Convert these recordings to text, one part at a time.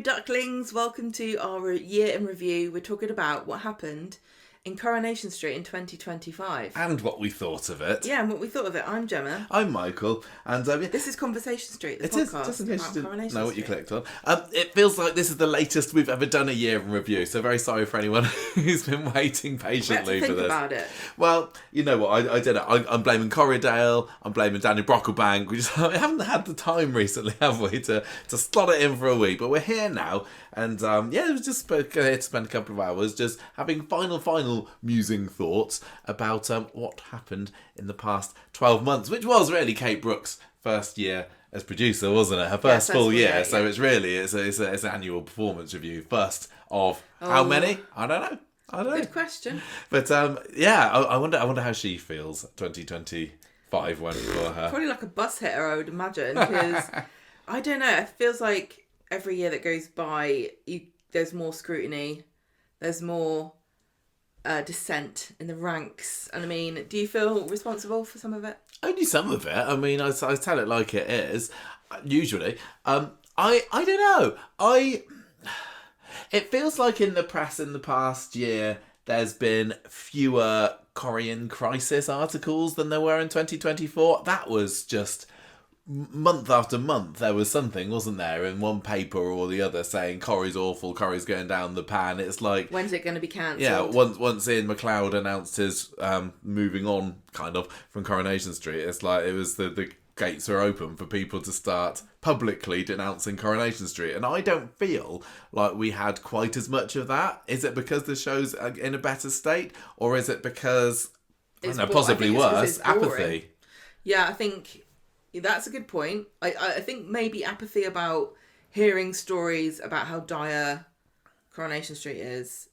ducklings, welcome to our year in review. We're talking about what happened in Coronation Street in 2025. And what we thought of it. Yeah, and what we thought of it. I'm Gemma. I'm Michael. And this is Conversation Street, the it podcast. Just in case you didn't Coronation know what Street. you clicked on. It feels like this is the latest we've ever done a year in review, so very sorry for anyone who's been waiting patiently we have to for this. think about it. Well, you know what, I did it. I'm blaming Corrie, I'm blaming Daniel Brocklebank. We haven't had the time recently, have we, to slot it in for a week. But we're here now. And it was just here to spend a couple of hours just having final musing thoughts about what happened in the past 12 months, which was really Kate Brooks' first year as producer, wasn't it? Her first full year. Yeah. So it's an annual performance review. First of how many? I don't know. Good question. But I wonder how she feels 2025 went for her. Probably like a bus hitter, I would imagine, because I don't know. It feels like every year that goes by, there's more scrutiny, there's more dissent in the ranks. And I mean, do you feel responsible for some of it? Only some of it. I mean, I tell it like it is. Usually, I don't know. It feels like in the press in the past year, there's been fewer Korean crisis articles than there were in 2024. That was just month after month, there was something, wasn't there, in one paper or the other saying Corrie's awful, Corrie's going down the pan. It's like, when's it going to be cancelled? Yeah, once Ian McLeod announced his moving on, kind of, from Coronation Street, it's like it was the gates are open for people to start publicly denouncing Coronation Street. And I don't feel like we had quite as much of that. Is it because the show's in a better state, or is it because, possibly worse, apathy? Yeah, I think that's a good point. I think maybe apathy about hearing stories about how dire Coronation Street is,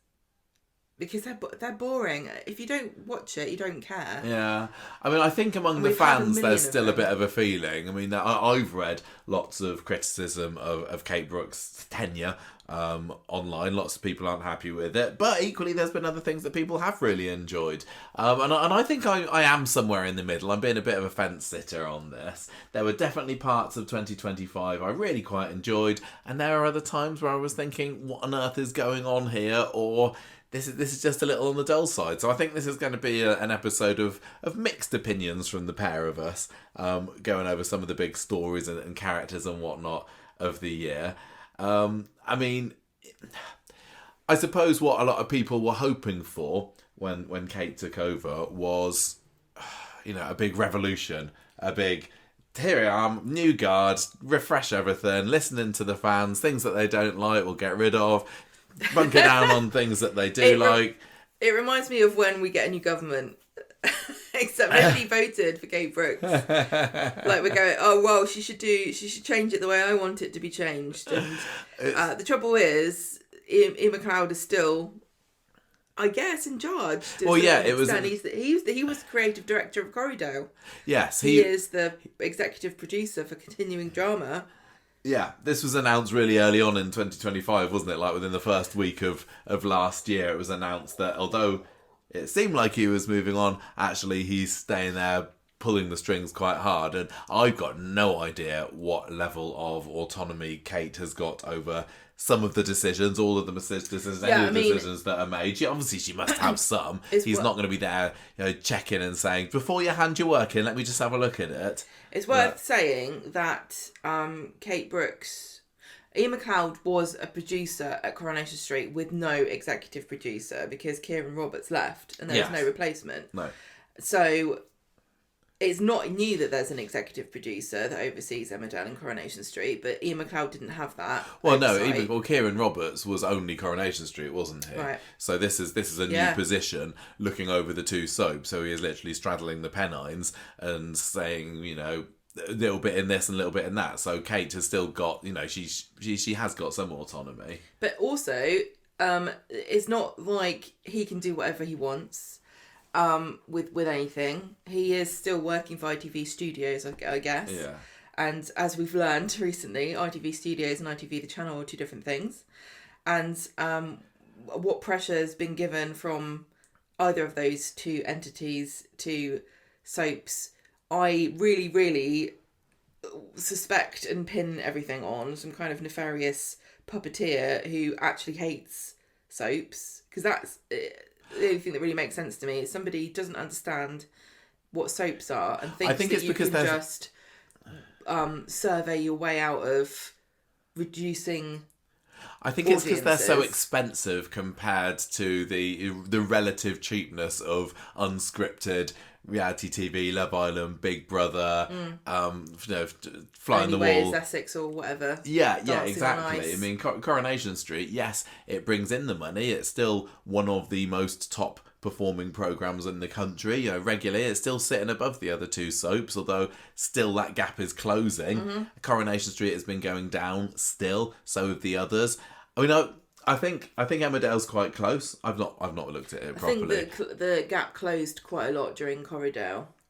because they're boring. If you don't watch it, you don't care. Yeah. I mean, I think among the fans there's still a bit of a feeling. I mean, I've read lots of criticism of Kate Brooks' tenure online. Lots of people aren't happy with it, but equally there's been other things that people have really enjoyed, and I think I am somewhere in the middle. I'm being a bit of a fence sitter on this. There were definitely parts of 2025 I really quite enjoyed, and there are other times where I was thinking, what on earth is going on here, or this is just a little on the dull side. So I think this is going to be an episode of mixed opinions from the pair of us, going over some of the big stories and characters and whatnot of the year. I mean, I suppose what a lot of people were hoping for when Kate took over was, a big revolution, a big, here I am, new guard, refresh everything, listening to the fans, things that they don't like, we'll get rid of, bunker down on things that they do like. It reminds me of when we get a new government. Except nobody voted for Kate Brooks. Like we're going, oh well, she should change it the way I want it to be changed. And the trouble is, Ian McLeod is still, I guess, in charge. Well, yeah, it was. He was creative director of Corrie. Yes, he is the executive producer for continuing drama. Yeah, this was announced really early on in 2025, wasn't it? Like within the first week of last year, it was announced that although it seemed like he was moving on, actually he's staying there pulling the strings quite hard. And I've got no idea what level of autonomy Kate has got over some of the decisions, all of the decisions, decisions that are made. Obviously she must have some. He's not going to be there, checking and saying, before you hand your work in, let me just have a look at it. It's worth saying that Kate Brooks, Ian McLeod was a producer at Coronation Street with no executive producer because Kieran Roberts left and there was no replacement. No. So it's not new that there's an executive producer that oversees Emmerdale and Coronation Street, but Ian McLeod didn't have that. Well, Kieran Roberts was only Coronation Street, wasn't he? Right. So this is a new position, looking over the two soaps. So he is literally straddling the Pennines and saying, a little bit in this and a little bit in that. So Kate has still got, she has got some autonomy. But also, it's not like he can do whatever he wants. With anything. He is still working for ITV Studios, I guess. Yeah. And as we've learned recently, ITV Studios and ITV The Channel are two different things. And what pressure has been given from either of those two entities to soaps, I really, really suspect and pin everything on some kind of nefarious puppeteer who actually hates soaps, because that's the only thing that really makes sense to me. Is somebody doesn't understand what soaps are and thinks that you can just survey your way out of reducing. I think it's because they're so expensive compared to the relative cheapness of unscripted reality TV, Love Island, Big Brother, Fly on the Wall, Is Essex or whatever. Yeah, exactly. I mean, Coronation Street, yes, it brings in the money. It's still one of the most top performing programmes in the country. Regularly, it's still sitting above the other two soaps, although still that gap is closing. Mm-hmm. Coronation Street has been going down still, so have the others. I mean, I think Emmerdale's quite close. I've not looked at it properly. I think the gap closed quite a lot during Corrie.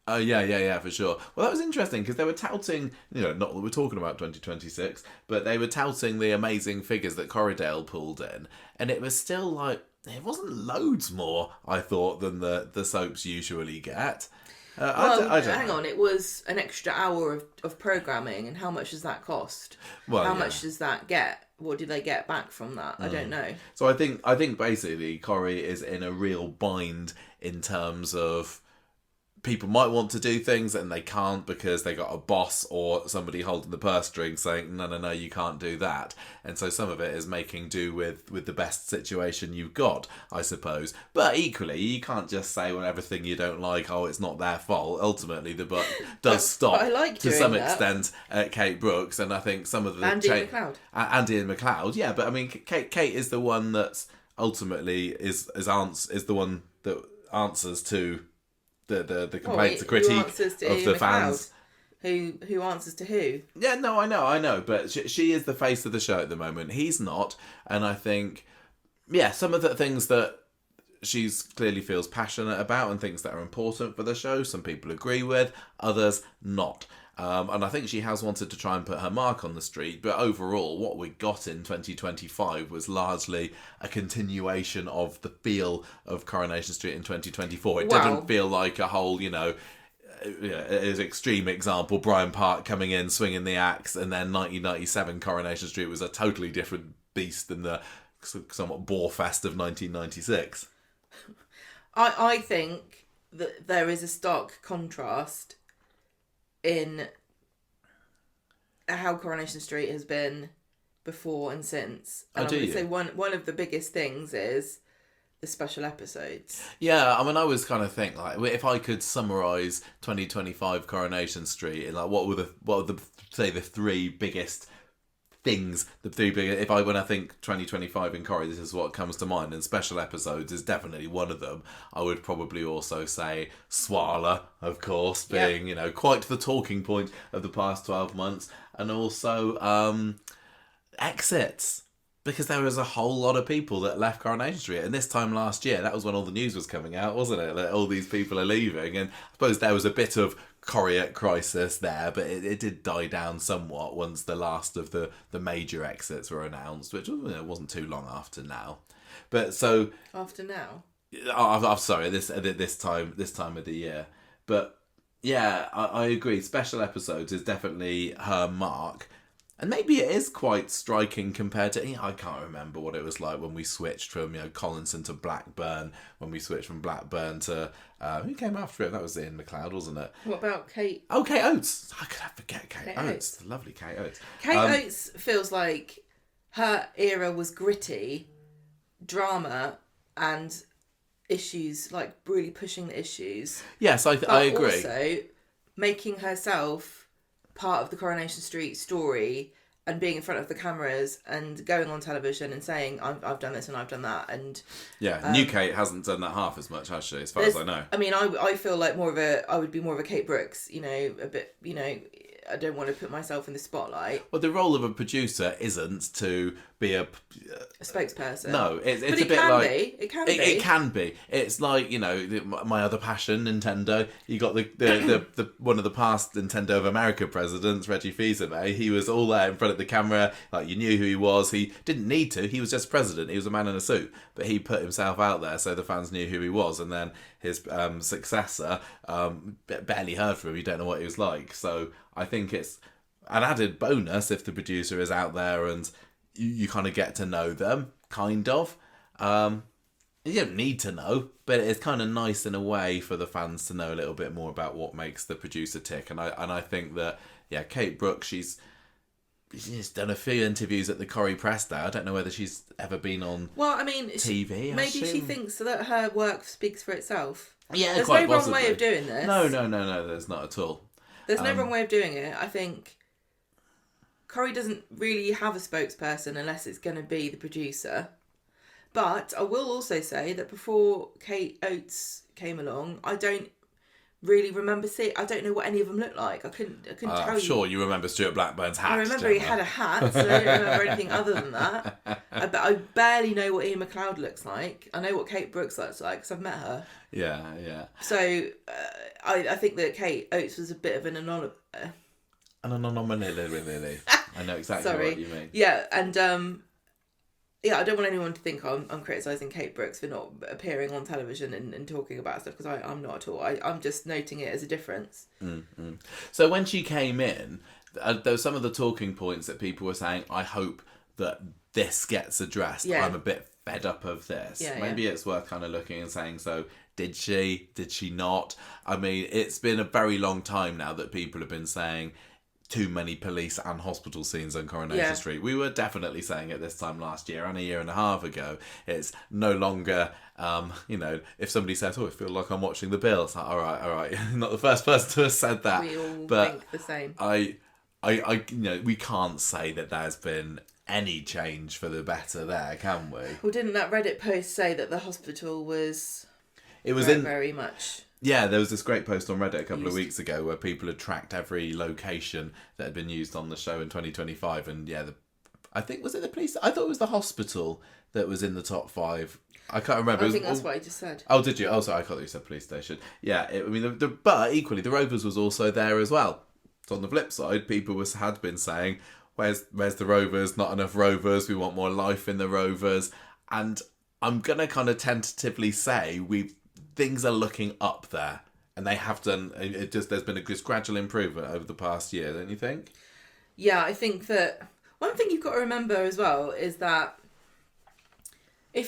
Oh, yeah, for sure. Well, that was interesting because they were touting, not that we're talking about 2026, but they were touting the amazing figures that Corriedale pulled in, and it was still like, it wasn't loads more, I thought, than the soaps usually get. Hang on, it was an extra hour of programming, and how much does that cost? How much does that get? What do they get back from that? I don't know. So I think basically Corrie is in a real bind in terms of people might want to do things and they can't because they got a boss or somebody holding the purse string saying, no, you can't do that. And so some of it is making do with the best situation you've got, I suppose. But equally, you can't just say when everything you don't like, it's not their fault. Ultimately, the buck does stop to some extent at Kate Brooks. And I think some of the... Andy and McLeod, yeah. But I mean, Kate is the one that's ultimately is the one that answers to the complaints, the critique of the fans. Who answers to who? Yeah, no, I know, but she is the face of the show at the moment. He's not, and I think, some of the things that she's clearly feels passionate about and things that are important for the show, some people agree with, others not. And I think she has wanted to try and put her mark on the street, but overall, what we got in 2025 was largely a continuation of the feel of Coronation Street in 2024. It didn't feel like a whole, as extreme example, Brian Park coming in, swinging the axe, and then 1997 Coronation Street was a totally different beast than the somewhat bore fest of 1996. I think that there is a stark contrast in how Coronation Street has been before and since. And I would say one of the biggest things is the special episodes. Yeah, I mean, I was kind of thinking, like, if I could summarise 2025 Coronation Street, like, what were the three biggest things, when I think 2025 in Corrie, this is what comes to mind, and special episodes is definitely one of them. I would probably also say Swarla, of course, being, quite the talking point of the past 12 months, and also exits. Because there was a whole lot of people that left Coronation Street. And this time last year, that was when all the news was coming out, wasn't it? That all these people are leaving. And I suppose there was a bit of Corrie crisis there, but it did die down somewhat once the last of the major exits were announced, which wasn't too long after now. But so... After now? I'm sorry, this time of the year. But yeah, I agree. Special episodes is definitely her mark. And maybe it is quite striking compared to... I can't remember what it was like when we switched from Collinson to Blackburn, when we switched from Blackburn to... who came after it? That was Ian McLeod, wasn't it? What about Kate? Oh, Kate Oates. How could I forget Kate Oates? The lovely Kate Oates. Kate Oates feels like her era was gritty, drama, and issues, like really pushing the issues. Yes, I agree. Also making herself part of the Coronation Street story and being in front of the cameras and going on television and saying, I've done this and I've done that. And New Kate hasn't done that half as much, has she, as far as I know. I mean, I feel like I would be more of a Kate Brooks, a bit, I don't want to put myself in the spotlight. Well, the role of a producer isn't to be a spokesperson. No, it's but a bit like... It can be. It can be. It's like, my other passion, Nintendo. You got the one of the past Nintendo of America presidents, Reggie Fils-Aimé. He was all there in front of the camera. Like, you knew who he was. He didn't need to. He was just president. He was a man in a suit. But he put himself out there so the fans knew who he was. And then his successor, barely heard from him. You don't know what he was like. So I think it's an added bonus if the producer is out there and you kind of get to know them, kind of. You don't need to know, but it's kind of nice in a way for the fans to know a little bit more about what makes the producer tick. And I think that, Kate Brooks, she's done a few interviews at the Corrie Press Day. I don't know whether she's ever been on TV. Maybe she thinks that her work speaks for itself. Yeah, there's quite no possibly. wrong way of doing this. No, there's not at all. There's no wrong way of doing it. I think Corrie doesn't really have a spokesperson unless it's going to be the producer. But I will also say that before Kate Oates came along, I don't really remember I don't know what any of them looked like. I couldn't tell you. I'm sure you remember Stuart Blackburn's hat. I remember he had a hat, so I don't remember anything other than that. I barely know what Ian McLeod looks like. I know what Kate Brooks looks like because I've met her. Yeah. So I think that Kate Oates was a bit of an anomaly. I know exactly what you mean. Yeah, and I don't want anyone to think I'm criticising Kate Brooks for not appearing on television and talking about stuff, because I'm not at all. I'm just noting it as a difference. Mm-hmm. So when she came in, there were some of the talking points that people were saying, I hope that this gets addressed. Yeah. I'm a bit fed up of this. Maybe it's worth kind of looking and saying, so did she? Did she not? I mean, it's been a very long time now that people have been saying too many police and hospital scenes on Coronation Street. We were definitely saying it this time last year and a year and a half ago. It's no longer, if somebody says, I feel like I'm watching The Bill, it's like, all right. You're not the first person to have said that. We all think the same. We can't say that there's been any change for the better there, can we? Well, didn't that Reddit post say that the hospital was... It was very much... Yeah, there was this great post on Reddit a couple of weeks ago where people had tracked every location that had been used on the show in 2025. And I think, was it the police? I thought it was the hospital that was in the top 5. I can't remember. I think that's what I just said. Oh, did you? Oh, sorry, I thought you said police station. Yeah, but equally, the Rovers was also there as well. So on the flip side, people had been saying, where's the Rovers? Not enough Rovers. We want more life in the Rovers. And I'm going to kind of tentatively say things are looking up there, and they have done. There's been this gradual improvement over the past year, don't you think? Yeah, I think that one thing you've got to remember as well is that they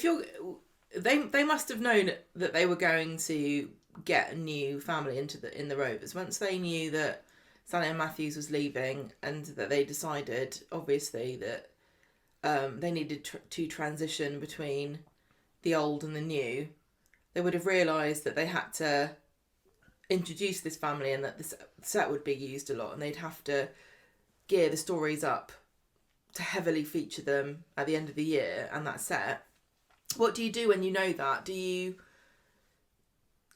must have known that they were going to get a new family in the Rovers once they knew that Sally Ann Matthews was leaving, and that they decided obviously that they needed to transition between the old and the new. They would have realised that they had to introduce this family and that this set would be used a lot, and they'd have to gear the stories up to heavily feature them at the end of the year and that set. What do you do when you know that?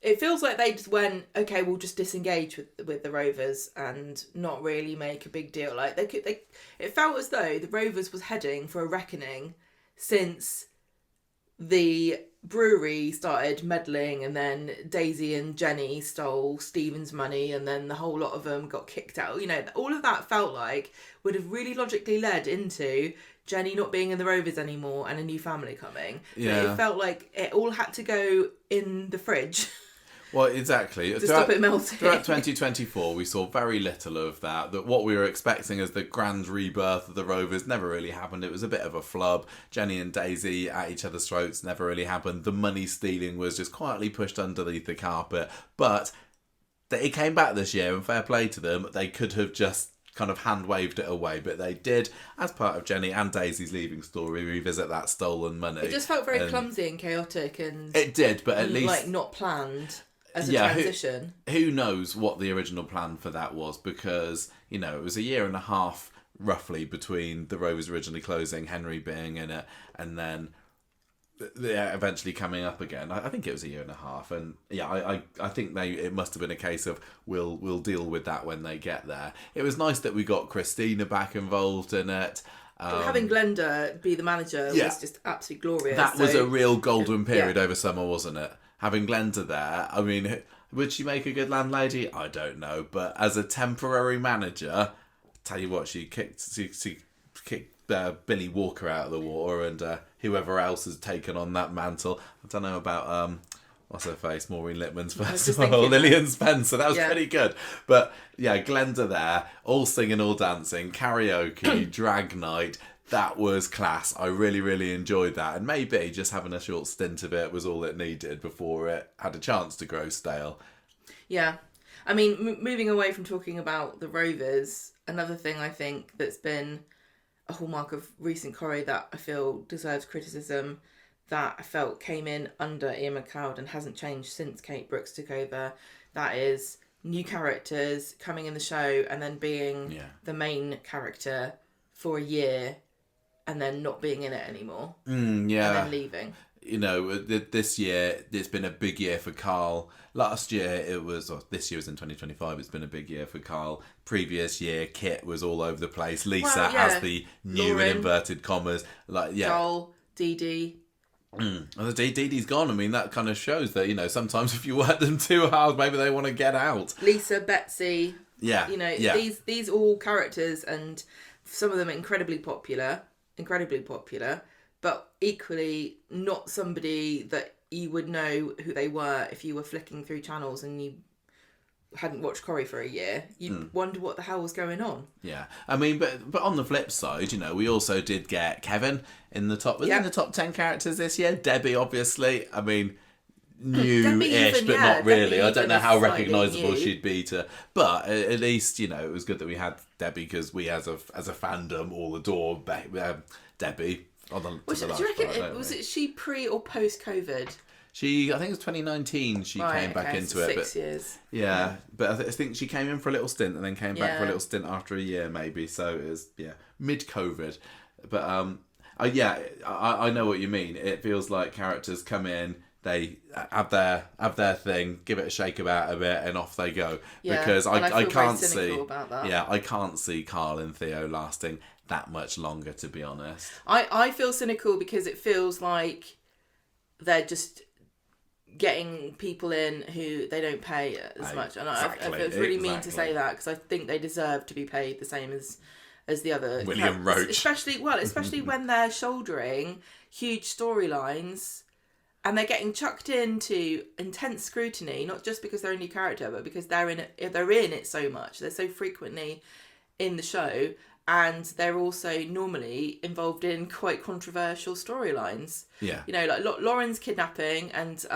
It feels like they just went, okay, we'll just disengage with the Rovers and not really make a big deal. Like it felt as though the Rovers was heading for a reckoning since the brewery started meddling, and then Daisy and Jenny stole Stephen's money, and then the whole lot of them got kicked out. All of that felt like would have really logically led into Jenny not being in the Rovers anymore and a new family coming. Yeah. But it felt like it all had to go in the fridge. Well, exactly. To stop it melting. Throughout 2024, we saw very little of that. That what we were expecting as the grand rebirth of the Rovers never really happened. It was a bit of a flub. Jenny and Daisy at each other's throats never really happened. The money stealing was just quietly pushed underneath the carpet. But it came back this year, and fair play to them. They could have just kind of hand-waved it away, but they did, as part of Jenny and Daisy's leaving story, revisit that stolen money. It just felt very clumsy and chaotic, and it did, but at least not planned as a transition. Who knows what the original plan for that was, because it was a year and a half roughly between the Rovers originally closing, Henry being in it, and then eventually coming up again. I think it was a year and a half, and I think it must have been a case of we'll deal with that when they get there. It was nice that we got Christina back involved in it. Having Glenda be the manager was just absolutely glorious. That was a real golden period over summer, wasn't it? Having Glenda there, I mean, would she make a good landlady? I don't know, but as a temporary manager, tell you what, she kicked Billy Walker out of the water, and whoever else has taken on that mantle. I don't know about what's her face? Maureen Lipman's first of all, Lillian Spencer. That was pretty good. But yeah, Glenda there, all singing, all dancing, karaoke, drag night. That was class. I really, really enjoyed that. And maybe just having a short stint of it was all it needed before it had a chance to grow stale. Yeah. I mean, moving away from talking about the Rovers, another thing I think that's been a hallmark of recent Corrie that I feel deserves criticism, that I felt came in under Ian McLeod and hasn't changed since Kate Brooks took over, that is new characters coming in the show and then being the main character for a year and then not being in it anymore. And then leaving. You know, this year, it's been a big year for Carl. Last year, this year was in 2025, it's been a big year for Carl. Previous year, Kit was all over the place. Lisa as the new Lauren, in inverted commas. Joel, Dee Dee. Well, Dee Dee's gone. I mean, that kind of shows that, you know, sometimes if you work them too hard, maybe they want to get out. Lisa, Betsy. Yeah. You know, these all characters, and some of them are incredibly popular, but equally not somebody that you would know who they were if you were flicking through channels and you hadn't watched Corrie for a year. You'd wonder what the hell was going on. Yeah. I mean, but on the flip side, you know, we also did get Kevin in the top, in the top 10 characters this year. Debbie, obviously. I mean, new-ish, but not really. I don't know how recognisable she'd be to... But at least, you know, it was good that we had Debbie, because we, as a fandom, all adore Debbie. Do you reckon was it she pre or post COVID? I think it was 2019 she came back into it. 6 years. Yeah, but I think she came in for a little stint and then came back for a little stint after a year maybe. So it was, mid-COVID. But I know what you mean. It feels like characters come in, they have their thing, give it a shake about a bit, and off they go. Yeah, because I can't see about that. I can't see Carl and Theo lasting that much longer, to be honest. I feel cynical because it feels like they're just getting people in who they don't pay as much, and I feel it's really mean to say that, because I think they deserve to be paid the same as the other William Roach, especially when they're shouldering huge storylines and they're getting chucked into intense scrutiny, not just because they're a new character, but because they're in it so much, they're so frequently in the show, and they're also normally involved in quite controversial storylines. Yeah. You know, like Lauren's kidnapping and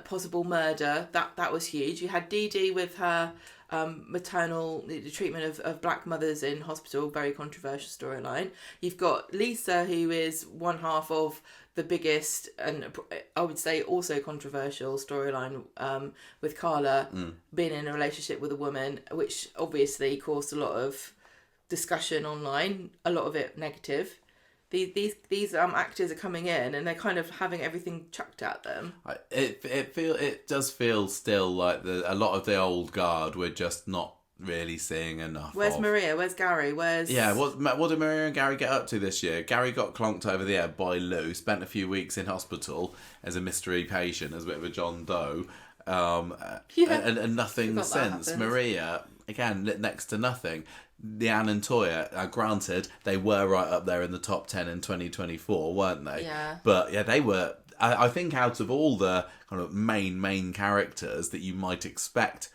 possible murder, that was huge. You had Dee Dee with her maternal the treatment of black mothers in hospital, very controversial storyline. You've got Lisa, who is one half of the biggest and I would say also controversial storyline with Carla being in a relationship with a woman, which obviously caused a lot of discussion online, a lot of it negative. These actors are coming in and they're kind of having everything chucked at them. It does feel still like a lot of the old guard we're just not really seeing enough. Where's Maria? Where's Gary? What did Maria and Gary get up to this year? Gary got clonked over the head by Lou, spent a few weeks in hospital as a mystery patient, as a bit of a John Doe, and nothing since. Maria, again, next to nothing. Leanne and Toya, granted, they were right up there in the top 10 in 2024, weren't they? Yeah. But yeah, they were, I think, out of all the kind of main characters that you might expect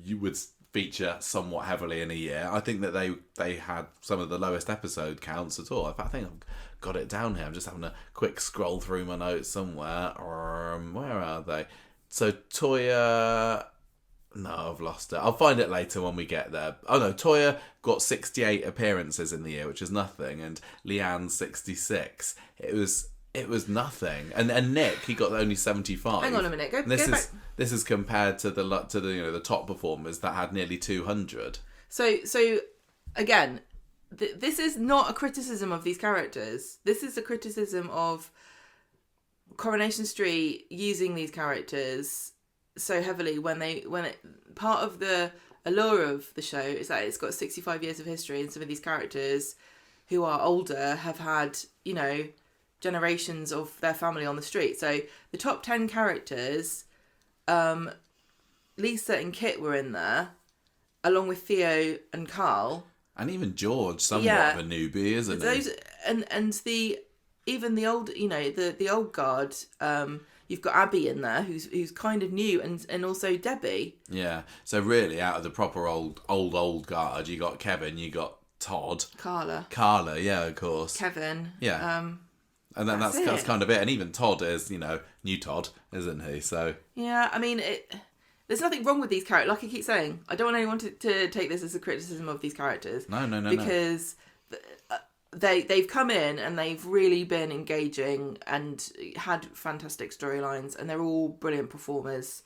you would feature somewhat heavily in a year, I think that they had some of the lowest episode counts at all. I think I've got it down here. I'm just having a quick scroll through my notes somewhere. Where are they? So Toya... No, I've lost it. I'll find it later when we get there. Oh no, Toya got 68 appearances in the year, which is nothing, and Leanne 66. It was nothing. And Nick, he got only 75. Hang on a minute. Go back. This is compared to the the top performers that had nearly 200. So again, this is not a criticism of these characters. This is a criticism of Coronation Street using these characters so heavily when part of the allure of the show is that it's got 65 years of history, and some of these characters who are older have had, you know, generations of their family on the street. So the top 10 characters, Lisa and Kit were in there, along with Theo and Carl. And even George, somewhat of a newbie, isn't he? And even the old, you know, the old guard, You've got Abby in there, who's kind of new, and also Debbie. Yeah. So really, out of the proper old guard, you got Kevin, you got Todd, Carla, yeah, of course, Kevin, yeah, and then that's kind of it. And even Todd is, new Todd, isn't he? So yeah, I mean, there's nothing wrong with these characters. Like I keep saying, I don't want anyone to take this as a criticism of these characters. No, because they've come in and they've really been engaging and had fantastic storylines, and they're all brilliant performers.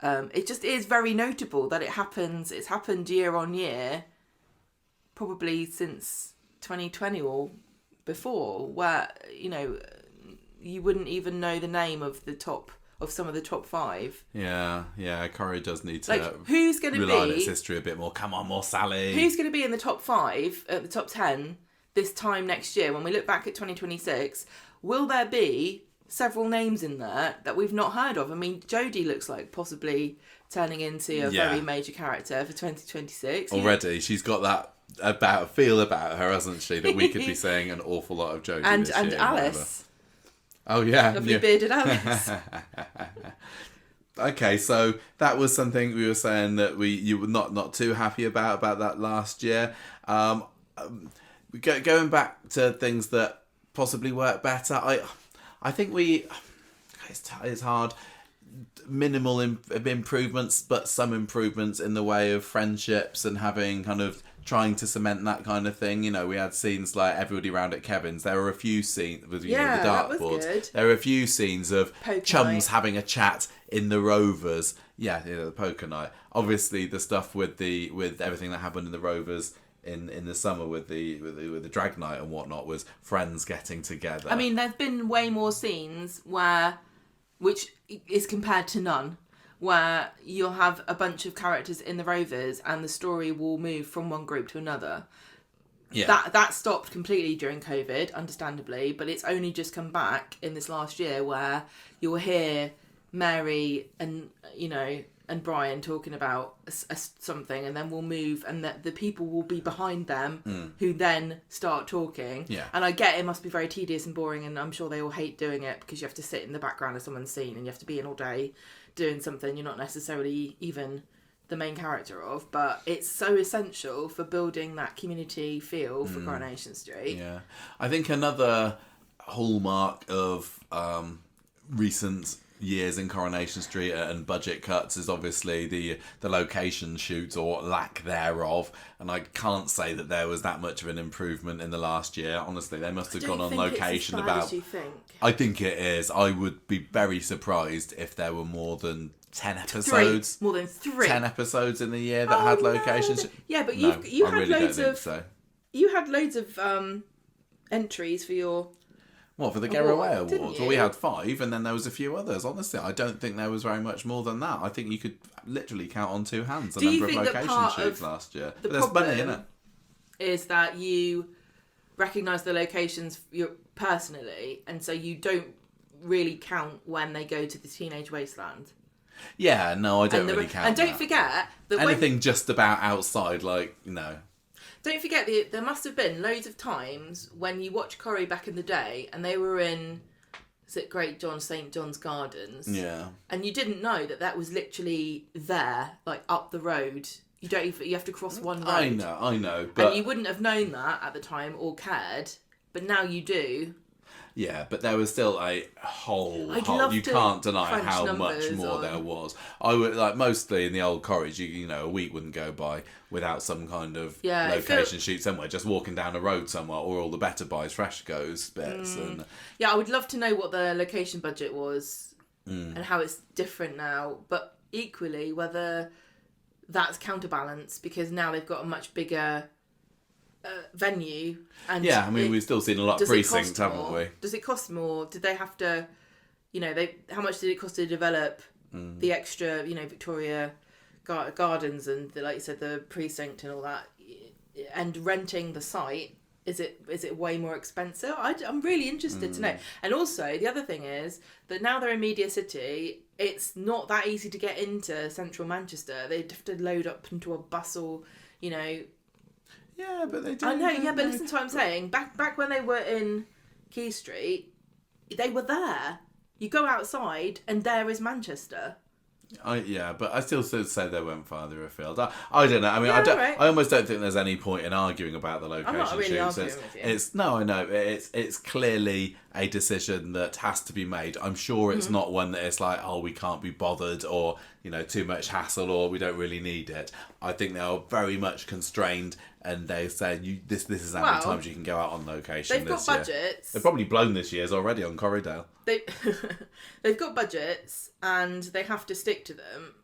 It just is very notable that it's happened year on year, probably since 2020 or before, where you wouldn't even know the name of some of the top 5. Yeah, Corrie does need to who's going to rely on its history a bit more. Come on, more Sally. Who's going to be in the top 5, the top 10 this time next year when we look back at 2026? Will there be several names in there that we've not heard of? I mean, Jodie looks like possibly turning into a very major character for 2026. Already, she's got that feel about her, hasn't she? That we could be saying an awful lot of Jodie and this year. And Alice. Oh yeah, lovely bearded Alice. Okay, so that was something we were saying that you were not too happy about that last year. Going back to things that possibly work better, I think it's hard. Minimal improvements, but some improvements in the way of friendships and having kind of trying to cement that kind of thing. We had scenes like everybody round at Kevin's. There were a few scenes with the dartboards. There were a few scenes of poker chums night. Having a chat in the Rovers. Yeah, the poker night. Obviously, the stuff with everything that happened in the Rovers in the summer with the drag night and whatnot was friends getting together. I mean, there's been way more scenes which is compared to none, where you'll have a bunch of characters in the Rovers and the story will move from one group to another. Yeah. That stopped completely during COVID, understandably, but it's only just come back in this last year where you'll hear Mary and Brian talking about something, and then we'll move, and the people will be behind them who then start talking. Yeah. And I get it must be very tedious and boring, and I'm sure they all hate doing it because you have to sit in the background of someone's scene and you have to be in all day doing something you're not necessarily even the main character of, but it's so essential for building that community feel for Coronation Street. Yeah. I think another hallmark of recent years in Coronation Street and budget cuts is obviously the location shoots or lack thereof, and I can't say that there was that much of an improvement in the last year. Honestly, they must have gone on location about. You think? I think it is. I would be very surprised if there were more than 10 episodes. More than 3. 10 episodes in the year that had locations. No. Yeah, but you had really loads of. So. You had loads of entries for your. What, for the Getaway Awards? Didn't you? Well, we had 5, and then there was a few others. Honestly, I don't think there was very much more than that. I think you could literally count on 2 hands the number of location shoots last year. But there's money in it. Is that you recognise the locations personally, and so you don't really count when they go to the Teenage Wasteland. Yeah, no, I don't really count. And don't forget that anything just about outside, Don't forget, there must have been loads of times when you watch Corrie back in the day and they were in, is it Great John St. John's Gardens? Yeah. And you didn't know that was literally there, like up the road. You have to cross one road. I know. But... And you wouldn't have known that at the time or cared, but now you do. Yeah, but there was still a whole you can't deny how much more there was. I would mostly in the old Corries, a week wouldn't go by without some kind of location shoot somewhere, just walking down a road somewhere, or all the Better Buys, Fresh Goes bits. And yeah, I would love to know what the location budget was and how it's different now, but equally whether that's counterbalanced because now they've got a much bigger venue. And we've still seen a lot of precincts, haven't we? Does it cost more? Did they have to, how much did it cost to develop the extra, Victoria Gardens and like you said, the precinct and all that, and renting the site? Is it way more expensive? I'm really interested to know. And also the other thing is that now they're in Media City, it's not that easy to get into central Manchester. They'd have to load up into a bus or, Yeah, but they do. I know, yeah, but listen to what I'm saying. Back when they were in Quay Street, they were there. You go outside and there is Manchester. But I still say they went farther afield. I don't know. I mean, Right. I almost don't think there's any point in arguing about the location. I'm not really shoots. arguing with you. I know it's clearly a decision that has to be made. I'm sure it's not one that it's like, oh, we can't be bothered, or too much hassle, or we don't really need it. I think they are very much constrained, and they say this is how many times you can go out on location. They've got budgets. They've probably blown this year's already on Corrie. They've got budgets and they have to stick to them.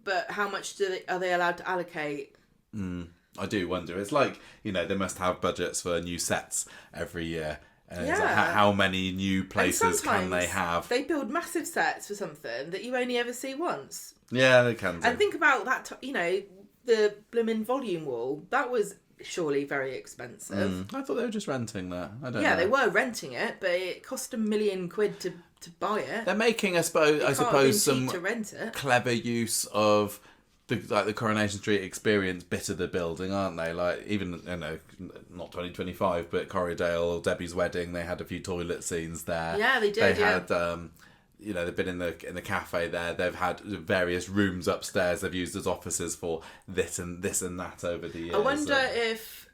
But how much are they allowed to allocate? I do wonder. It's like, they must have budgets for new sets every year. And it's like, how many new places can they have? They build massive sets for something that you only ever see once. Yeah, they can do. And think about that, the blooming volume wall. That was surely very expensive. I thought they were just renting that. I don't know. Yeah, they were renting it, but it cost £1 million to buy it. They're making, I suppose, some to rent it. clever use of the Coronation Street experience bit of the building, aren't they? Like, even, not 2025, but Corriedale, Debbie's wedding, they had a few toilet scenes there. Yeah, they did. They had, they've been in the cafe there. They've had various rooms upstairs they've used as offices for this and that over the years. I wonder if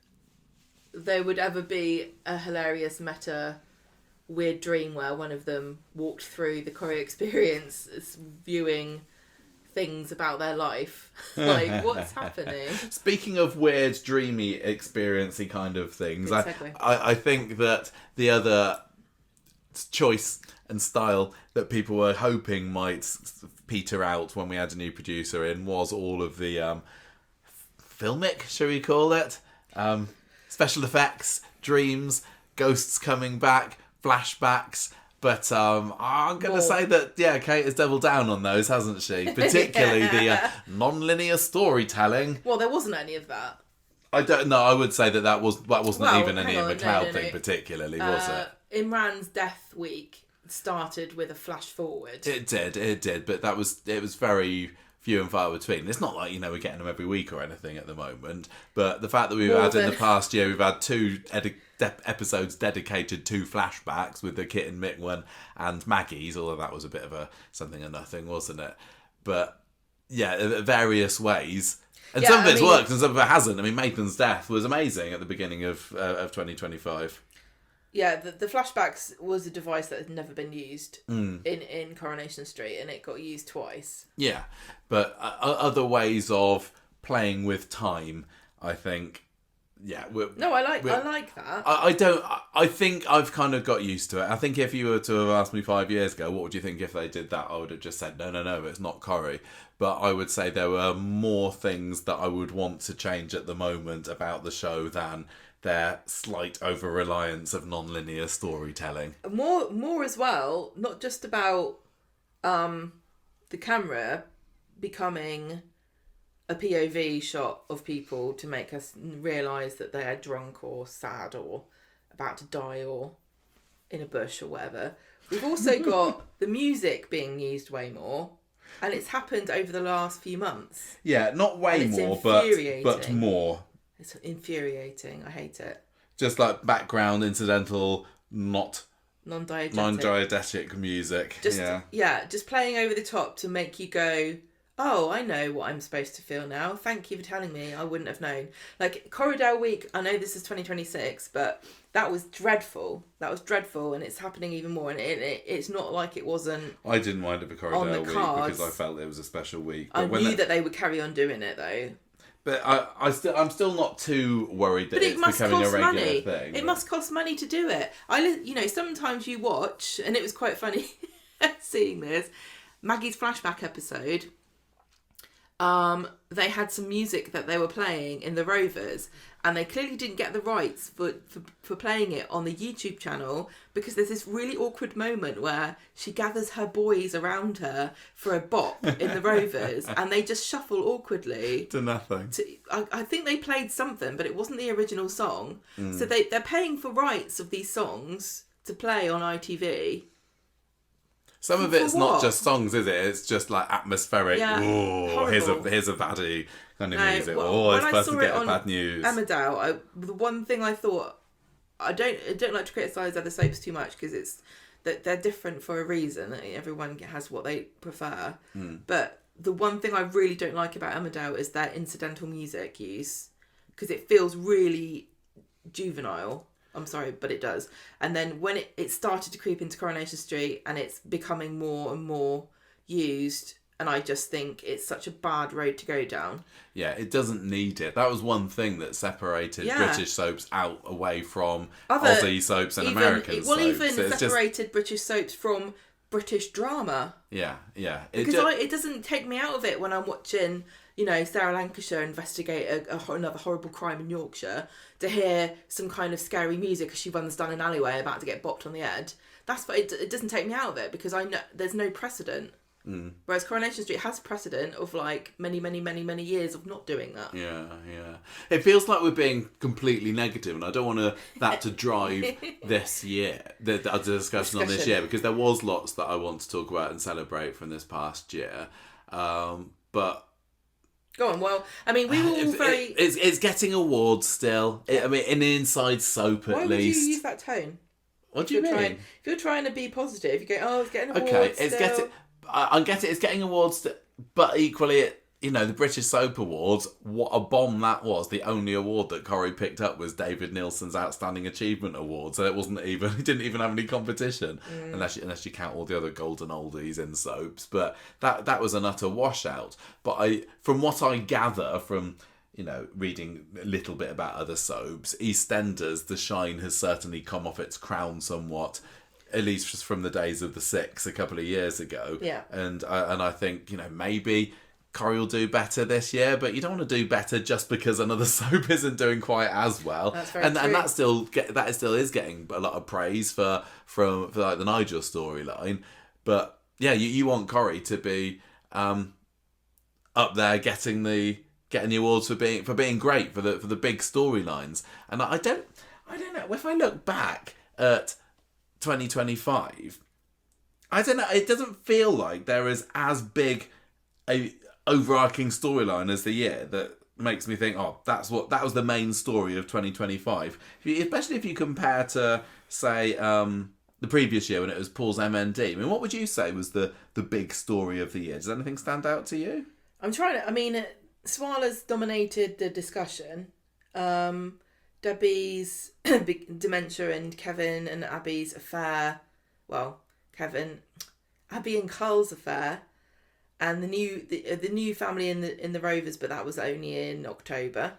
there would ever be a hilarious meta weird dream where one of them walked through the Corrie experience viewing things about their life. Like, what's happening? Speaking of weird, dreamy, experiencey kind of things, Exactly. I think that the other choice and style that people were hoping might peter out when we had a new producer in was all of the filmic, shall we call it? Special effects, dreams, ghosts coming back, flashbacks. But I'm going to say that, Kate has doubled down on those, hasn't she? Particularly the non-linear storytelling. Well, there wasn't any of that. I don't know. I would say that wasn't even an Ian McLeod no. thing particularly, was it? Imran's death week started with a flash forward. It did. But it was very few and far between. It's not like, we're getting them every week or anything at the moment. But the fact that we've had in the past year, we've had two episodes dedicated to flashbacks with the Kit and Mick one and Maggie's, although that was a bit of a something or nothing, wasn't it? But various ways. And some of it's worked and some of it hasn't. I mean, Nathan's death was amazing at the beginning of 2025. Yeah, the flashbacks was a device that had never been used in Coronation Street, and it got used twice. Yeah, but other ways of playing with time, I think. Yeah. I like that. I think I've kind of got used to it. I think if you were to have asked me 5 years ago, what would you think if they did that? I would have just said, no, it's not Corrie. But I would say there were more things that I would want to change at the moment about the show than their slight over-reliance of non-linear storytelling. More as well, not just about the camera becoming a POV shot of people to make us realise that they are drunk or sad or about to die or in a bush or whatever. We've also got the music being used way more. And it's happened over the last few months. Yeah, not way more, but more. It's infuriating. I hate it. Just like background, incidental, not non-diegetic music. Just playing over the top to make you go, oh, I know what I'm supposed to feel now. Thank you for telling me. I wouldn't have known. Like, Corriedale Week, I know this is 2026, but that was dreadful. And it's happening even more. And it's not like it wasn't. I didn't mind it for Corriedale Week because I felt it was a special week. But I knew that they would carry on doing it, though. But I'm still not too worried that it's becoming a regular thing. It must cost money to do it. Sometimes you watch, and it was quite funny seeing this, Maggie's flashback episode. They had some music that they were playing in the Rovers, and they clearly didn't get the rights for playing it on the YouTube channel, because there's this really awkward moment where she gathers her boys around her for a bop in the Rovers, and they just shuffle awkwardly to nothing. I think they played something, but it wasn't the original song. So they're paying for rights of these songs to play on ITV. Some of it's not just songs, is it? It's just like atmospheric. Yeah, here's a baddie kind of music. It's supposed to get a bad news. Emmerdale, the one thing I thought, I don't like to criticise other soaps too much because it's that they're different for a reason. Everyone has what they prefer. But the one thing I really don't like about Emmerdale is their incidental music use, because it feels really juvenile. I'm sorry, but it does. And then when it started to creep into Coronation Street, and it's becoming more and more used, and I just think it's such a bad road to go down. Yeah, it doesn't need it. That was one thing that separated British soaps away from Aussie soaps and American soaps. Well, even separated British soaps from British drama. Yeah. Because it doesn't take me out of it when I'm watching, Sarah Lancashire investigate another horrible crime in Yorkshire, to hear some kind of scary music because she runs down an alleyway about to get bopped on the head. That's what it doesn't take me out of it, because I know there's no precedent. Whereas Coronation Street has precedent of like many, many, many, many years of not doing that. Yeah. It feels like we're being completely negative, and I don't want that to drive this year, the discussion on this year, because there was lots that I want to talk about and celebrate from this past year. But go on. Well, I mean, we were all very. It's getting awards still. I mean, in the inside soap at least. Why would you use that tone? What do you mean? If you're trying to be positive, you go, "Oh, it's getting awards." Okay, I get it. It's getting awards, but equally, the British Soap Awards. What a bomb that was! The only award that Corrie picked up was David Nielsen's Outstanding Achievement Award, so it didn't even have any competition, unless you count all the other golden oldies in soaps. But that was an utter washout. But from what I gather from reading a little bit about other soaps, EastEnders, the shine has certainly come off its crown somewhat. At least just from the days of the Six a couple of years ago. Yeah. And I think, maybe Corrie will do better this year, but you don't want to do better just because another soap isn't doing quite as well. That's very true. And that still is getting a lot of praise for like the Nigel storyline. But yeah, you want Corrie to be up there getting the awards for being great for the big storylines. And I don't know, if I look back at 2025, I don't know, it doesn't feel like there is as big a overarching storyline as the year that makes me think, that was the main story of 2025, especially if you compare to, say, the previous year when it was Paul's MND. I mean, what would you say was the big story of the year? Does anything stand out to you? Swarla's dominated the discussion. Debbie's dementia and Kevin and Abby's affair. Well, Abby and Carl's affair, and the new family in the Rovers, but that was only in October.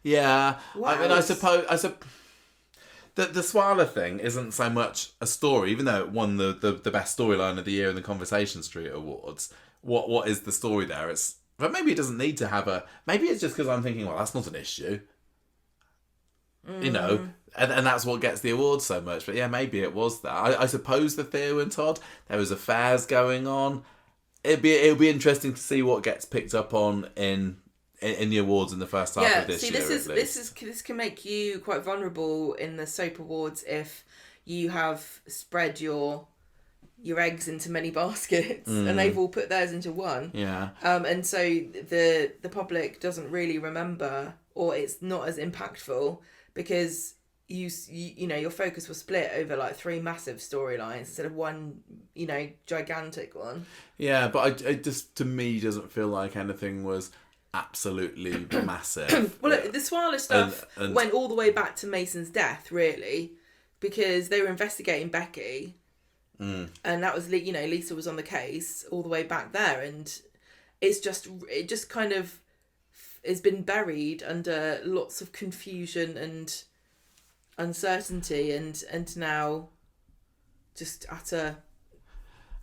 Yeah, What I else? suppose the Swarla thing isn't so much a story, even though it won the best storyline of the year in the Conversation Street Awards. What is the story there? But maybe it doesn't need to have maybe it's just because I'm thinking, well, that's not an issue. And that's what gets the award so much. But yeah, maybe it was that. I suppose the Theo and Todd, there was affairs going on. It'll be interesting to see what gets picked up on in the awards in the first half of this year. This can make you quite vulnerable in the soap awards if you have spread your eggs into many baskets and they've all put theirs into one. Yeah. And so the public doesn't really remember, or it's not as impactful, because your focus was split over like 3 massive storylines instead of one, gigantic one. Yeah, but it just, to me, doesn't feel like anything was absolutely massive. Well, the Swarla stuff went all the way back to Mason's death, really, because they were investigating Becky, and that was, Lisa was on the case all the way back there, and it just kind of has been buried under lots of confusion and uncertainty, and now just utter.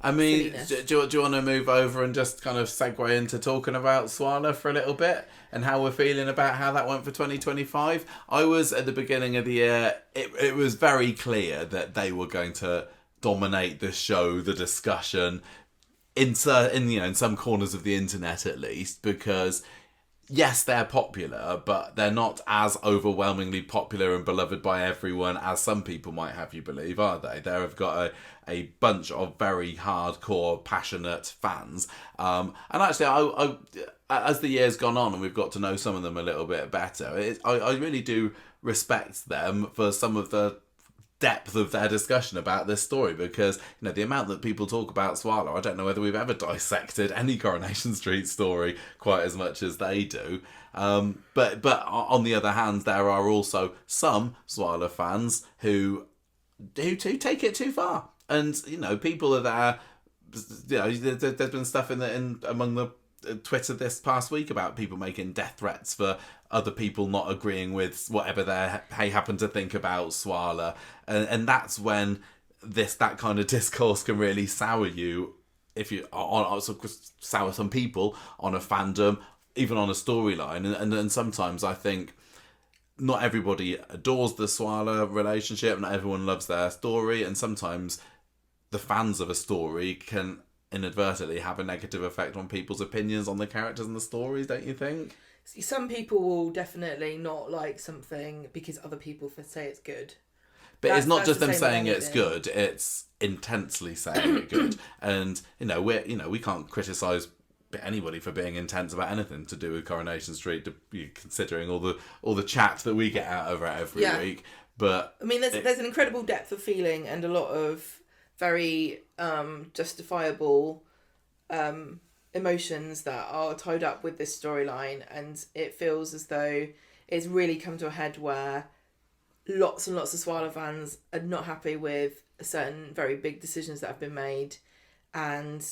I mean, do you want to move over and just kind of segue into talking about Swarla for a little bit and how we're feeling about how that went for 2025? I was, at the beginning of the year, it was very clear that they were going to dominate the show, the discussion, in some corners of the internet at least, because yes, they're popular, but they're not as overwhelmingly popular and beloved by everyone as some people might have you believe, are they? They've got a bunch of very hardcore, passionate fans. And actually, I as the year's gone on and we've got to know some of them a little bit better, I really do respect them for some of the depth of their discussion about this story, because the amount that people talk about Swarla, I don't know whether we've ever dissected any Coronation Street story quite as much as they do. But on the other hand, there are also some Swarla fans who take it too far, and people are there. There's been stuff in among the Twitter this past week about people making death threats for other people not agreeing with whatever they happen to think about Swarla, and that's when that kind of discourse can really sour you, if you sour some people on a fandom, even on a storyline, and sometimes I think not everybody adores the Swarla relationship, not everyone loves their story, and sometimes the fans of a story can inadvertently have a negative effect on people's opinions on the characters and the stories, don't you think? See, some people will definitely not like something because other people say it's good. But it's not just them saying it's good, it's intensely saying it good. And, we can't criticise anybody for being intense about anything to do with Coronation Street, considering all the chat that we get out of it every week. But I mean, there's an incredible depth of feeling and a lot of very justifiable emotions that are tied up with this storyline, and it feels as though it's really come to a head where lots and lots of Swarla fans are not happy with certain very big decisions that have been made, and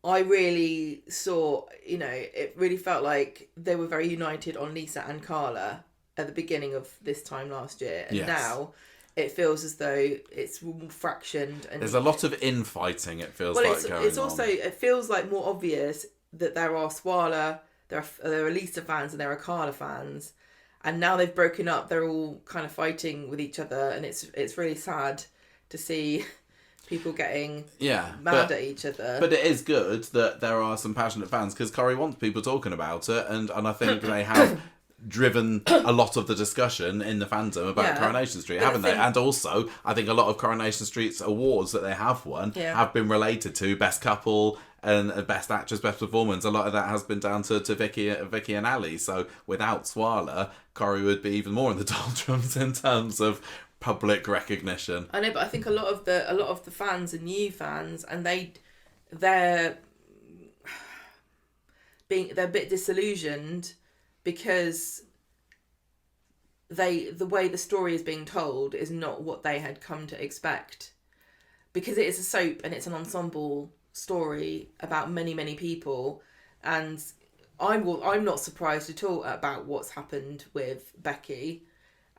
I really saw, it really felt like they were very united on Lisa and Carla at the beginning of this time last year, and now it feels as though it's fractioned. And there's a lot of infighting, it feels like, going it's also, it feels like more obvious that there are Swarla, there are Lisa fans and there are Carla fans, and now they've broken up, they're all kind of fighting with each other, and it's really sad to see people getting mad at each other. But it is good that there are some passionate fans, because Corrie wants people talking about it, and I think they have driven a lot of the discussion in the fandom about Coronation Street, haven't they? And also, I think a lot of Coronation Street's awards that they have won have been related to Best Couple and Best Actress, Best Performance. A lot of that has been down to Vicky and Ali. So without Swarla, Corrie would be even more in the doldrums in terms of public recognition. I know, but I think a lot of the fans are new fans, and they're a bit disillusioned because the way the story is being told is not what they had come to expect, because it is a soap and it's an ensemble story about many, many people, and I'm not surprised at all about what's happened with Becky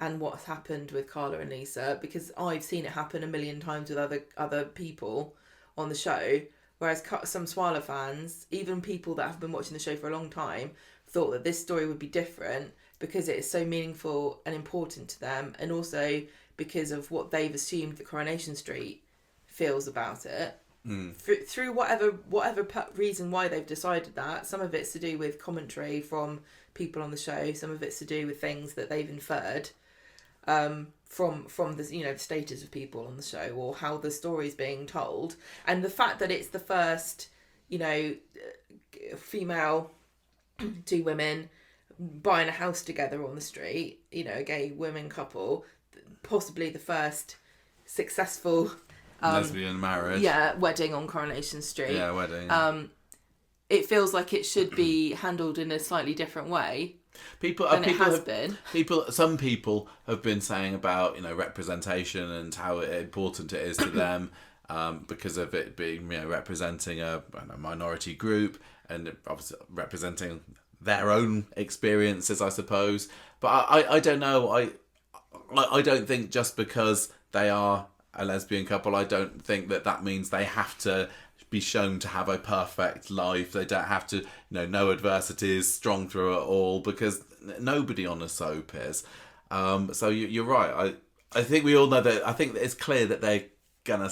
and what's happened with Carla and Lisa, because I've seen it happen a million times with other people on the show, whereas some Swarla fans, even people that have been watching the show for a long time, thought that this story would be different because it is so meaningful and important to them, and also because of what they've assumed that Coronation Street feels about it. Through whatever reason why they've decided that. Some of it's to do with commentary from people on the show, some of it's to do with things that they've inferred from the the status of people on the show, or how the story's being told, and the fact that it's the first female, two women buying a house together on the street, a gay women couple, possibly the first successful lesbian marriage, wedding on Coronation Street. Wedding. It feels like it should be handled in a slightly different way. Some people have been saying about representation and how important it is to them, because of it being representing a minority group, and obviously representing their own experiences, I suppose. But I don't know. I don't think just because they are a lesbian couple, I don't think that means they have to be shown to have a perfect life. They don't have to, no adversities, strong through it all, because nobody on a soap is. So you're right. I think we all know that. I think that it's clear that they're gonna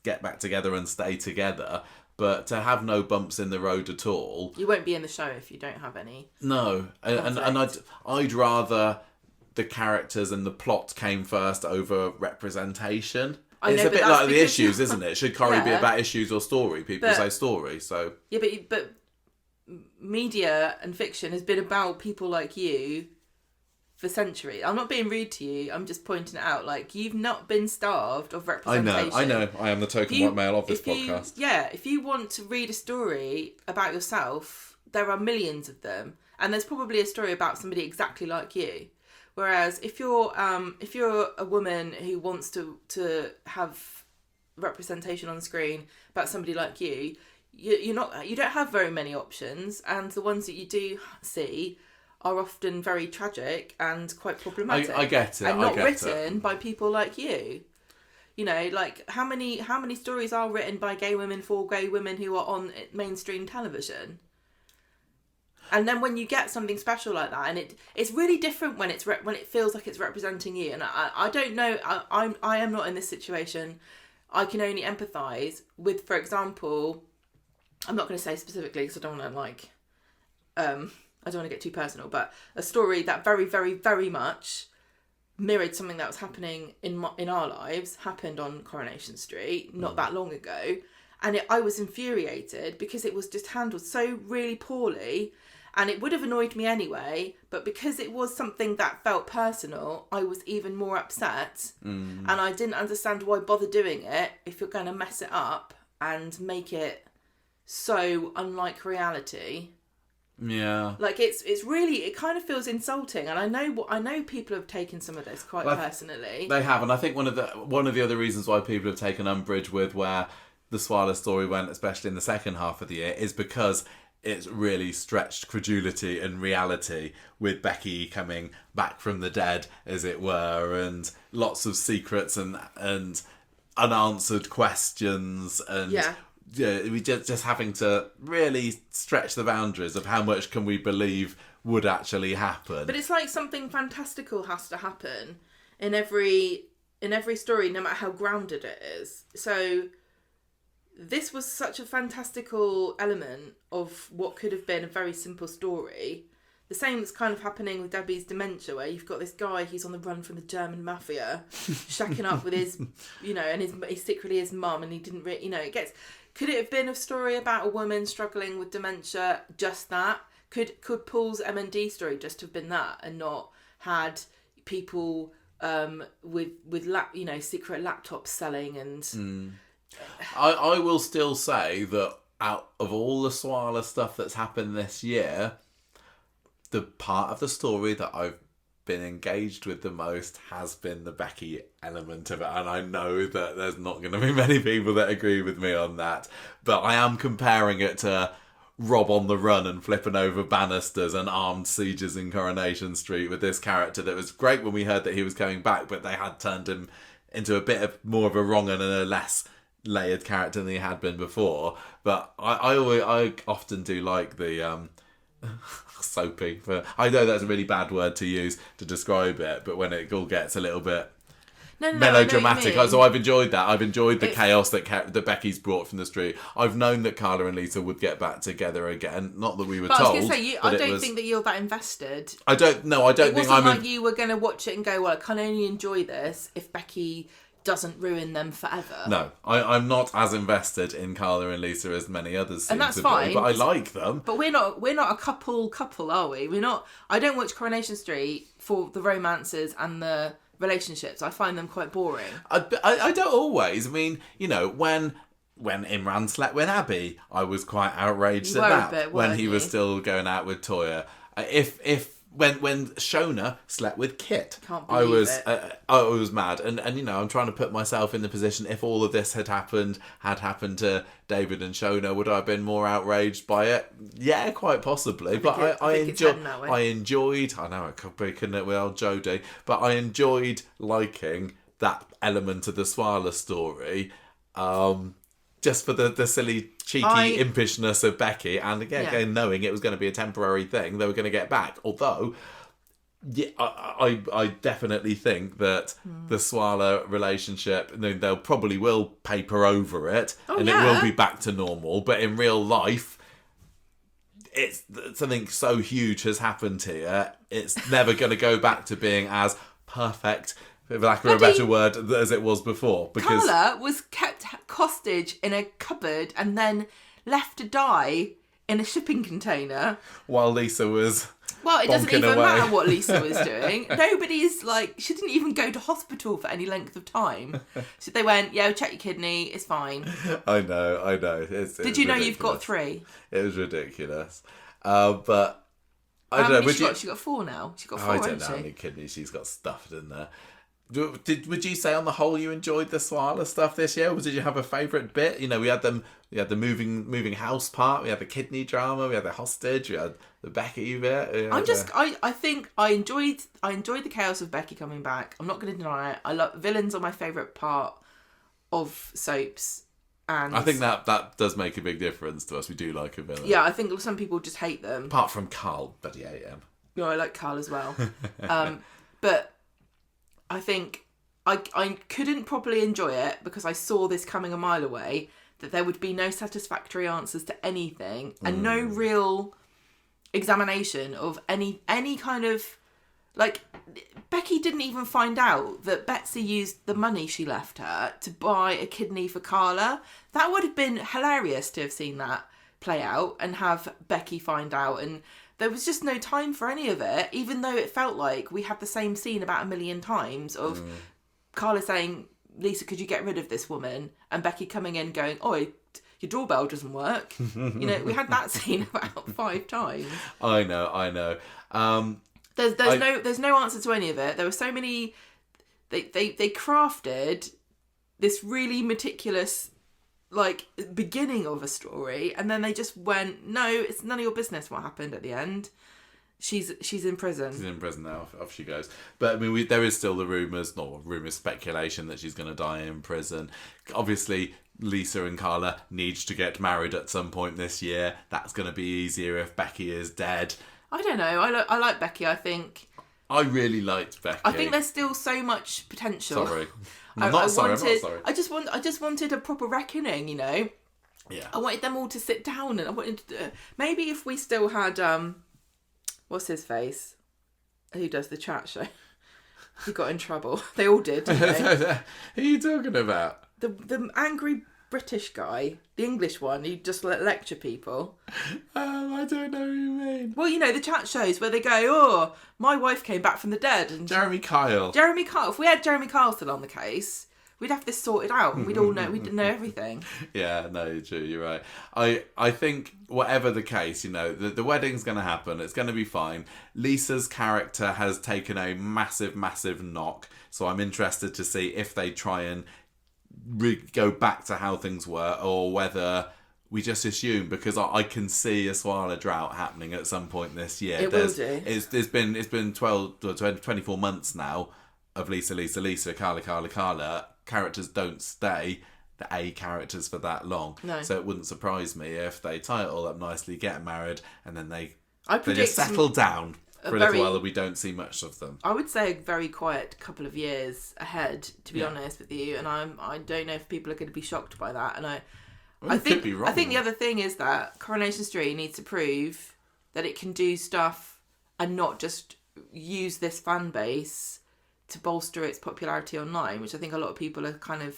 get back together and stay together. But to have no bumps in the road at all, you won't be in the show if you don't have any. No, and I'd rather the characters and the plot came first over representation. It's a bit like the issues, isn't it? Should Corrie be about issues or story? People say story, so... Yeah, but media and fiction has been about people like you for centuries. I'm not being rude to you. I'm just pointing it out. Like, you've not been starved of representation. I know. I am the token white male of this podcast. If you want to read a story about yourself, there are millions of them, and there's probably a story about somebody exactly like you. Whereas if you're a woman who wants to have representation on the screen about somebody like you, you don't have very many options, and the ones that you do see are often very tragic and quite problematic. I get it. And not written by people like you. You know, like, how many stories are written by gay women for gay women who are on mainstream television? And then when you get something special like that, and it's really different when when it feels like it's representing you. And I don't know, I am not in this situation. I can only empathise with, for example, I'm not going to say specifically because I don't want to I don't want to get too personal, but a story that very, very, very much mirrored something that was happening in our lives, happened on Coronation Street not that long ago. And I was infuriated because it was just handled so really poorly. And it would have annoyed me anyway, but because it was something that felt personal, I was even more upset. And I didn't understand why bother doing it if you're going to mess it up and make it so unlike reality. Yeah. Like, it's really, it kind of feels insulting. And I know people have taken some of this quite personally. They have, and I think one of the other reasons why people have taken umbrage with where the Swarla story went, especially in the second half of the year, is because it's really stretched credulity and reality, with Becky coming back from the dead, as it were, and lots of secrets and unanswered questions, and we just having to really stretch the boundaries of how much can we believe would actually happen. But it's like something fantastical has to happen in every story, no matter how grounded it is. So this was such a fantastical element of what could have been a very simple story. The same that's kind of happening with Debbie's dementia, where you've got this guy who's on the run from the German mafia, shacking up with his, and he's secretly his mum, and he didn't really, Could it have been a story about a woman struggling with dementia, just that? Could Paul's M&D story just have been that, and not had people with secret laptops selling and... I will still say that out of all the Swarla stuff that's happened this year, the part of the story that I've been engaged with the most has been the Becky element of it, and I know that there's not going to be many people that agree with me on that, but I am comparing it to Rob on the run and flipping over banisters and armed sieges in Coronation Street with this character that was great when we heard that he was coming back, but they had turned him into a bit of more of a wrong and a less layered character than he had been before. But I often do like the soapy. I know that's a really bad word to use to describe it, but when it all gets a little bit melodramatic. So I've enjoyed that. I've enjoyed the chaos that Becky's brought from the street. I've known that Carla and Lisa would get back together again. Not that we were told. I was going to say, I don't think that you're that invested. I don't think I'm... It wasn't like you were going to watch it and go, well, I can only enjoy this if Becky doesn't ruin them forever. No, I'm not as invested in Carla and Lisa as many others seem and that's to fine, be, but I like them. But we're not a couple, are we? We're not. I don't watch Coronation Street for the romances and the relationships. I find them quite boring. I don't always. I mean, when Imran slept with Abby, I was quite outraged at that. When he was still going out with Toya. When Shona slept with Kit, I was mad, and I'm trying to put myself in the position, if all of this had happened to David and Shona, would I have been more outraged by it? Yeah, quite possibly. But I enjoyed. I know it could be, couldn't it, with old Jodie? But I enjoyed liking that element of the Swarla story. Just for the silly, cheeky impishness of Becky, and again, knowing it was going to be a temporary thing, they were going to get back. Although, I definitely think that the Swarla relationship, they'll probably will paper over it, it will be back to normal. But in real life, it's something so huge has happened here. It's never going to go back to being as perfect, for lack of a better word, as it was before. Because Carla was kept hostage in a cupboard and then left to die in a shipping container. While Lisa was Well, it doesn't even away. matter what Lisa was doing. Nobody is she didn't even go to hospital for any length of time. So they went, yeah, check your kidney, it's fine. I know. Did you know you've got 3? It was ridiculous. But I don't know. She got 4 now. She got 4. I don't know how many kidneys she's got stuffed in there. Would you say on the whole you enjoyed the Swarla stuff this year? Or did you have a favourite bit? You know, we had the moving house part, we had the kidney drama, we had the hostage, we had the Becky bit. I think I enjoyed the chaos of Becky coming back. I'm not going to deny it. I love villains are my favourite part of soaps. And I think that does make a big difference to us. We do like a villain. Yeah, I think some people just hate them. Apart from Carl, but yeah, yeah. Yeah, I like Carl as well. But I think I couldn't properly enjoy it because I saw this coming a mile away, that there would be no satisfactory answers to anything and no real examination of any kind of... Becky didn't even find out that Betsy used the money she left her to buy a kidney for Carla. That would have been hilarious to have seen that play out and have Becky find out, and there was just no time for any of it, even though it felt like we had the same scene about 1 million times of Carla saying, Lisa, could you get rid of this woman? And Becky coming in going, oh, your doorbell doesn't work. We had that scene about 5 times. I know. There's no answer to any of it. There were so many... They crafted this really meticulous beginning of a story, and then they just went, no, it's none of your business what happened at the end. She's in prison. She's in prison now. Off she goes. But I mean, there is still the speculation that she's going to die in prison. Obviously, Lisa and Carla need to get married at some point this year. That's going to be easier if Becky is dead. I don't know. I like Becky. I think I really liked Becky. I think there's still so much potential. Sorry. I'm not sorry. I just wanted a proper reckoning, Yeah. I wanted them all to sit down, and I wanted to, maybe if we still had what's his face, who does the chat show. He got in trouble. They all did, didn't they? Who are you talking about? The angry British guy, the English one, who just lecture people. I don't know who you mean. Well, the chat shows where they go, oh, my wife came back from the dead. And Jeremy Kyle. If we had Jeremy Kyle still on the case, we'd have this sorted out and we'd all know, we'd know everything. Yeah, no, true, you're right. I think whatever the case, the wedding's going to happen. It's going to be fine. Lisa's character has taken a massive, massive knock. So I'm interested to see if they try and go back to how things were, or whether we just assume, because I can see a Swarla drought happening at some point this year. It's been 12 or 24 months now of Lisa, Carla. Characters don't stay the A characters for that long. No. So it wouldn't surprise me if they tie it all up nicely, get married, and then they predict just settle down for a little while and we don't see much of them. I would say a very quiet couple of years ahead, to be honest with you, and I don't know if people are going to be shocked by that. And I think the other thing is that Coronation Street needs to prove that it can do stuff and not just use this fan base to bolster its popularity online, which I think a lot of people are kind of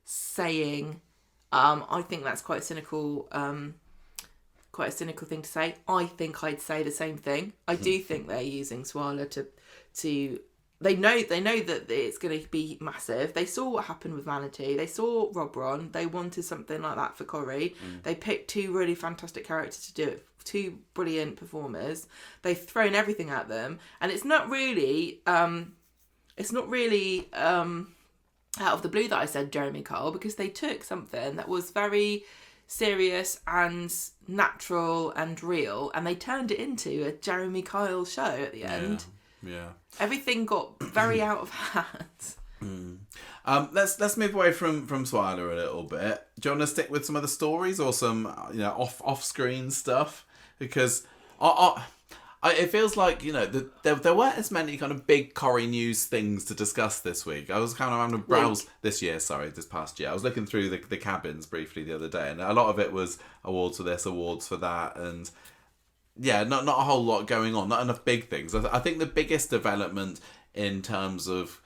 saying. I think that's quite a cynical thing to say. I think I'd say the same thing. I do think they're using Swarla to they know that it's going to be massive. They saw what happened with Vanity. They saw Rob Ron. They wanted something like that for Corrie. They picked 2 really fantastic characters to do it. 2 brilliant performers. They've thrown everything at them, and it's not really out of the blue that I said Jeremy Kyle, because they took something that was very serious and natural and real, and they turned it into a Jeremy Kyle show at the end. Yeah. Everything got very out of hand. Let's move away from Swarla a little bit. Do you want to stick with some of the stories or some off screen stuff? Because it feels like there weren't as many kind of big Corrie news things to discuss this week. I was kind of having a browse this past year. I was looking through the cabins briefly the other day, and a lot of it was awards for this, awards for that, and not a whole lot going on. Not enough big things. I think the biggest development in terms of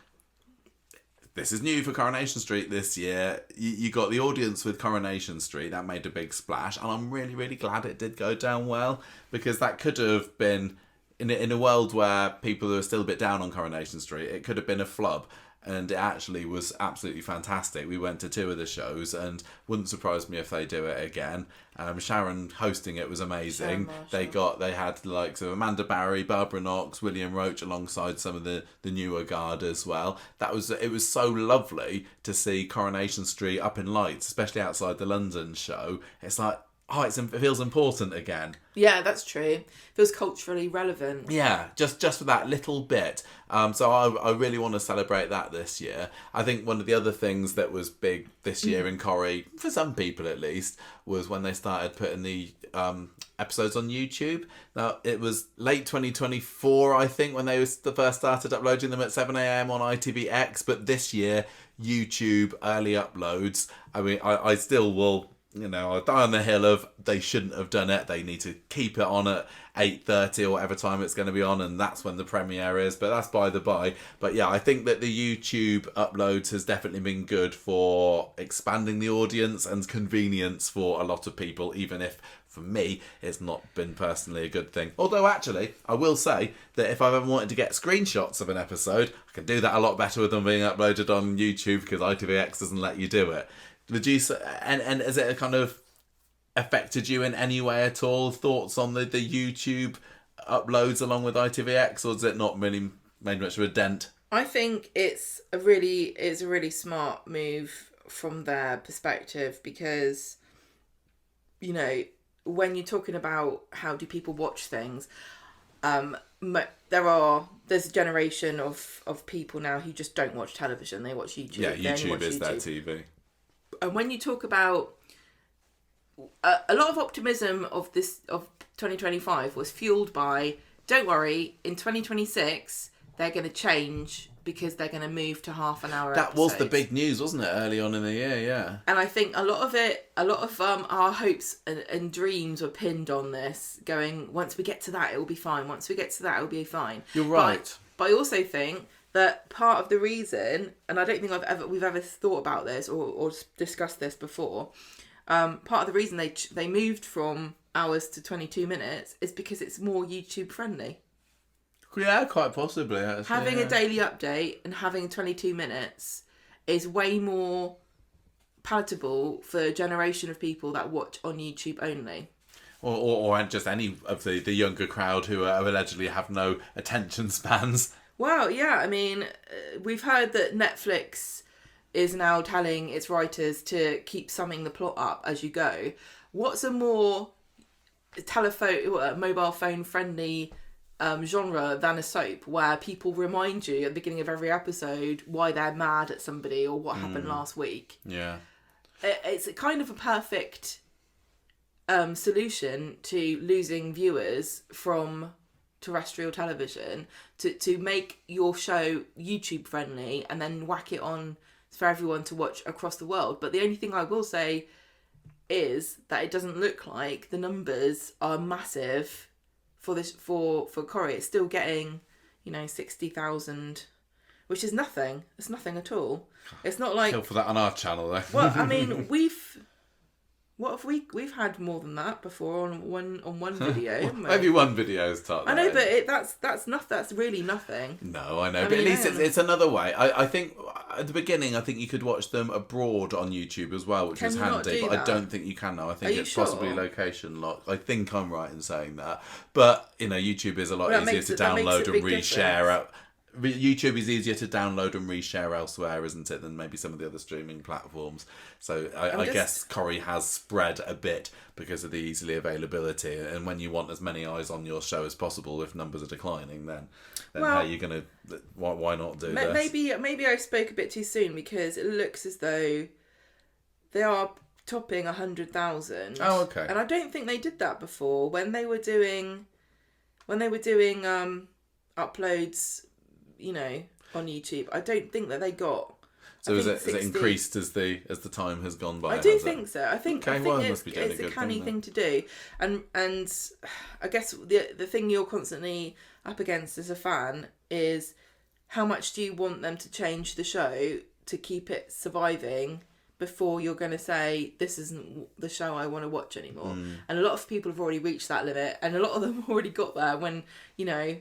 this is new for Coronation Street this year. You got the audience with Coronation Street. That made a big splash. And I'm really, really glad it did go down well. Because that could have been in a world where people are still a bit down on Coronation Street, it could have been a flub. And it actually was absolutely fantastic. We went to 2 of the shows, and wouldn't surprise me if they do it again. Sharon hosting it was amazing. They had the likes of Amanda Barry, Barbara Knox, William Roach alongside some of the newer guard as well. It was so lovely to see Coronation Street up in lights, especially outside the London show. It's like, it feels important again. Yeah, that's true. It feels culturally relevant. Yeah, just for that little bit. So I really want to celebrate that this year. I think one of the other things that was big this year in Corrie, for some people at least, was when they started putting the episodes on YouTube. Now, it was late 2024, I think, when they first started uploading them at 7 a.m. on ITVX. But this year, YouTube early uploads. I mean, I still will... I'll die on the hill of they shouldn't have done it. They need to keep it on at 8:30 or whatever time it's going to be on, and that's when the premiere is. But that's by the by. But yeah, I think that the YouTube uploads has definitely been good for expanding the audience and convenience for a lot of people, even if for me it's not been personally a good thing. Although actually, I will say that if I've ever wanted to get screenshots of an episode, I can do that a lot better with them being uploaded on YouTube because ITVX doesn't let you do it. Would you and has it kind of affected you in any way at all? Thoughts on the YouTube uploads along with ITVX, or has it not really made much of a dent? I think it's a really smart move from their perspective because, when you're talking about how do people watch things, there's a generation of people now who just don't watch television. They watch YouTube. Yeah, YouTube is their TV. And when you talk about a lot of optimism of 2025 was fueled by, don't worry, in 2026 they're going to change because they're going to move to half an hour That episodes. was the big news, wasn't it, early on in the year? Yeah. And I think a lot of our hopes and dreams were pinned on this, going, once we get to that it will be fine, once we get to that it will be fine. You're right. But I also think that part of the reason, and I don't think we've ever thought about this or discussed this before, part of the reason they moved from hours to 22 minutes is because it's more YouTube friendly. Yeah, quite possibly. Actually, having a daily update and having 22 minutes is way more palatable for a generation of people that watch on YouTube only. Or just any of the younger crowd who allegedly have no attention spans. Well, yeah, I mean, we've heard that Netflix is now telling its writers to keep summing the plot up as you go. What's a more mobile phone friendly genre than a soap where people remind you at the beginning of every episode why they're mad at somebody or what happened last week? Yeah. It's kind of a perfect solution to losing viewers from terrestrial television to make your show YouTube friendly and then whack it on for everyone to watch across the world. But the only thing I will say is that it doesn't look like the numbers are massive for Corrie. It's still getting 60,000, which is nothing. It's nothing at all. It's not like kill for that on our channel though. Well, I mean, we've had more than that before on one video. Maybe one video is top. I know, but that's really nothing. No, I know, but at least it's another way. I think at the beginning, I think you could watch them abroad on YouTube as well, which is handy. But I don't think you can now. I think it's possibly location locked. I think I'm right in saying that. But YouTube is a lot easier to download and reshare out. YouTube is easier to download and reshare elsewhere, isn't it, than maybe some of the other streaming platforms. So I guess Corrie has spread a bit because of the easily availability. And when you want as many eyes on your show as possible, if numbers are declining, then how are you going to... Why not do this? Maybe I spoke a bit too soon because it looks as though they are topping 100,000. Oh, okay. And I don't think they did that before. When they were doing uploads... on YouTube, I don't think that they got. So is it increased as the time has gone by? I do think so. I think it's a canny thing to do, and I guess the thing you're constantly up against as a fan is how much do you want them to change the show to keep it surviving before you're going to say, this isn't the show I want to watch anymore. And a lot of people have already reached that limit, and a lot of them already got there when, you know,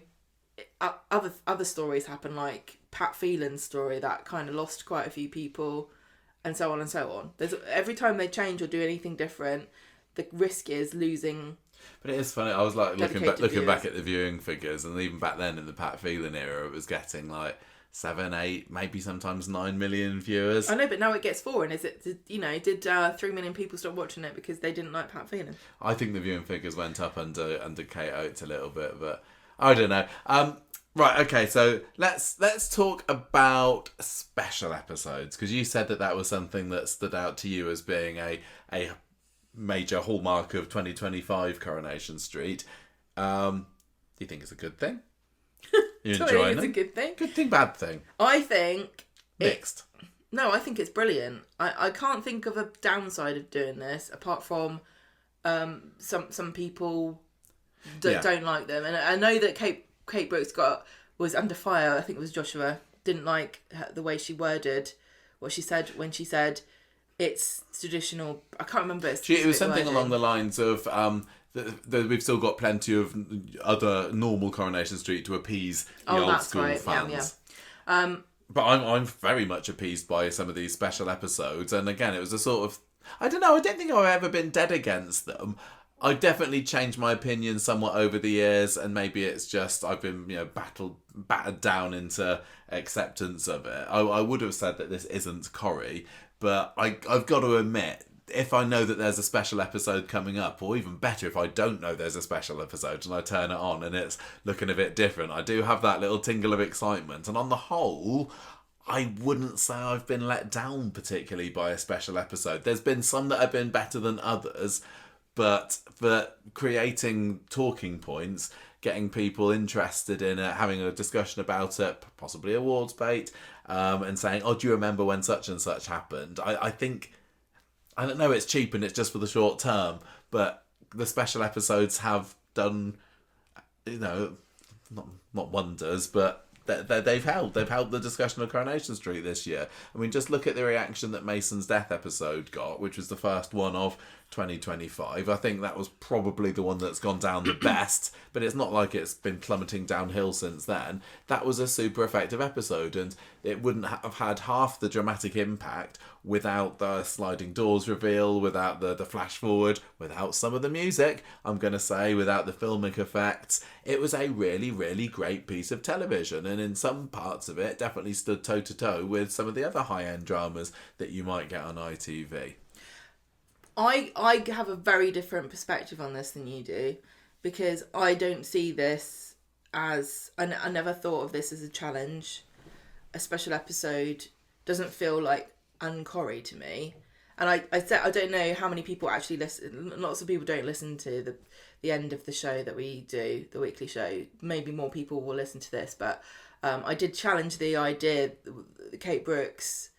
other stories happen, like Pat Phelan's story that kind of lost quite a few people, and so on and so on. Every time they change or do anything different, the risk is losing. But it is funny. I was like looking back at the viewing figures, and even back then in the Pat Phelan era, it was getting like 7, 8, maybe sometimes 9 million viewers. I know, but now it gets 4. And did 3 million people stop watching it because they didn't like Pat Phelan? I think the viewing figures went up under Kate Oates a little bit, but I don't know. Right, okay, so let's talk about special episodes, because you said that was something that stood out to you as being a major hallmark of 2025 Coronation Street. Do you think it's a good thing? You enjoying it? It's a good thing. Good thing, bad thing? I think mixed. No, I think it's brilliant. I can't think of a downside of doing this apart from some people don't like them, and I know that Kate Brooks was under fire. I think it was Joshua didn't like the way she worded what she said when she said it's traditional. I can't remember. It was something along the lines of we've still got plenty of other normal Coronation Street to appease the old school fans. Yeah. But I'm very much appeased by some of these special episodes, and again, it was a sort of, I don't know. I don't think I've ever been dead against them. I definitely changed my opinion somewhat over the years, and maybe it's just I've been battered down into acceptance of it. I would have said that this isn't Corrie, but I've got to admit, if I know that there's a special episode coming up, or even better, if I don't know there's a special episode and I turn it on and it's looking a bit different, I do have that little tingle of excitement. And on the whole, I wouldn't say I've been let down particularly by a special episode. There's been some that have been better than others, but for creating talking points, getting people interested in it, having a discussion about it, possibly awards bait, and saying, oh, do you remember when such and such happened? I think, I don't know, it's cheap and it's just for the short term, but the special episodes have done, not wonders, but they've helped the discussion of Coronation Street this year. I mean, just look at the reaction that Mason's death episode got, which was the first one of 2025. I think that was probably the one that's gone down the best, but it's not like it's been plummeting downhill since then. That was a super effective episode, and it wouldn't have had half the dramatic impact without the sliding doors reveal, without the flash forward, without some of the music, I'm going to say, without the filmic effects. It was a really, really great piece of television, and in some parts of it definitely stood toe-to-toe with some of the other high-end dramas that you might get on ITV. I have a very different perspective on this than you do, because I don't see this as... I never thought of this as a challenge. A special episode doesn't feel like un-Corrie to me. And I don't know how many people actually listen. Lots of people don't listen to the end of the show that we do, the weekly show. Maybe more people will listen to this, but I did challenge the idea. Kate Brooks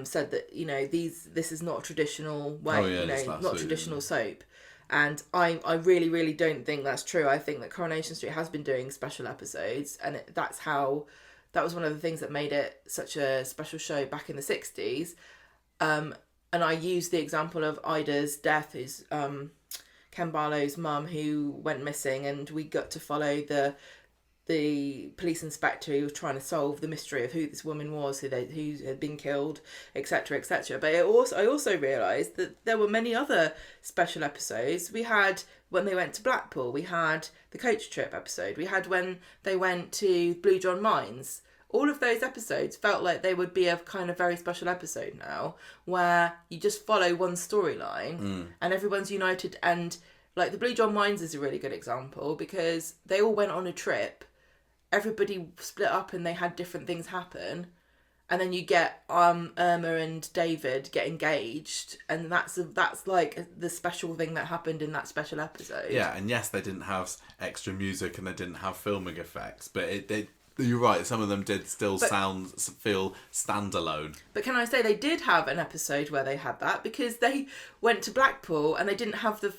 said that this is not a traditional way, not traditional soap, and I really, really don't think that's true. I think that Coronation Street has been doing special episodes, and that was one of the things that made it such a special show back in the 60s. And I used the example of Ida's death, who's Ken Barlow's mum, who went missing, and we got to follow the police inspector who was trying to solve the mystery of who this woman was, who had been killed, etc., etc. But I also realised that there were many other special episodes. We had when they went to Blackpool, we had the coach trip episode, we had when they went to Blue John Mines. All of those episodes felt like they would be a kind of very special episode now, where you just follow one storyline and everyone's united. And like the Blue John Mines is a really good example, because they all went on a trip, everybody split up and they had different things happen, and then you get Irma and David get engaged, and that's like the special thing that happened in that special episode. Yeah, and yes, they didn't have extra music and they didn't have filming effects, but you're right, some of them did still feel standalone. But can I say they did have an episode where they had that, because they went to Blackpool and they didn't have the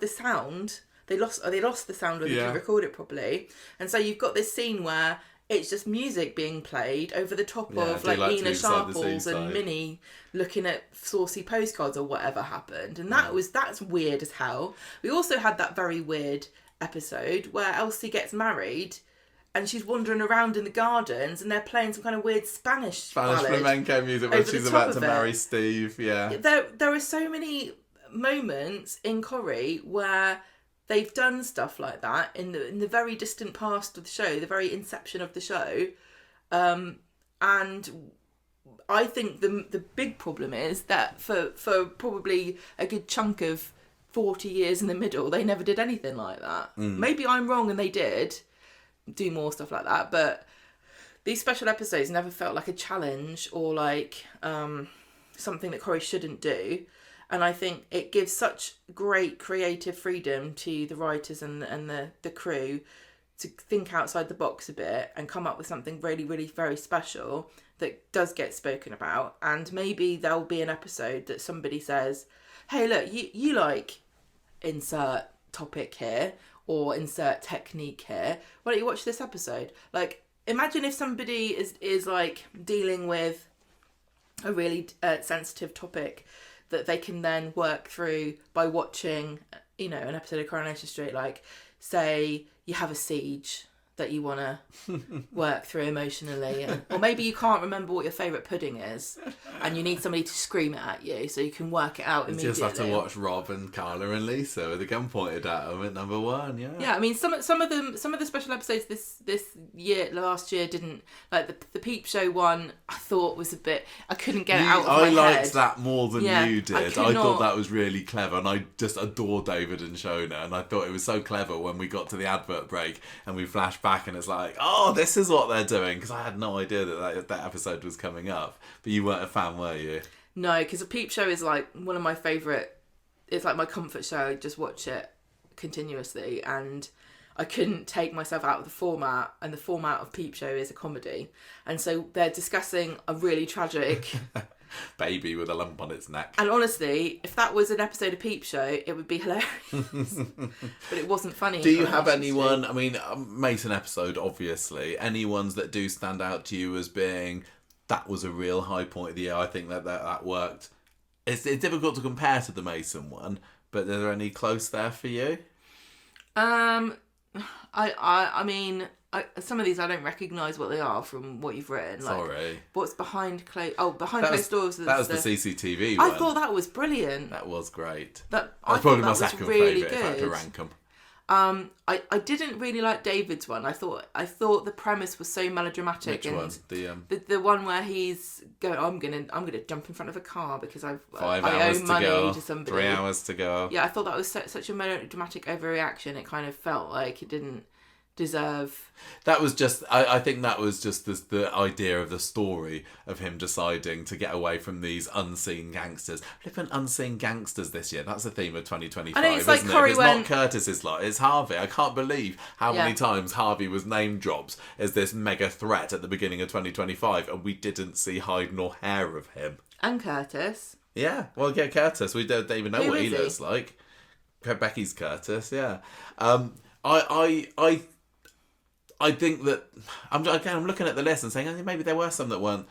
sound. They lost the sound, or they didn't record it properly. And so you've got this scene where it's just music being played over the top of do like Ina Two Side to Sharples Seaside. and Minnie looking at saucy postcards or whatever happened, and that's weird as hell. We also had that very weird episode where Elsie gets married and she's wandering around in the gardens and they're playing some kind of weird Spanish ballad flamenco music when she's about to marry Steve. Yeah, there are so many moments in Corrie where they've done stuff like that in the very distant past of the show, the very inception of the show, and I think the big problem is that for probably a good chunk of 40 years in the middle, they never did anything like that. Maybe I'm wrong and they did do more stuff like that, but these special episodes never felt like a challenge or like something that Corrie shouldn't do. And I think it gives such great creative freedom to the writers and the crew to think outside the box a bit and come up with something really, really very special that does get spoken about. And maybe there'll be an episode that somebody says, hey, look, you like insert topic here or insert technique here. Why don't you watch this episode? Like, imagine if somebody is like dealing with a really sensitive topic that they can then work through by watching, an episode of Coronation Street. Like, say you have a siege that you want to work through emotionally, or maybe you can't remember what your favourite pudding is, and you need somebody to scream it at you so you can work it out immediately. You just have to watch Rob and Carla and Lisa with a gun pointed at them at number 1. Yeah. Yeah, I mean, some of the special episodes last year didn't, like the Peep Show one. I thought was a bit. I couldn't get it out of my head. I liked that more than you did. I thought that was really clever, and I just adore David and Shona, and I thought it was so clever when we got to the advert break and we flashed back and it's like, oh, this is what they're doing, because I had no idea that episode was coming up. But you weren't a fan, were you? No, because a Peep Show is like one of my favourite. It's like my comfort show. I just watch it continuously, and I couldn't take myself out of the format, and the format of Peep Show is a comedy, and so they're discussing a really tragic baby with a lump on its neck. And honestly, if that was an episode of Peep Show, it would be hilarious. But it wasn't funny. Do you have anyone, I mean, Mason episode, obviously, any ones that do stand out to you as being, that was a real high point of the year? I think that worked. It's difficult to compare to the Mason one, but are there any close there for you? I mean, some of these I don't recognise what they are from what you've written. Like, sorry. What's behind closed? Oh, behind closed doors. That was the CCTV one. I thought that was brilliant. That was great. That was probably my second favourite if I had to rank them. I didn't really like David's one. I thought the premise was so melodramatic. Which one? The one where he's going, I'm gonna jump in front of a car because I owe money go. to somebody. 3 hours to go. Yeah, I thought that was such a melodramatic overreaction. It kind of felt like it didn't deserve. That was just, I think that was just the idea of the story of him deciding to get away from these unseen gangsters. Flippant unseen gangsters this year. That's the theme of 2025, I know, it's like isn't Corrie it? It's not Curtis's lot, it's Harvey. I can't believe how many times Harvey was name dropped as this mega threat at the beginning of 2025, and we didn't see hide nor hair of him. And Curtis. Yeah, well, yeah, Curtis. We don't even know what he looks like. Becky's Curtis, yeah. I think that I'm looking at the list and saying, oh, maybe there were some that weren't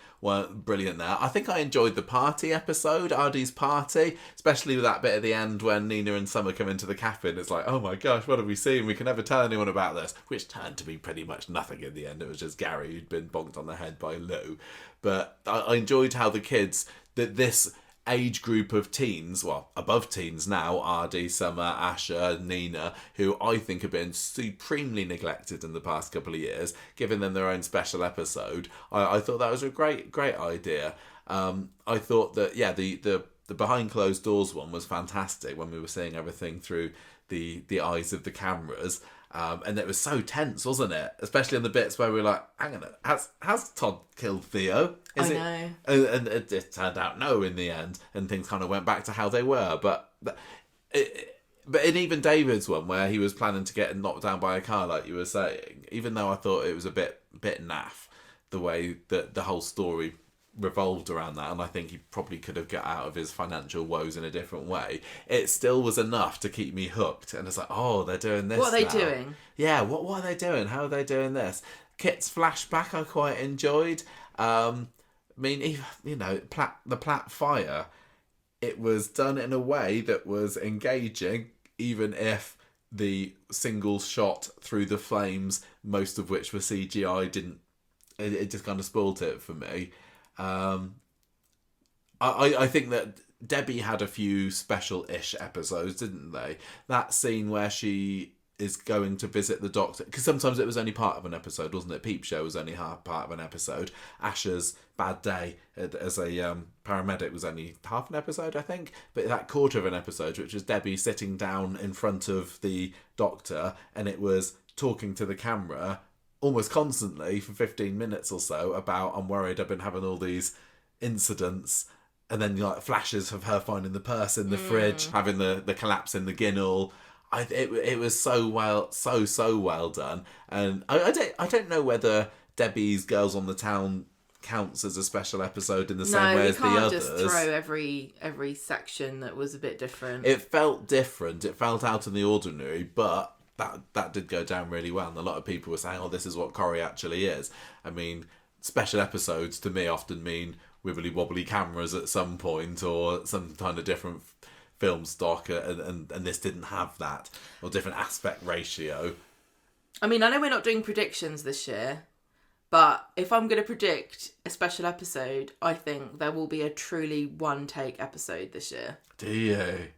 brilliant there. I think I enjoyed the party episode, Ardy's party, especially with that bit at the end when Nina and Summer come into the cafe and it's like, oh my gosh, what have we seen? We can never tell anyone about this, which turned to be pretty much nothing in the end. It was just Gary who'd been bonked on the head by Lou. But I enjoyed how the kids, that this age group of teens, well, above teens now, Ardy, Summer, Asher, Nina, who I think have been supremely neglected in the past couple of years, giving them their own special episode. I thought that was a great idea. I thought that, yeah, the behind closed doors one was fantastic when we were seeing everything through the eyes of the cameras. And it was so tense, wasn't it? Especially in the bits where we were like, hang on, has Todd killed Theo? I know. And it turned out no in the end, and things kind of went back to how they were. But in even David's one, where he was planning to get knocked down by a car, like you were saying, even though I thought it was a bit naff, the way that the whole story revolved around that, and I think he probably could have got out of his financial woes in a different way, it still was enough to keep me hooked. And it's like, oh, they're doing this. What are they doing? Yeah, what are they doing? How are they doing this? Kit's flashback I quite enjoyed. I mean, the Platt fire, it was done in a way that was engaging, even if the single shot through the flames, most of which were CGI, didn't. It just kind of spoilt it for me. I think that Debbie had a few special-ish episodes, didn't they? That scene where she is going to visit the doctor, because sometimes it was only part of an episode, wasn't it? Peep Show was only part of an episode. Asher's bad day as a paramedic was only half an episode, I think. But that quarter of an episode, which was Debbie sitting down in front of the doctor, and it was talking to the camera almost constantly for 15 minutes or so about, I'm worried, I've been having all these incidents. And then like flashes of her finding the purse in the fridge, having the collapse in the ginnel. It was so well done. And I don't know whether Debbie's Girls on the Town counts as a special episode in the same way as the others. No, you can't just throw every section that was a bit different. It felt different. It felt out in the ordinary, but that did go down really well. And a lot of people were saying, "Oh, this is what Corrie actually is." I mean, special episodes to me often mean wibbly wobbly cameras at some point or some kind of different film stock, and this didn't have that, or different aspect ratio. I mean, I know we're not doing predictions this year, but if I'm going to predict a special episode, I think there will be a truly one take episode this year. Do you?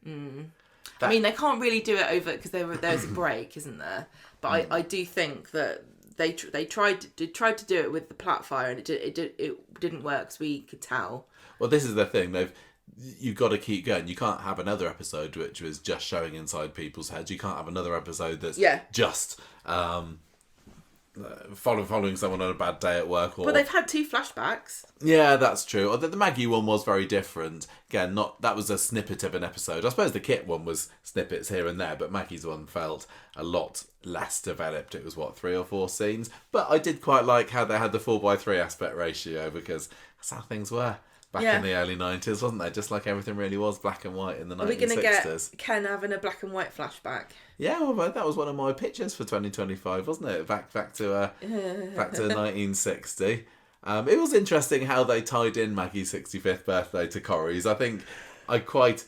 I mean, they can't really do it over because there's a break, isn't there? But I do think that they tried to do it with the Platt fire, and it didn't work, so we could tell. Well, this is the thing. You've got to keep going. You can't have another episode which was just showing inside people's heads. You can't have another episode that's just following someone on a bad day at work. But they've had 2 flashbacks. Yeah, that's true. The Maggie one was very different. Again, that was a snippet of an episode. I suppose the Kit one was snippets here and there, but Maggie's one felt a lot less developed. It was 3 or 4 scenes. But I did quite like how they had the 4:3 aspect ratio, because that's how things were back in the early 90s, wasn't they? Just like everything really was black and white in the 1960s. Are we going to get Ken having a black and white flashback? Yeah, well, that was one of my pictures for 2025, wasn't it? Back to 1960. It was interesting how they tied in Maggie's 65th birthday to Corrie's. I think I quite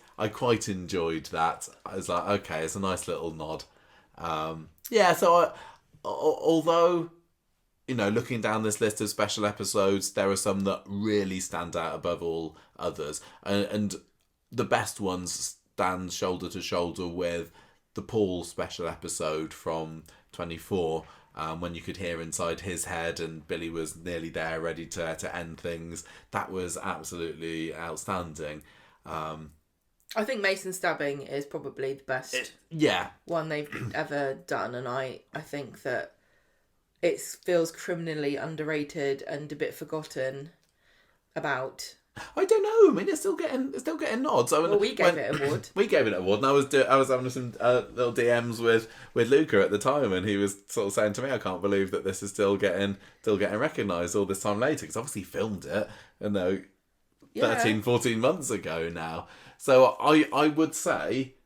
enjoyed that. I was like, okay, it's a nice little nod. So although, looking down this list of special episodes, there are some that really stand out above all others. And the best ones stand shoulder to shoulder with the Paul special episode from 24, when you could hear inside his head and Billy was nearly there, ready to end things. That was absolutely outstanding. I think Mason stabbing is probably the best one they've ever done, and I think that it feels criminally underrated and a bit forgotten about. I don't know. I mean, it's still getting nods. I mean, we gave it an award. We gave it an award, and I was having some little DMs with Luca at the time, and he was sort of saying to me, "I can't believe that this is still getting recognised all this time later, because obviously he filmed it, 13, 14 months ago now." So I would say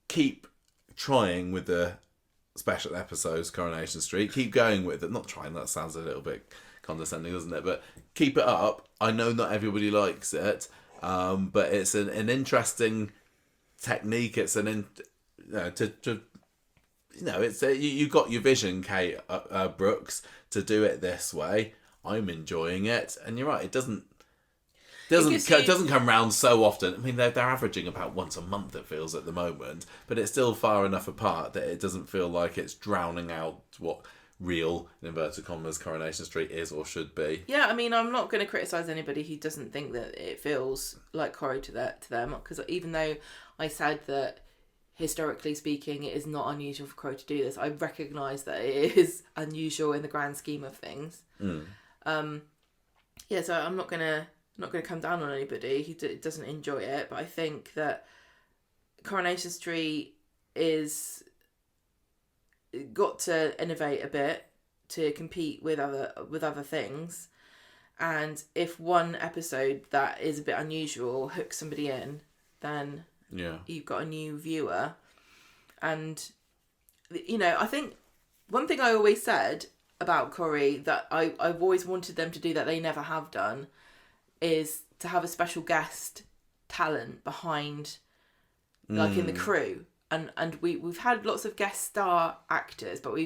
keep trying with the special episodes, Coronation Street. Keep going with it. Not trying. That sounds a little bit condescending, doesn't it? But keep it up. I know not everybody likes it, but it's an interesting technique. It's you got your vision, Kate Brooks, to do it this way. I'm enjoying it, and you're right. It doesn't come round so often. I mean, they're averaging about once a month, it feels, at the moment, but it's still far enough apart that it doesn't feel like it's drowning out what real, in inverted commas, Coronation Street is or should be. Yeah, I mean, I'm not going to criticise anybody who doesn't think that it feels like Corrie to them, because even though I said that historically speaking it is not unusual for Corrie to do this, I recognise that it is unusual in the grand scheme of things. So I'm not going to come down on anybody who doesn't enjoy it, but I think that Coronation Street is got to innovate a bit to compete with other things, and if one episode that is a bit unusual hooks somebody in, then you've got a new viewer. And I think one thing I always said about Corrie that I've always wanted them to do that they never have done is to have a special guest talent behind, like in the crew. And we've had lots of guest star actors, but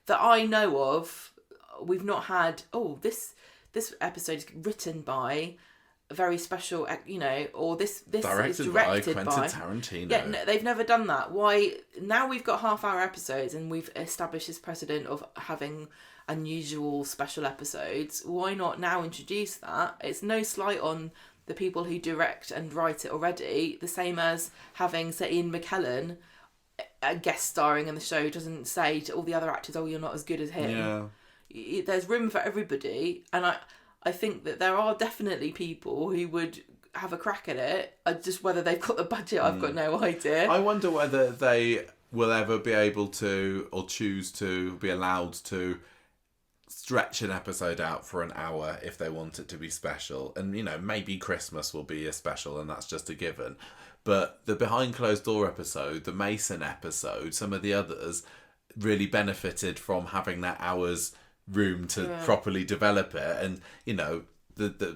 that I know of, we've not had, this episode is written by a very special, or this directed is directed by Quentin Tarantino. Yeah, no, they've never done that. Why? Now we've got half-hour episodes and we've established this precedent of having unusual special episodes. Why not now introduce that? It's no slight on the people who direct and write it already. The same as having, say, Ian McKellen guest starring in the show doesn't say to all the other actors, you're not as good as him. Yeah. There's room for everybody, and I think that there are definitely people who would have a crack at it. Just whether they've got the budget, I've got no idea. I wonder whether they will ever be able to, or choose to, be allowed to stretch an episode out for an hour if they want it to be special. And, maybe Christmas will be a special and that's just a given. But the Behind Closed Door episode, the Mason episode, some of the others really benefited from having that hour's room to properly develop it. And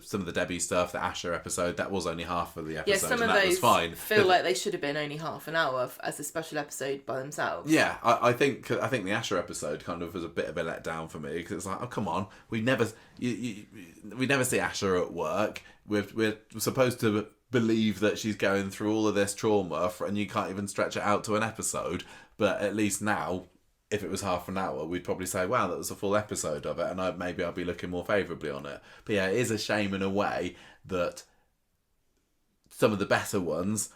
some of the Debbie stuff, the Asher episode, that was only half of the episode. Yeah, some of that those was fine. Feel like they should have been only half an hour as a special episode by themselves. Yeah, I think the Asher episode kind of was a bit of a letdown for me, because it's like, oh come on, we never see Asher at work. We're supposed to believe that she's going through all of this trauma, and you can't even stretch it out to an episode. But at least now, if it was half an hour, we'd probably say, wow, that was a full episode of it, and maybe I'll be looking more favourably on it. But yeah, it is a shame in a way that some of the better ones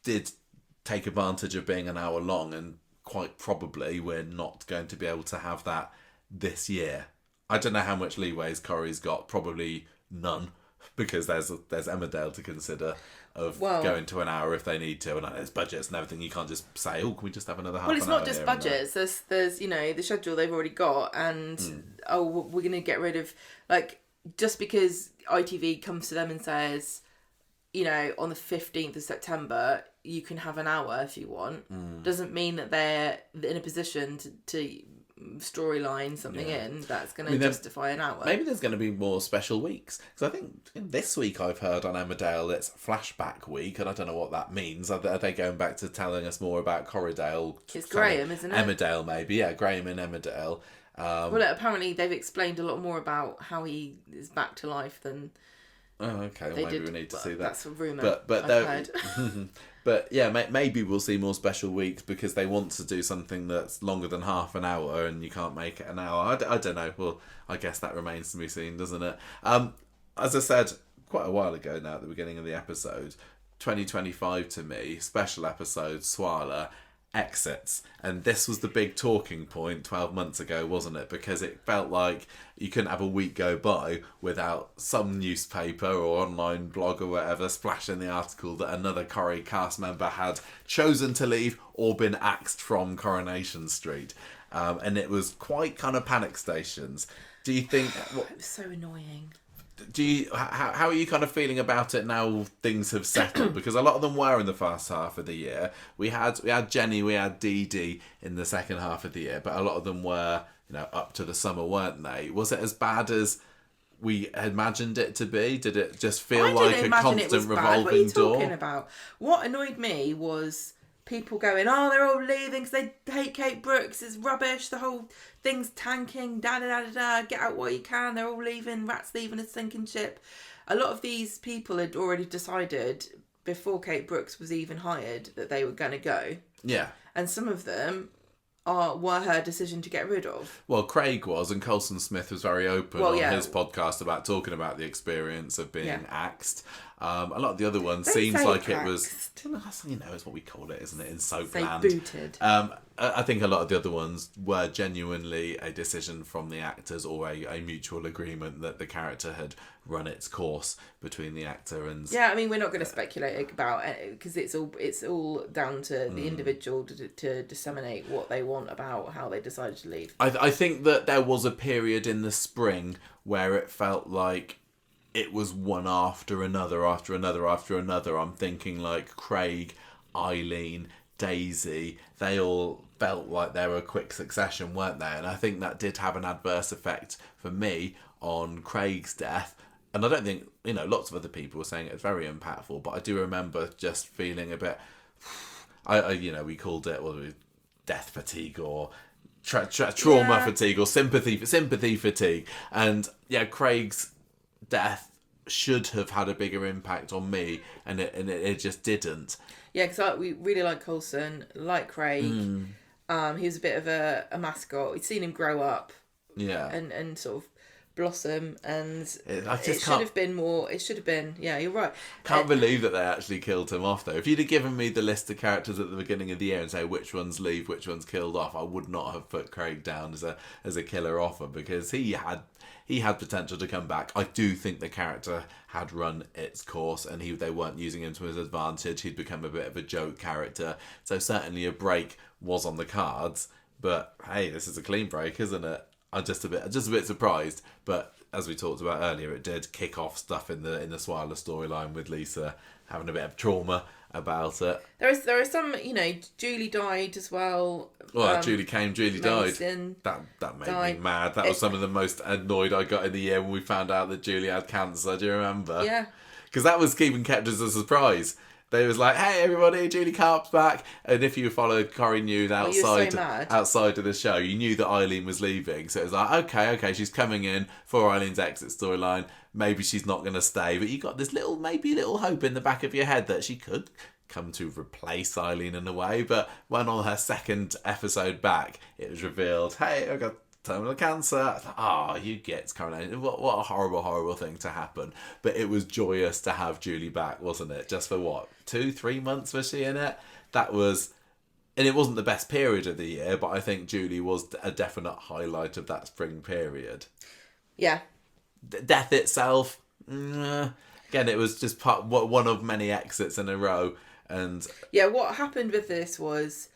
did take advantage of being an hour long, and quite probably we're not going to be able to have that this year. I don't know how much leeway Corrie's got, probably none, because there's Emmerdale to consider of going to an hour if they need to, and there's budgets and everything. You can't just say, can we just have another half an hour? Well, it's not just budgets. There's the schedule they've already got, and we're going to get rid of, just because ITV comes to them and says, on the 15th of September you can have an hour if you want, doesn't mean that they're in a position to storyline something in that's going to justify an hour. Maybe there's going to be more special weeks, because I think this week I've heard on Emmerdale it's flashback week, and I don't know what that means. Are they going back to telling us more about Corriedale? It's Graham, isn't it? Emmerdale, maybe. Yeah, Graham in Emmerdale. Well, apparently they've explained a lot more about how he is back to life than. Oh, okay. Well, maybe we need to see that. That's a rumour. But I've heard. But yeah, maybe we'll see more special weeks, because they want to do something that's longer than half an hour, and you can't make it an hour. I don't know. Well, I guess that remains to be seen, doesn't it? As I said quite a while ago now, at the beginning of the episode, 2025 to me, special episode, Swarla, exits. And this was the big talking point 12 months ago, wasn't it? Because it felt like you couldn't have a week go by without some newspaper or online blog or whatever splashing the article that another Corrie cast member had chosen to leave or been axed from Coronation Street. And it was quite kind of panic stations. Do you think... It was so annoying. How are you kind of feeling about it now things have settled? Because a lot of them were in the first half of the year. We had Jenny, we had Dee Dee in the second half of the year, but a lot of them were, up to the summer, weren't they? Was it as bad as we imagined it to be? Did it just feel like a constant revolving door? What are you talking about? What annoyed me was people going, they're all leaving because they hate Kate Brooks, it's rubbish, the whole thing's tanking, get out what you can, they're all leaving, rats leaving a sinking ship. A lot of these people had already decided before Kate Brooks was even hired that they were going to go. Yeah. And some of them were her decision to get rid of. Well, Craig was, and Colson Smith was very open on his podcast about talking about the experience of being axed. A lot of the other ones seems like it was, it's what we call it, isn't it, in Soapland? Booted. I think a lot of the other ones were genuinely a decision from the actors, or a mutual agreement that the character had run its course between the actor and... Yeah, I mean, we're not going to speculate about it, because it's all down to the individual to disseminate what they want about how they decided to leave. I think that there was a period in the spring where it felt like it was one after another. I'm thinking like Craig, Eileen, Daisy, they all felt like they were a quick succession, weren't they? And I think that did have an adverse effect for me on Craig's death. And I don't think, lots of other people were saying it's very impactful, but I do remember just feeling a bit, we called it death fatigue or trauma fatigue or sympathy fatigue. And Craig's death should have had a bigger impact on me, and it just didn't. Yeah, because we really like Coulson, like Craig. He was a bit of a mascot. We'd seen him grow up. Yeah. And sort of blossom, and it should have been more. It should have been. Yeah, you're right. Can't believe that they actually killed him off, though. If you'd have given me the list of characters at the beginning of the year and say which ones leave, which ones killed off, I would not have put Craig down as a killer offer, because he had potential to come back. I do think the character had run its course, and they weren't using him to his advantage. He'd become a bit of a joke character, so certainly a break was on the cards. But hey, this is a clean break, isn't it? I'm just a bit surprised, but as we talked about earlier, it did kick off stuff in the Swarla storyline with Lisa having a bit of trauma about it. There are some, Julie died as well. Well, Julie died. That made me mad. That was some of the most annoyed I got in the year when we found out that Julie had cancer. Do you remember? Yeah. Because that was kept as a surprise. They was like, hey everybody, Julie Carp's back. And if you followed Corrie News outside of the show, you knew that Eileen was leaving. So it was like, okay, she's coming in for Eileen's exit storyline. Maybe she's not going to stay. But you got this little hope in the back of your head that she could come to replace Eileen in a way. But when on her second episode back, it was revealed, hey, I've got terminal cancer. You get Coronation. What a horrible thing to happen. But it was joyous to have Julie back, wasn't it? Just for 2-3 months was she in it? That was, and it wasn't the best period of the year, but I think Julie was a definite highlight of that spring period. Yeah. Death itself, again, it was just one of many exits in a row. And yeah, what happened with this was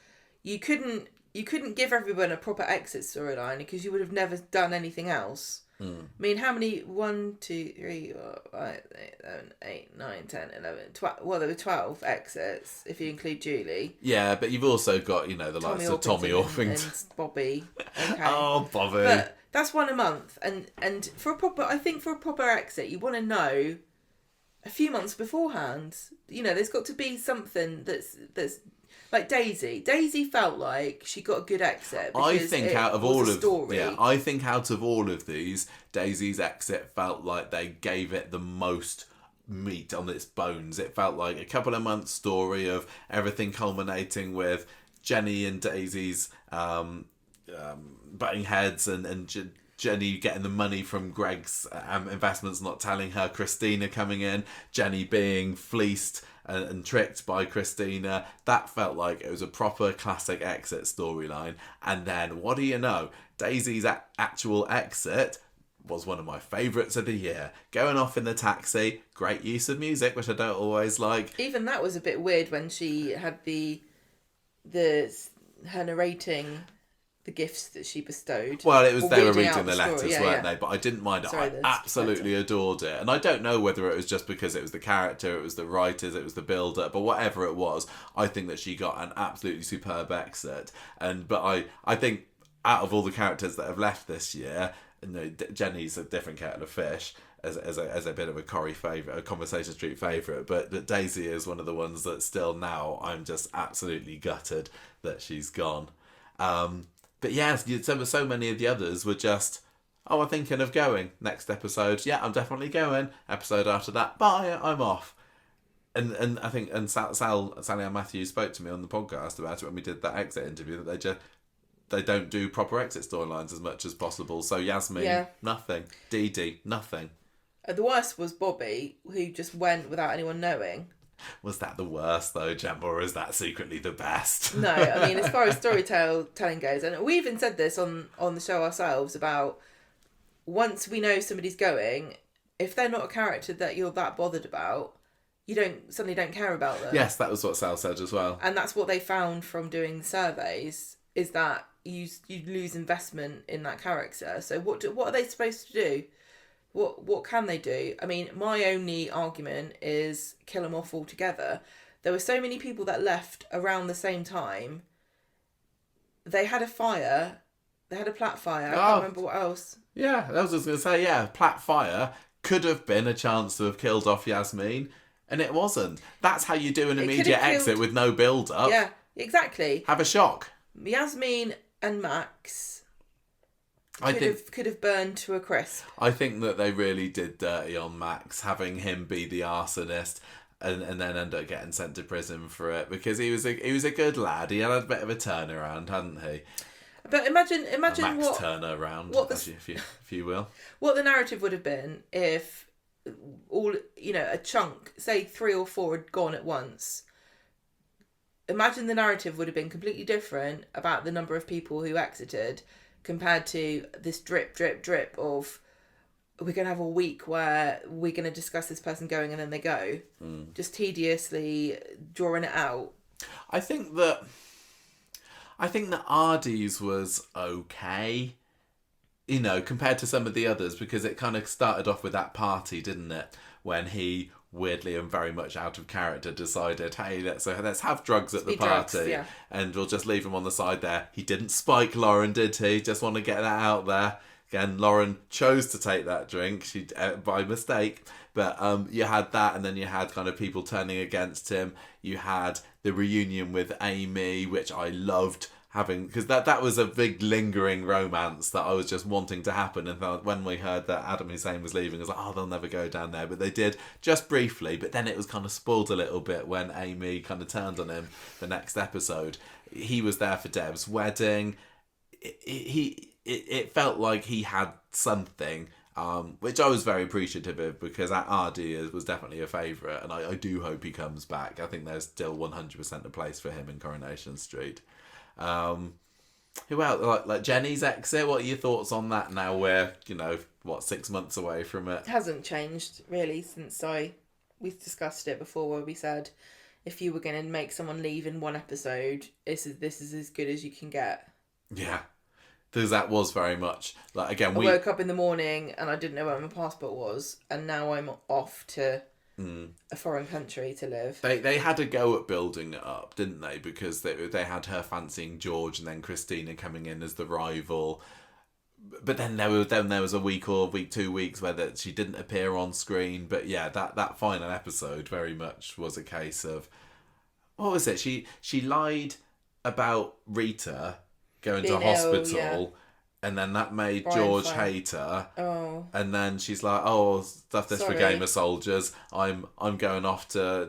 you couldn't give everyone a proper exit storyline because you would have never done anything else. I mean, how many? 1, 2, 3, 4, 5, 6, 7, 8, 9, 10, 11, 12. Well, there were 12 exits if you include Julie. Yeah, but you've also got, the likes of Tommy Orpington and Bobby. Okay. Oh, Bobby. But that's one a month, and for a proper exit, you want to know a few months beforehand. There's got to be something that's like Daisy. Daisy felt like she got a good exit. I think out of all of these, Daisy's exit felt like they gave it the most meat on its bones. It felt like a couple of months story of everything culminating with Jenny and Daisy's butting heads and Jenny getting the money from Greg's investments, not telling her, Christina coming in, Jenny being fleeced and tricked by Christina. That felt like it was a proper classic exit storyline. And then, what do you know? Daisy's actual exit was one of my favourites of the year. Going off in the taxi, great use of music, which I don't always like. Even that was a bit weird when she had her narrating the gifts that she bestowed. Well, it was they were reading the letters, weren't they? But I didn't mind it. I absolutely adored it. And I don't know whether it was just because it was the character, it was the writers, it was the build-up, but whatever it was, I think that she got an absolutely superb exit. But I think out of all the characters that have left this year, Jenny's a different kettle of fish as a bit of a Corrie favourite, a Conversation Street favourite, but Daisy is one of the ones that still now I'm just absolutely gutted that she's gone. But yes, so many of the others were just, I'm thinking of going. Next episode, yeah, I'm definitely going. Episode after that, bye, I'm off. And I think Sally and Matthew spoke to me on the podcast about it when we did that exit interview, that they don't do proper exit storylines as much as possible. So Yasmin, nothing. Dee Dee, nothing. The worst was Bobby, who just went without anyone knowing. Was that the worst though, Gemma, or is that secretly the best? No, I mean, as far as storytelling goes, and we even said this on the show ourselves about once we know somebody's going, if they're not a character that you're that bothered about, you suddenly don't care about them. Yes, that was what Sal said as well. And that's what they found from doing the surveys, is that you lose investment in that character. So what are they supposed to do? What can they do? I mean, my only argument is kill them off altogether. There were so many people that left around the same time they had a fire. They had a Platt fire. I can't remember what else. Yeah, I was just going to say, Platt fire could have been a chance to have killed off Yasmin, and it wasn't. That's how you do an immediate exit with no build-up. Yeah, exactly. Have a shock. Yasmin and Max could have burned to a crisp. I think that they really did dirty on Max, having him be the arsonist and then end up getting sent to prison for it, because he was a good lad. He had a bit of a turnaround, hadn't he? But imagine Max what turnaround, if you will. What the narrative would have been if a chunk, say 3 or 4, had gone at once. Imagine the narrative would have been completely different about the number of people who exited compared to this drip, drip, drip of, we're going to have a week where we're going to discuss this person going and then they go. Just tediously drawing it out. I think that Ardy's was okay, compared to some of the others, because it kind of started off with that party, didn't it? When he, weirdly and very much out of character, decided, hey, let's have drugs at the party, and we'll just leave him on the side there. He didn't spike Lauren, did he? Just want to get that out there. Again, Lauren chose to take that drink, she by mistake. But you had that, and then you had kind of people turning against him. You had the reunion with Amy, which I loved having, because that was a big lingering romance that I was just wanting to happen. And when we heard that Adam Hussein was leaving, I was like, oh, they'll never go down there. But they did, just briefly. But then it was kind of spoiled a little bit when Amy kind of turned on him the next episode. He was there for Deb's wedding. It felt like he had something, which I was very appreciative of, because Ardy was definitely a favourite, and I do hope he comes back. I think there's still 100% a place for him in Coronation Street. Who else? Like Jenny's exit, what are your thoughts on that now we're, 6 months away from it? It hasn't changed, really, since we've discussed it before, where we said, if you were going to make someone leave in one episode, this is as good as you can get. Yeah. Because that was very much like, again, I woke up in the morning and I didn't know where my passport was, and now I'm off to a foreign country to live. They had a go at building it up, didn't they? Because they had her fancying George, and then Christina coming in as the rival. But then there was a week or 2 weeks where she didn't appear on screen. But yeah, that final episode very much was a case of, what was it? She lied about Rita going to hospital, and then that made George hate her. Oh. And then she's like, "Oh, stuff this for Game of Soldiers. I'm going off to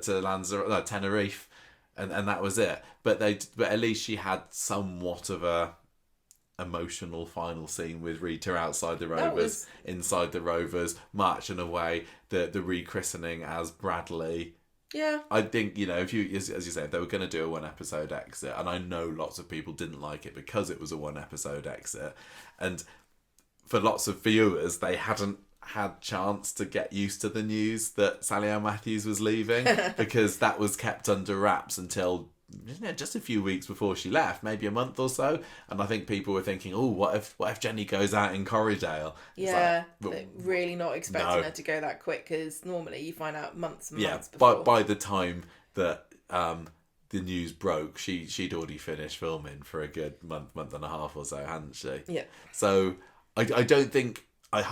Tenerife," and that was it. But at least she had somewhat of a emotional final scene with Rita outside the Rovers, inside the Rovers, marching away. The rechristening as Bradley. Yeah. I think, if you, as you say, if they were going to do a 1 episode exit, and I know lots of people didn't like it because it was a 1 episode exit, and for lots of viewers, they hadn't had chance to get used to the news that Sally Ann Matthews was leaving, because that was kept under wraps until just a few weeks before she left, maybe a month or so. And I think people were thinking, oh, what if Jenny goes out in Corriedale? Yeah, really not expecting her to go that quick, because normally you find out months and months before. By the time that the news broke, she'd already finished filming for a good month and a half or so, hadn't she? Yeah. So I don't think, I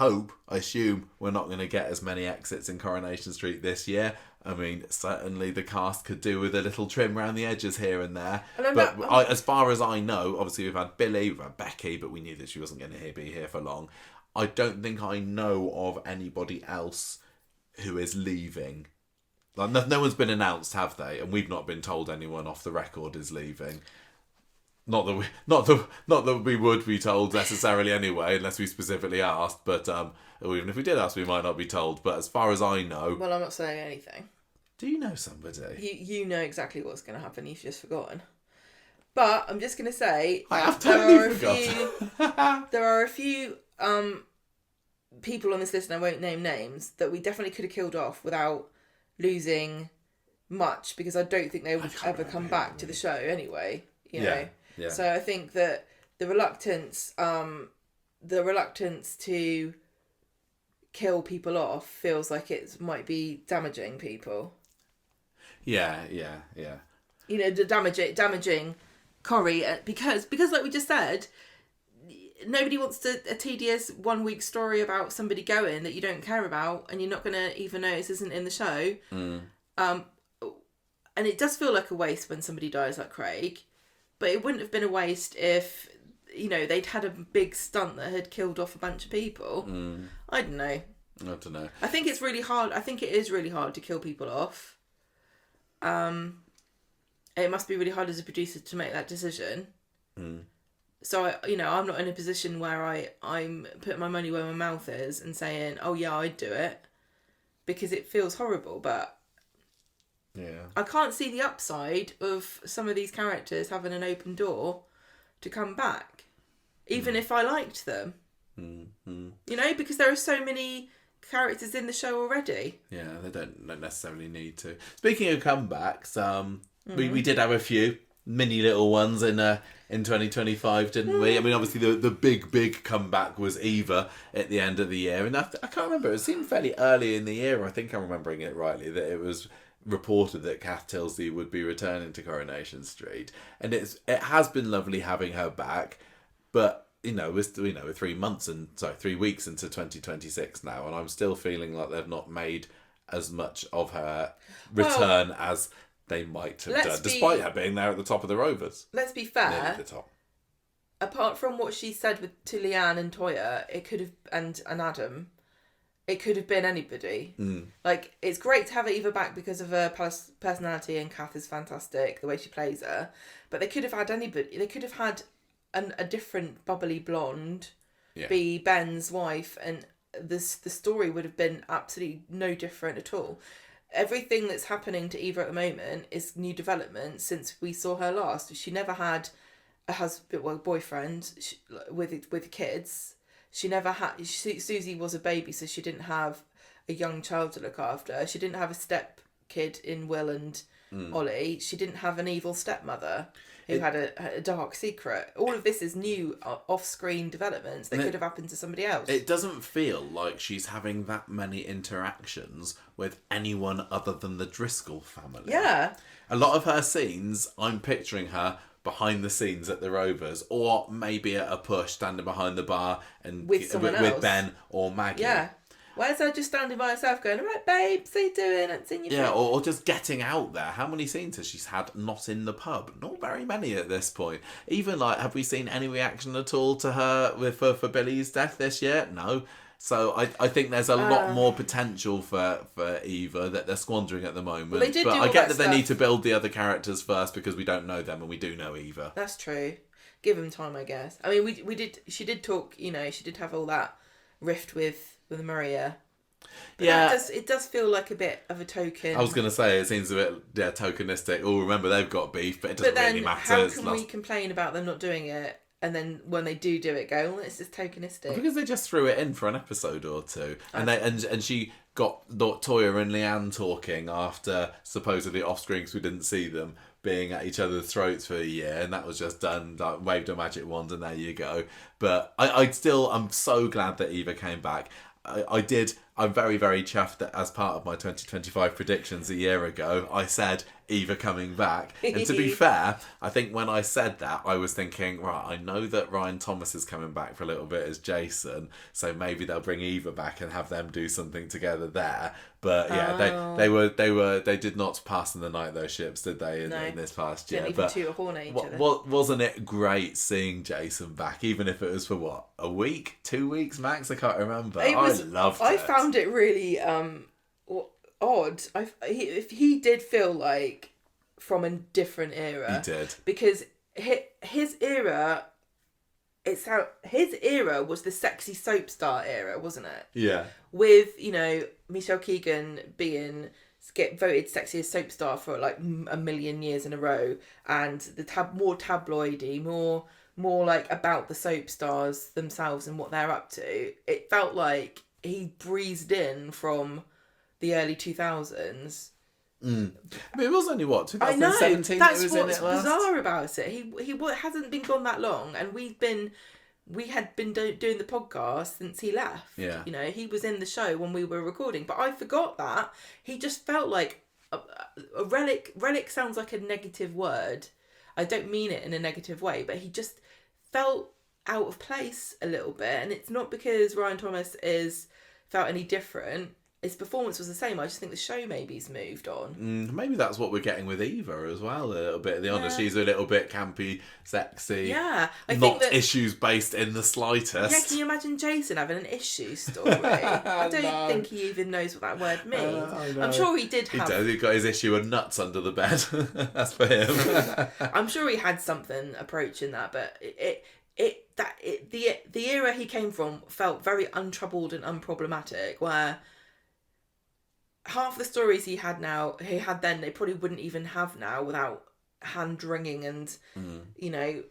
assume we're not going to get as many exits in Coronation Street this year. I mean, certainly the cast could do with a little trim around the edges here and there. As far as I know, obviously we've had Billy, we've had Becky, but we knew that she wasn't going to be here for long. I don't think I know of anybody else who is leaving. Like, no one's been announced, have they? And we've not been told anyone off the record is leaving. Not that we would be told necessarily anyway, unless we specifically asked. But even if we did ask, we might not be told. But as far as I know, well, I'm not saying anything. Do you know somebody? You know exactly what's going to happen. You've just forgotten. But I'm just going to say, I have totally forgotten. There are a few people on this list, and I won't name names, that we definitely could have killed off without losing much, because I don't think they would ever come back to the show anyway. You know. Yeah. So I think that the reluctance to kill people off feels like it might be damaging people. Yeah. Damaging Corrie, because like we just said, nobody wants a tedious 1 week story about somebody going that you don't care about and you're not going to even notice isn't in the show. And it does feel like a waste when somebody dies like Craig, but it wouldn't have been a waste if, you know, they'd had a big stunt that had killed off a bunch of people. I don't know. I think it's really hard. I think it is really hard to kill people off. It must be really hard as a producer to make that decision. So, I'm not in a position where I'm putting my money where my mouth is and saying, oh yeah, I'd do it. Because it feels horrible, but I can't see the upside of some of these characters having an open door to come back. Even if I liked them. Because there are so many characters in the show already. Yeah, they don't necessarily need to. Speaking of comebacks, we did have a few mini little ones in 2025, didn't we? I mean, obviously the big comeback was Eva at the end of the year, and I can't remember. It seemed fairly early in the year. I think I'm remembering it rightly that it was reported that Kath Tilsley would be returning to Coronation Street, and it has been lovely having her back, but we're 3 weeks into 2026 now, and I'm still feeling like they've not made as much of her return as they might have done, despite her being there at the top of the Rovers. Let's be fair. Nearly the top. Apart from what she said to Leanne and Toya, it could have and Adam, it could have been anybody. Like, it's great to have Eva back because of her personality, and Kath is fantastic the way she plays her. But they could have had anybody. They could have had a different bubbly blonde be Ben's wife, and the story would have been absolutely no different at all. Everything that's happening to Eva at the moment is new development since we saw her last. She never had a boyfriend with kids. She never had. Susie was a baby, so she didn't have a young child to look after. She didn't have a step kid in Will and Ollie. She didn't have an evil stepmother who had a dark secret. All of this is new off-screen developments that could have happened to somebody else. It doesn't feel like she's having that many interactions with anyone other than the Driscoll family. Yeah. A lot of her scenes, I'm picturing her behind the scenes at the Rovers, or maybe at a push, standing behind the bar and with Ben or Maggie. Yeah. Where's her just standing by herself going, all right, babes, how you doing? I haven't seen you. Yeah, or just getting out there. How many scenes has she had not in the pub? Not very many at this point. Even, have we seen any reaction at all to her for Billy's death this year? No. So I think there's a lot more potential for Eva that they're squandering at the moment. Well, they did but I get that they need to build the other characters first because we don't know them and we do know Eva. That's true. Give them time, I guess. I mean, we did. She did talk. She did have all that rift with Maria. But it does feel like a bit of a token. I was going to say, it seems a bit tokenistic. Oh, remember, they've got beef, but it doesn't really matter. How can we complain about them not doing it? And then when they do it, go, well, it's just tokenistic. Because they just threw it in for an episode or two. And she got Toya and Leanne talking after supposedly off screen because we didn't see them being at each other's throats for a year, and that was just done, waved a magic wand and there you go. But I'm so glad that Eva came back. I'm very, very chuffed that as part of my 2025 predictions a year ago, I said Eva coming back. And to be fair, I think when I said that, I was thinking, right, I know that Ryan Thomas is coming back for a little bit as Jason, so maybe they'll bring Eva back and have them do something together there. But yeah, they did not pass in the night, those ships, did they? In this past year, but wasn't it great seeing Jason back, even if it was for what, a week, 2 weeks max? I can't remember. I loved it. I found it really odd. He did feel like from a different era. He did, because his era. His era was the sexy soap star era, wasn't it? Yeah. With, Michelle Keegan get voted sexiest soap star for like a million years in a row, and the more tabloidy, more like about the soap stars themselves and what they're up to. It felt like he breezed in from the early 2000s. I mean, it was only 2017. That's what's bizarre about it. He hasn't been gone that long, and we had been doing the podcast since he left. Yeah, he was in the show when we were recording, but I forgot that he just felt like a relic. Relic sounds like a negative word. I don't mean it in a negative way, but he just felt out of place a little bit. And it's not because Ryan Thomas felt any different. His performance was the same. I just think the show maybe's moved on. Maybe that's what we're getting with Eva as well, a little bit. The honest, she's a little bit campy, sexy. Yeah, I think that issues based in the slightest. Yeah, can you imagine Jason having an issue story? I don't think he even knows what that word means. I'm sure he did have. He does. He got his issue of nuts under the bed. That's for him. I'm sure he had something approaching that, but the era he came from felt very untroubled and unproblematic, where half the stories he had then, they probably wouldn't even have now without hand wringing and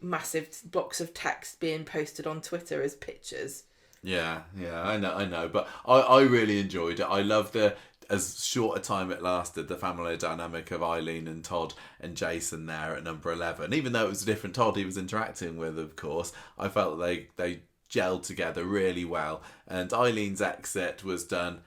massive blocks of text being posted on Twitter as pictures. Yeah, I know, but I really enjoyed it. I loved as short a time it lasted, the family dynamic of Eileen and Todd and Jason there at number 11. Even though it was a different Todd he was interacting with, of course, I felt they gelled together really well. And Eileen's exit was done.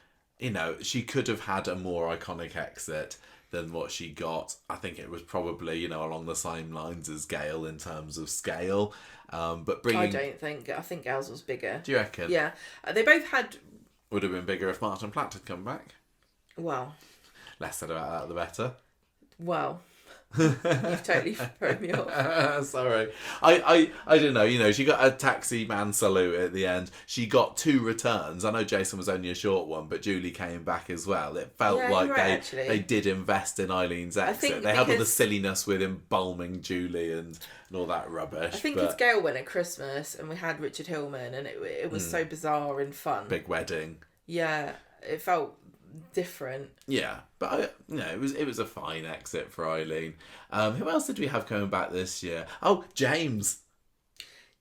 She could have had a more iconic exit than what she got. I think it was probably, along the same lines as Gail in terms of scale. But I think Gail's was bigger. Do you reckon? Yeah. They both had... Would have been bigger if Martin Platt had come back. Well. Less said about that, the better. Well... You've totally thrown me off. Sorry. I don't know, she got a taxi man salute at the end. She got 2 returns. I know Jason was only a short one, but Julie came back as well. It felt like they did invest in Eileen's exit. They had all the silliness with embalming Julie and all that rubbish. I think it's Gail went at Christmas and we had Richard Hillman and it was so bizarre and fun. Big wedding. Yeah, it felt different. Yeah, but it was a fine exit for Eileen. Who else did we have coming back this year? Oh, James,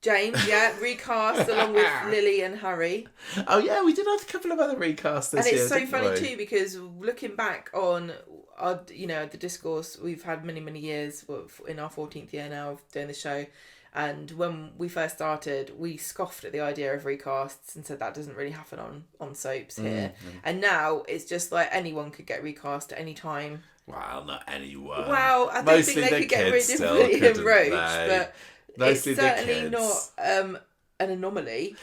recast along with Lily and Harry. Oh yeah, we did have a couple of other recasts this year. And it's so funny too, because looking back on our, the discourse we've had many years in our 14th year now of doing the show. And when we first started, we scoffed at the idea of recasts and said that doesn't really happen on soaps here. And now it's just like anyone could get recast at any time. Well, not anyone. Well, I don't think they could get rid of William Roach, but mostly it's certainly not an anomaly.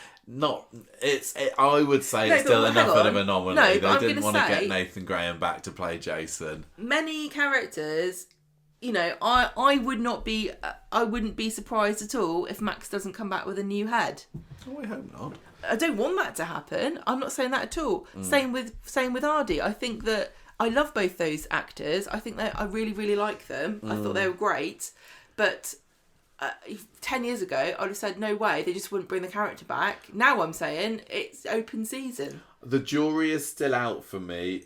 I would say it's still enough of an anomaly. They didn't want to get Nathan Graham back to play Jason. Many characters... I wouldn't be surprised at all if Max doesn't come back with a new head. Oh, I hope not. I don't want that to happen. I'm not saying that at all. Same with Ardy. I think that I love both those actors. I think that I really, really like them. I thought they were great. But 10 years ago, I'd have said no way. They just wouldn't bring the character back. Now I'm saying it's open season. The jury is still out for me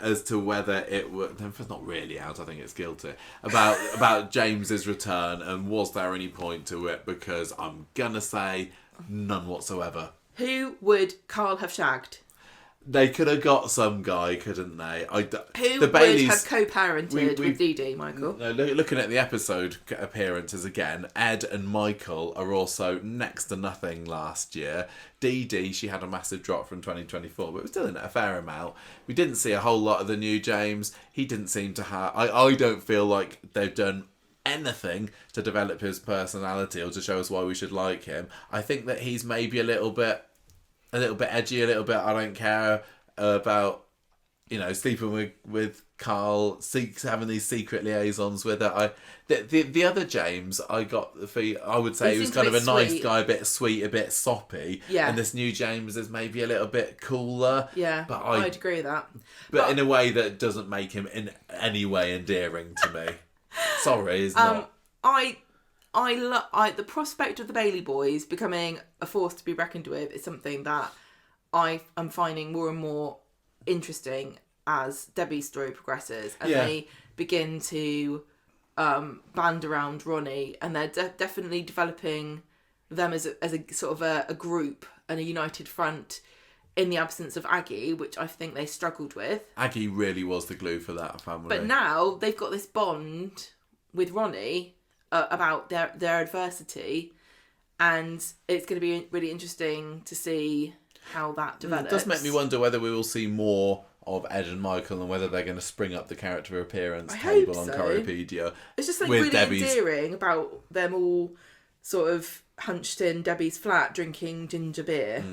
as to whether it was... It's not really out, I think it's guilty. About James's return and was there any point to it, because I'm going to say none whatsoever. Who would Carl have shagged? They could have got some guy, couldn't they? Who would have co-parented with Dee Dee, Michael? No, looking at the episode appearances again, Ed and Michael are also next to nothing last year. Dee Dee, she had a massive drop from 2024, but was still in a fair amount. We didn't see a whole lot of the new James. He didn't seem to have... I don't feel like they've done anything to develop his personality or to show us why we should like him. I think that he's maybe a little bit edgy, a little bit I don't care about, sleeping with Carl, having these secret liaisons with her. The other James, I got the feel, I would say he was kind of a nice guy, a bit sweet, a bit soppy. Yeah. And this new James is maybe a little bit cooler. Yeah, but I'd agree with that. But in a way that doesn't make him in any way endearing to me. Sorry, it's not. The prospect of the Bailey boys becoming a force to be reckoned with is something that I am finding more and more interesting as Debbie's story progresses, and they begin to band around Ronnie, and they're definitely developing them as a sort of a group and a united front in the absence of Aggie, which I think they struggled with. Aggie really was the glue for that family. But now they've got this bond with Ronnie about their adversity, and it's going to be really interesting to see how that develops. It does make me wonder whether we will see more of Ed and Michael and whether they're going to spring up the character appearance table on Corriepedia. It's just something really endearing about them all sort of hunched in Debbie's flat drinking ginger beer.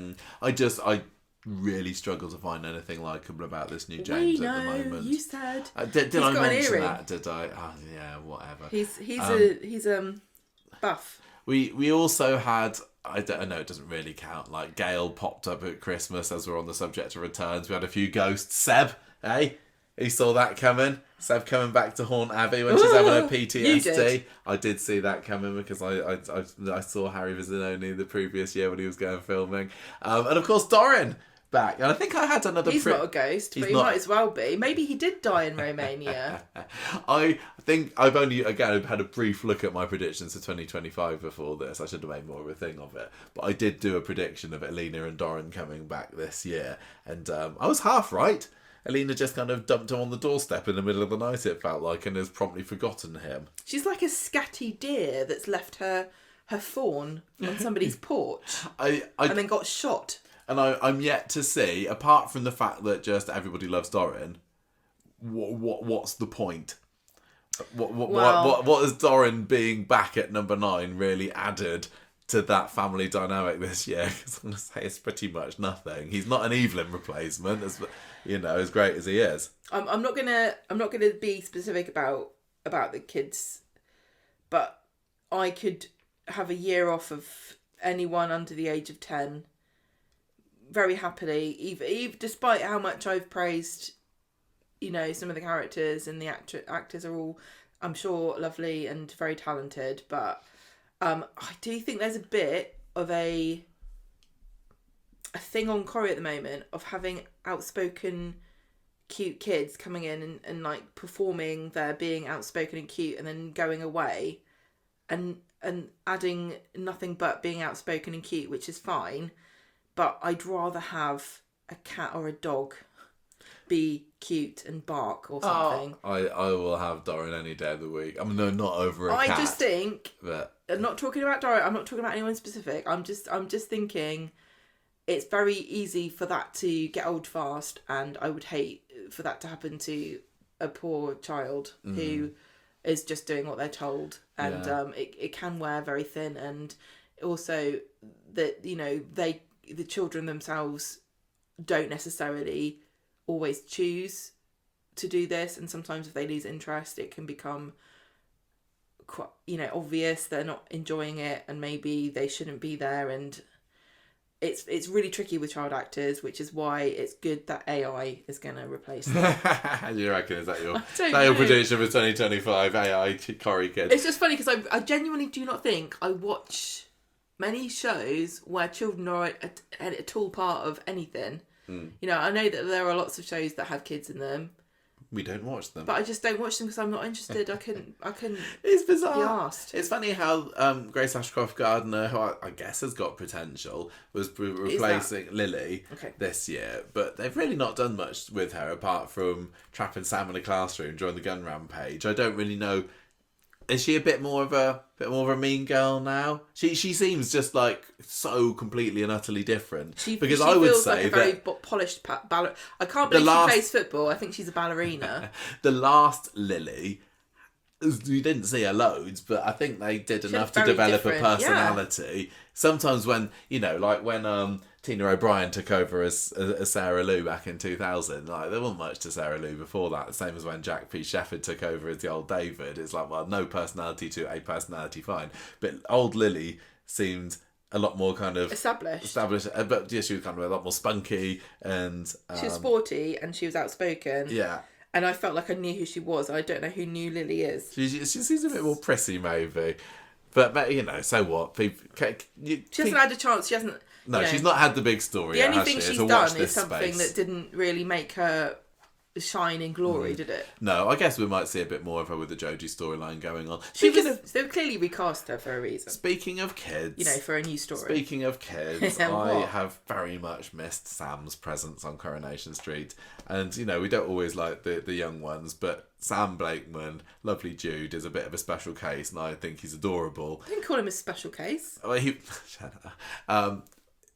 I really struggle to find anything likeable about this new James at the moment. You said. Did I mention that? Did I? Oh, yeah, whatever. He's buff. We also had, I don't know, it doesn't really count. Like Gail popped up at Christmas as we're on the subject of returns. We had a few ghosts. Seb, hey, who saw that coming? Seb coming back to haunt Abby when she's having her PTSD. You did. I did see that coming because I saw Harry Vizzanoni the previous year when he was going filming, and of course Doran back. And I think I had another... He's not a ghost, but he might as well be. Maybe he did die in Romania. I think I've only, again, had a brief look at my predictions for 2025 before this. I should have made more of a thing of it. But I did do a prediction of Alina and Doran coming back this year. And I was half right. Alina just kind of dumped him on the doorstep in the middle of the night, it felt like, and has promptly forgotten him. She's like a scatty deer that's left her fawn on somebody's porch and then got shot. And I'm yet to see, apart from the fact that just everybody loves Doran, what's the point? What has Doran being back at number 9 really added to that family dynamic this year? Because I'm going to say it's pretty much nothing. He's not an Evelyn replacement, as great as he is. I'm not gonna be specific about the kids, but I could have a year off of anyone under the age of 10. Very happily, even despite how much I've praised, some of the characters and the actors are all, I'm sure, lovely and very talented. But I do think there's a bit of a thing on Corrie at the moment of having outspoken, cute kids coming in and like performing their being outspoken and cute and then going away, and adding nothing but being outspoken and cute, which is fine. But I'd rather have a cat or a dog be cute and bark or something. I will have Doran any day of the week. I mean, no, not over a cat. I just think, but... I'm not talking about Doran, I'm not talking about anyone specific. I'm just thinking it's very easy for that to get old fast, and I would hate for that to happen to a poor child who is just doing what they're told. And it can wear very thin, and also that, the children themselves don't necessarily always choose to do this, and sometimes if they lose interest, it can become quite, obvious they're not enjoying it, and maybe they shouldn't be there. And it's really tricky with child actors, which is why it's good that AI is going to replace them. You reckon, is that your prediction for 2025, AI Corrie kids? It's just funny because I genuinely do not think I watch many shows where children are at all part of anything. I know that there are lots of shows that have kids in them. We don't watch them, but I just don't watch them because I'm not interested. I couldn't. It's bizarre. Be asked. It's funny how Grace Ashcroft Gardner, who I guess has got potential, was replacing Lily this year, but they've really not done much with her apart from trapping Sam in a classroom during the gun rampage. I don't really know. Is she a bit more of a mean girl now? She seems just like so completely and utterly different. Because I would say like a very polished ballerina. I can't believe she plays football. I think she's a ballerina. The last Lily, you didn't see her loads, but I think they did enough to develop a personality. Yeah. Sometimes when when Tina O'Brien took over as Sarah Lou back in 2000. There wasn't much to Sarah Lou before that. The same as when Jack P. Shepard took over as the old David. It's like, well, no personality to a personality, fine. But old Lily seemed a lot more kind of established. But yeah, she was kind of a lot more spunky and she was sporty and she was outspoken. Yeah. And I felt like I knew who she was. I don't know who new Lily is. She seems a bit more prissy, maybe. But so what? She hasn't had a chance. She hasn't. No, she's not had the big story. The only thing she's done is something that didn't really make her shine in glory, did it? No, I guess we might see a bit more of her with the Joji storyline going on. They clearly recast her for a reason. Speaking of kids, for a new story. Speaking of kids, I have very much missed Sam's presence on Coronation Street, and we don't always like the young ones, but Sam Blakeman, lovely Jude, is a bit of a special case, and I think he's adorable. I didn't call him a special case. Well,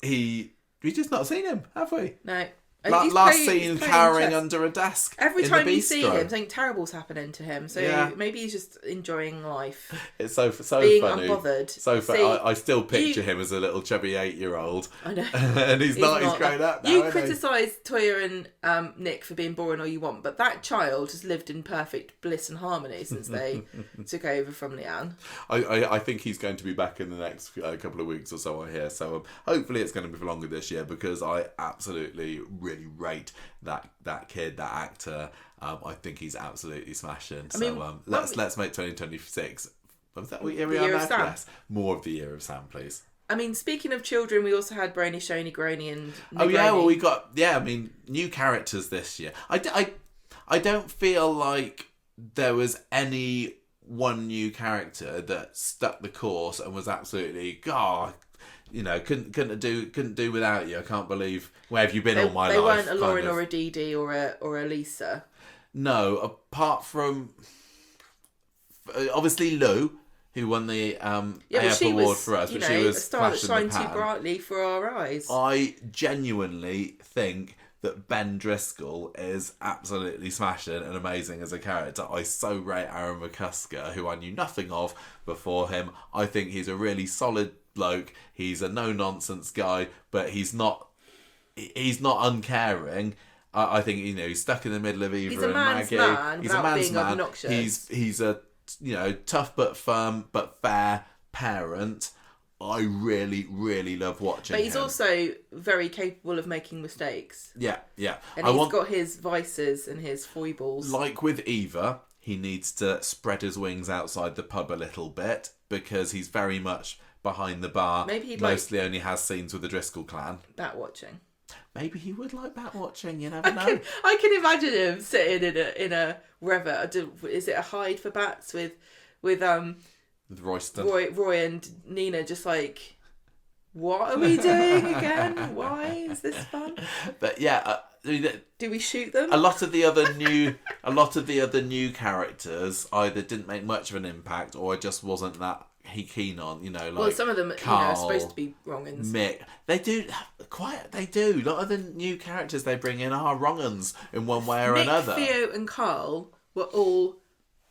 we've just not seen him, have we? No. Last seen cowering under a desk. Every time you see bistro. him, something terrible's happening to him. So maybe he's just enjoying life. It's so being funny. Unbothered. So I still picture him as a little chubby 8-year-old. I know. And he's not. He's grown up now. You criticise Toya and Nick for being boring all you want, but that child has lived in perfect bliss and harmony since they took over from Leanne. I think he's going to be back in the next couple of weeks or so, I hear. So hopefully it's going to be for longer this year, because I absolutely really rate that kid, that actor. I think he's absolutely smashing. So let's make 2026. Was that what year we are now? Yes, more of the year of Sam, please. I mean, speaking of children, we also had Brony, Shoney, Grony, and Negroni. Oh yeah, well we got new characters this year. I don't feel like there was any one new character that stuck the course and was absolutely couldn't do without you. I can't believe where have you been all my life. They weren't a Lauren or a Dee Dee or a Lisa. No, apart from obviously Lou, who won the AF award for us, but she was a star that shined too pan. brightly for our eyes. I genuinely think that Ben Driscoll is absolutely smashing and amazing as a character. I so rate Aaron McCusker, who I knew nothing of before him. I think he's a really solid bloke. He's a no-nonsense guy, but he's not uncaring. I think he's stuck in the middle of Eva and Maggie. He's a man's man. Obnoxious. He's a tough but firm but fair parent. I really, really love watching him. But he's also very capable of making mistakes. Yeah. And he's got his vices and his foibles. Like with Eva, he needs to spread his wings outside the pub a little bit, because he's very much behind the bar. Maybe he'd mostly only has scenes with the Driscoll clan. Bat watching. Maybe he would like bat watching. You never know. I can imagine him sitting in a wherever. Is it a hide for bats with Royston. Roy and Nina just like, what are we doing again? Why is this fun? But yeah, do we shoot them? A lot of the other new characters either didn't make much of an impact, or I just wasn't that keen on. Like some of them Carl, are supposed to be wrong-uns. Mick, they do. A lot of the new characters they bring in are wrong-uns in one way or another. Theo and Carl were all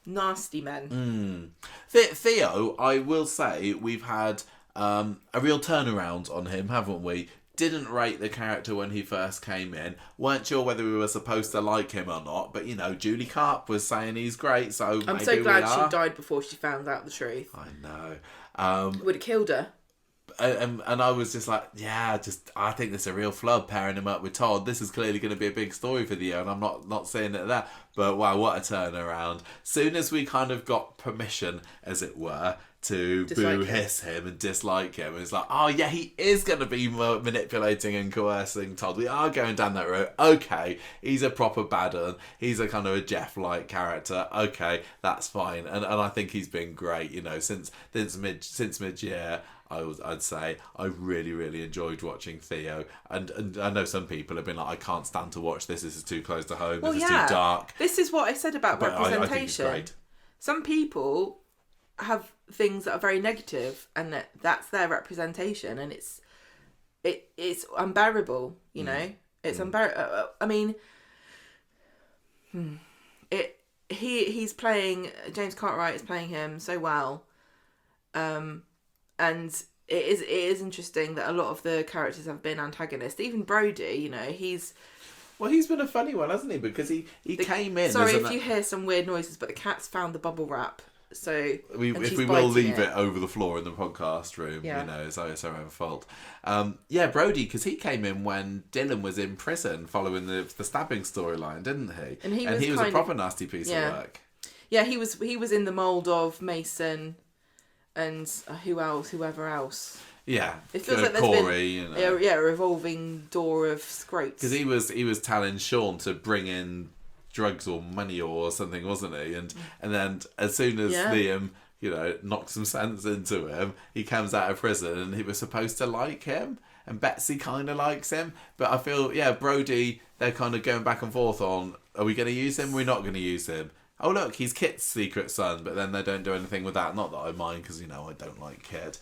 nasty men. Theo, I will say, we've had a real turnaround on him, haven't we? Didn't rate the character when he first came in. Weren't sure whether we were supposed to like him or not. But, Julie Carp was saying he's great, so I'm so glad she died before she found out the truth. I know. Would have killed her. And I was just like, I think this is a real flub pairing him up with Todd. This is clearly going to be a big story for the year, and I'm not saying that. But wow, what a turnaround. Soon as we kind of got permission, as it were, to hiss him and dislike him, it's like, oh yeah, he is going to be manipulating and coercing Todd. We are going down that road. Okay, he's a proper bad un. He's a kind of a Jeff-like character. Okay, that's fine. And I think he's been great. Since mid-year. I'd say I really, really enjoyed watching Theo, and I know some people have been like, I can't stand to watch this. This is too close to home. This is too dark. This is what I said about representation. I think it's great. Some people have things that are very negative, and that's their representation, and it's unbearable. It's unbearable. I mean, he's playing James Cartwright is playing him so well. And it is interesting that a lot of the characters have been antagonists. Even Brody, he's been a funny one, hasn't he? Because he came in. Sorry if you hear some weird noises, but the cat's found the bubble wrap. So if we will leave it over the floor in the podcast room, it's our own fault. Brody, because he came in when Dylan was in prison following the stabbing storyline, didn't he? And he was a proper nasty piece of work. Yeah, he was in the mould of Mason. And whoever else. Yeah, it feels like there's Corrie, been a revolving door of scropes. Because he was telling Sean to bring in drugs or money or something, wasn't he? And then as soon as Liam, knocks some sense into him, he comes out of prison, and he was supposed to like him, and Betsy kind of likes him. But I feel, Brody, they're kind of going back and forth on, are we going to use him? We're not going to use him. Oh look, he's Kit's secret son, but then they don't do anything with that. Not that I mind, because I don't like Kit.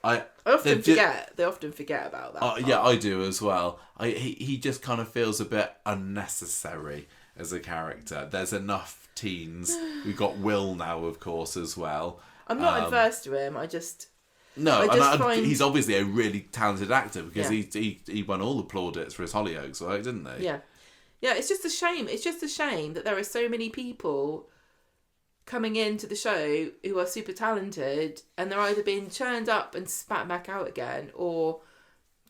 I often forget. They often forget about that. Yeah, I do as well. He just kind of feels a bit unnecessary as a character. There's enough teens. We've got Will now, of course, as well. I'm not adverse to him. I just find... he's obviously a really talented actor because he won all the plaudits for his Hollyoaks, right? Didn't he? Yeah. Yeah, it's just a shame. It's just a shame that there are so many people coming into the show who are super talented and they're either being churned up and spat back out again or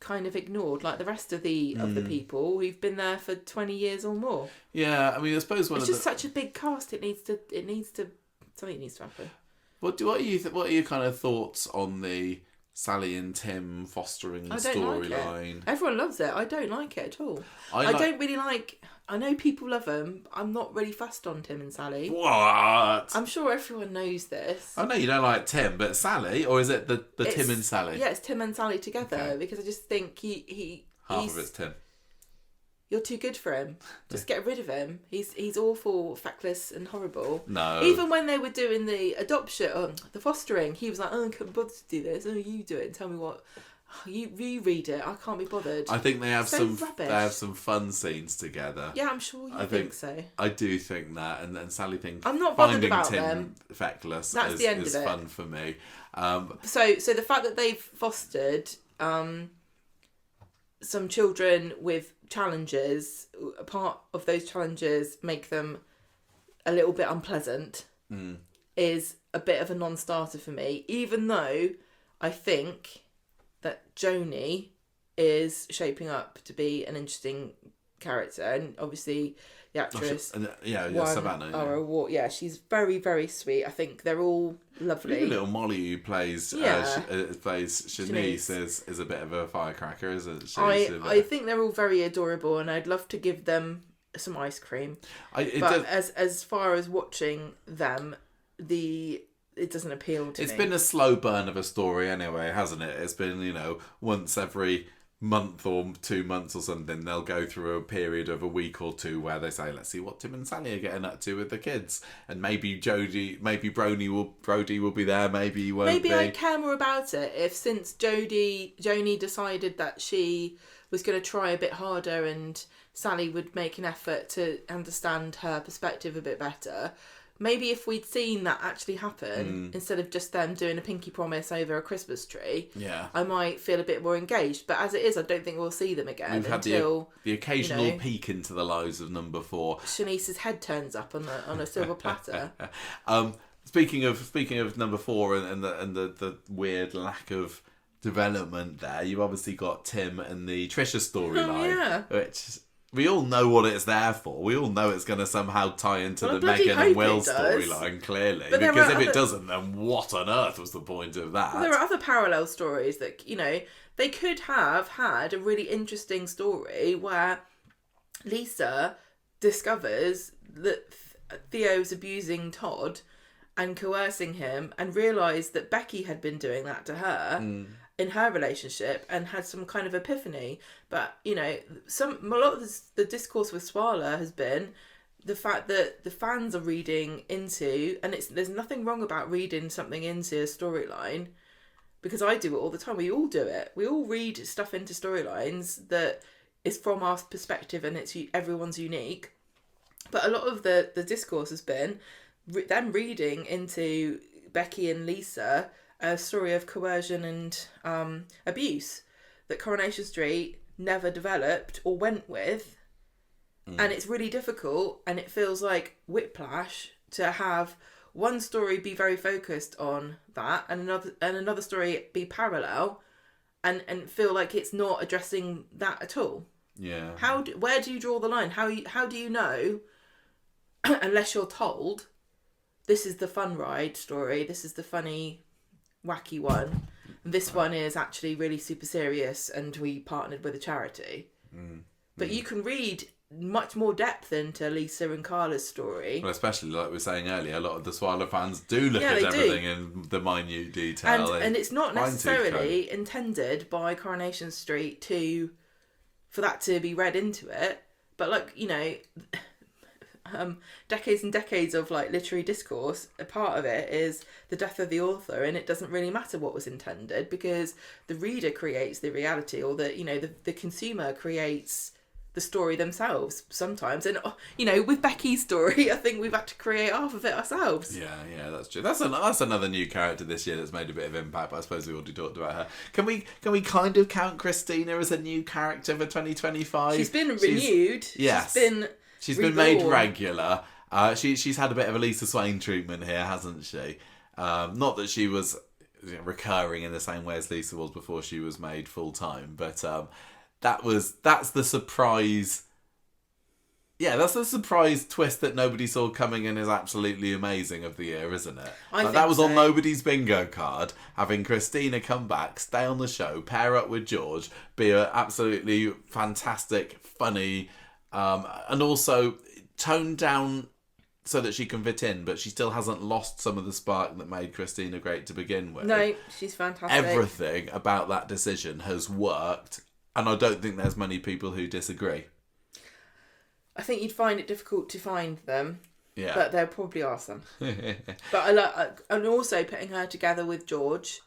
kind of ignored like the rest of the people who've been there for 20 years or more. Yeah, I mean, I suppose it's just such a big cast. Something needs to happen. What are your kind of thoughts on the Sally and Tim fostering storyline? Everyone loves it. I don't like it at all. I don't really like... I know people love them. I'm not really fussed on Tim and Sally. What? I'm sure everyone knows this. I know you don't like Tim, but Sally? Or is it the Tim and Sally? Yeah, it's Tim and Sally together because I just think half of it's Tim. You're too good for him. Just get rid of him. He's awful, feckless and horrible. No. Even when they were doing the adoption, the fostering, he was like, I can't bother to do this. Oh, you do it and tell me what... You read it. I can't be bothered. I think they have some fun scenes together. Yeah, I'm sure you think so. I do think that, and then Sally thinks I'm not bothered about Tim them. Feckless That's the end of it. Fun for me. So the fact that they've fostered some children with challenges, a part of those challenges make them a little bit unpleasant, is a bit of a non-starter for me. Even though I think that Joni is shaping up to be an interesting character, and obviously the actress Savannah our award. Yeah, she's very, very sweet. I think they're all lovely. Even little Molly who plays Shanice is a bit of a firecracker, isn't she? I think they're all very adorable, and I'd love to give them some ice cream. As far as watching them, it doesn't appeal to me. It's been a slow burn of a story anyway, hasn't it? It's been, once every month or 2 months or something, they'll go through a period of a week or two where they say, let's see what Tim and Sally are getting up to with the kids. And maybe Brody will be there, maybe he won't be. Maybe I'd care more about it if, since Joni decided that she was going to try a bit harder and Sally would make an effort to understand her perspective a bit better. Maybe if we'd seen that actually happen, instead of just them doing a pinky promise over a Christmas tree, I might feel a bit more engaged. But as it is, I don't think we'll see them again until the occasional peek into the lives of number 4. Shanice's head turns up on a silver platter. Speaking of number 4 and the weird lack of development there, you've obviously got Tim and the Trisha storyline, which... We all know what it's there for. We all know it's going to somehow tie into the Meghan and Will storyline, clearly. Because if it doesn't, then what on earth was the point of that? Well, there are other parallel stories that, they could have had a really interesting story where Lisa discovers that Theo's abusing Todd and coercing him and realised that Becky had been doing that to her. In her relationship and had some kind of epiphany. But, a lot of the discourse with Swarla has been the fact that the fans are reading into, and there's nothing wrong about reading something into a storyline, because I do it all the time. We all do it. We all read stuff into storylines that is from our perspective and everyone's unique. But a lot of the discourse has been them reading into Becky and Lisa a story of coercion and abuse that Coronation Street never developed or went with. And it's really difficult, and it feels like whiplash to have one story be very focused on that and another story be parallel and feel like it's not addressing that at all. Yeah. Where do you draw the line? How do you know, unless you're told, this is the fun ride story, this is the funny wacky one, this one is actually really super serious and we partnered with a charity. But you can read much more depth into Lisa and Carla's story. Well, especially like we were saying earlier, a lot of the Swarla fans do look at everything in the minute detail. And it's not necessarily intended by Coronation Street for that to be read into it. But decades and decades of like literary discourse, a part of it is the death of the author, and it doesn't really matter what was intended because the reader creates the reality, or the consumer creates the story themselves sometimes. And with Becky's story, I think we've had to create half of it ourselves. Yeah, that's true. That's another new character this year that's made a bit of impact, but I suppose we already talked about her. Can we kind of count Christina as a new character for 2025? She's been renewed. Yes. She's been made regular. She's had a bit of a Lisa Swain treatment here, hasn't she? Not that she was recurring in the same way as Lisa was before she was made full time, but that's the surprise. Yeah, that's the surprise twist that nobody saw coming and is absolutely amazing of the year, isn't it? That was on nobody's bingo card. Having Christina come back, stay on the show, pair up with George, be an absolutely fantastic, funny, and also toned down so that she can fit in, but she still hasn't lost some of the spark that made Christina great to begin with. No, she's fantastic. Everything about that decision has worked, and I don't think there's many people who disagree. I think you'd find it difficult to find them. Yeah. But there probably are some. But and also putting her together with George.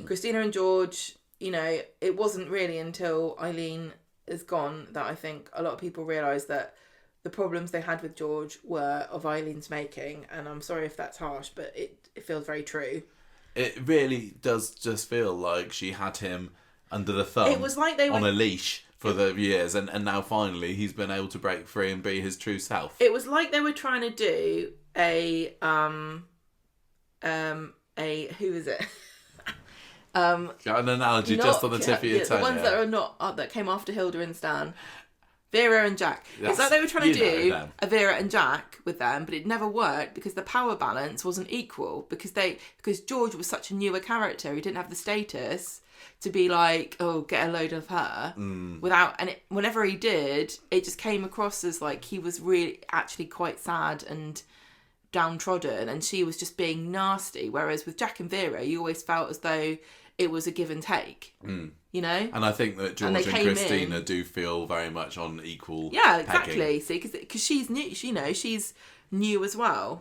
Christina and George, it wasn't really until Eileen is gone that I think a lot of people realise that the problems they had with George were of Eileen's making. And I'm sorry if that's harsh, but it feels very true. It really does just feel like she had him under the thumb. It was like they were on a leash for the years, and now finally he's been able to break free and be his true self. It was like they were trying to do a who is it? Got an analogy just on the tip of your tongue. The ones that are not that came after Hilda and Stan. Vera and Jack. It's like they were trying to do a Vera and Jack with them, but it never worked because the power balance wasn't equal. Because George was such a newer character, he didn't have the status to be like, oh, get a load of her. Whenever he did, it just came across as like he was really actually quite sad and downtrodden, and she was just being nasty. Whereas with Jack and Vera, you always felt as though it was a give and take. And I think that George and Christina do feel very much on equal exactly. pegging. See, because she's new, she's new as well.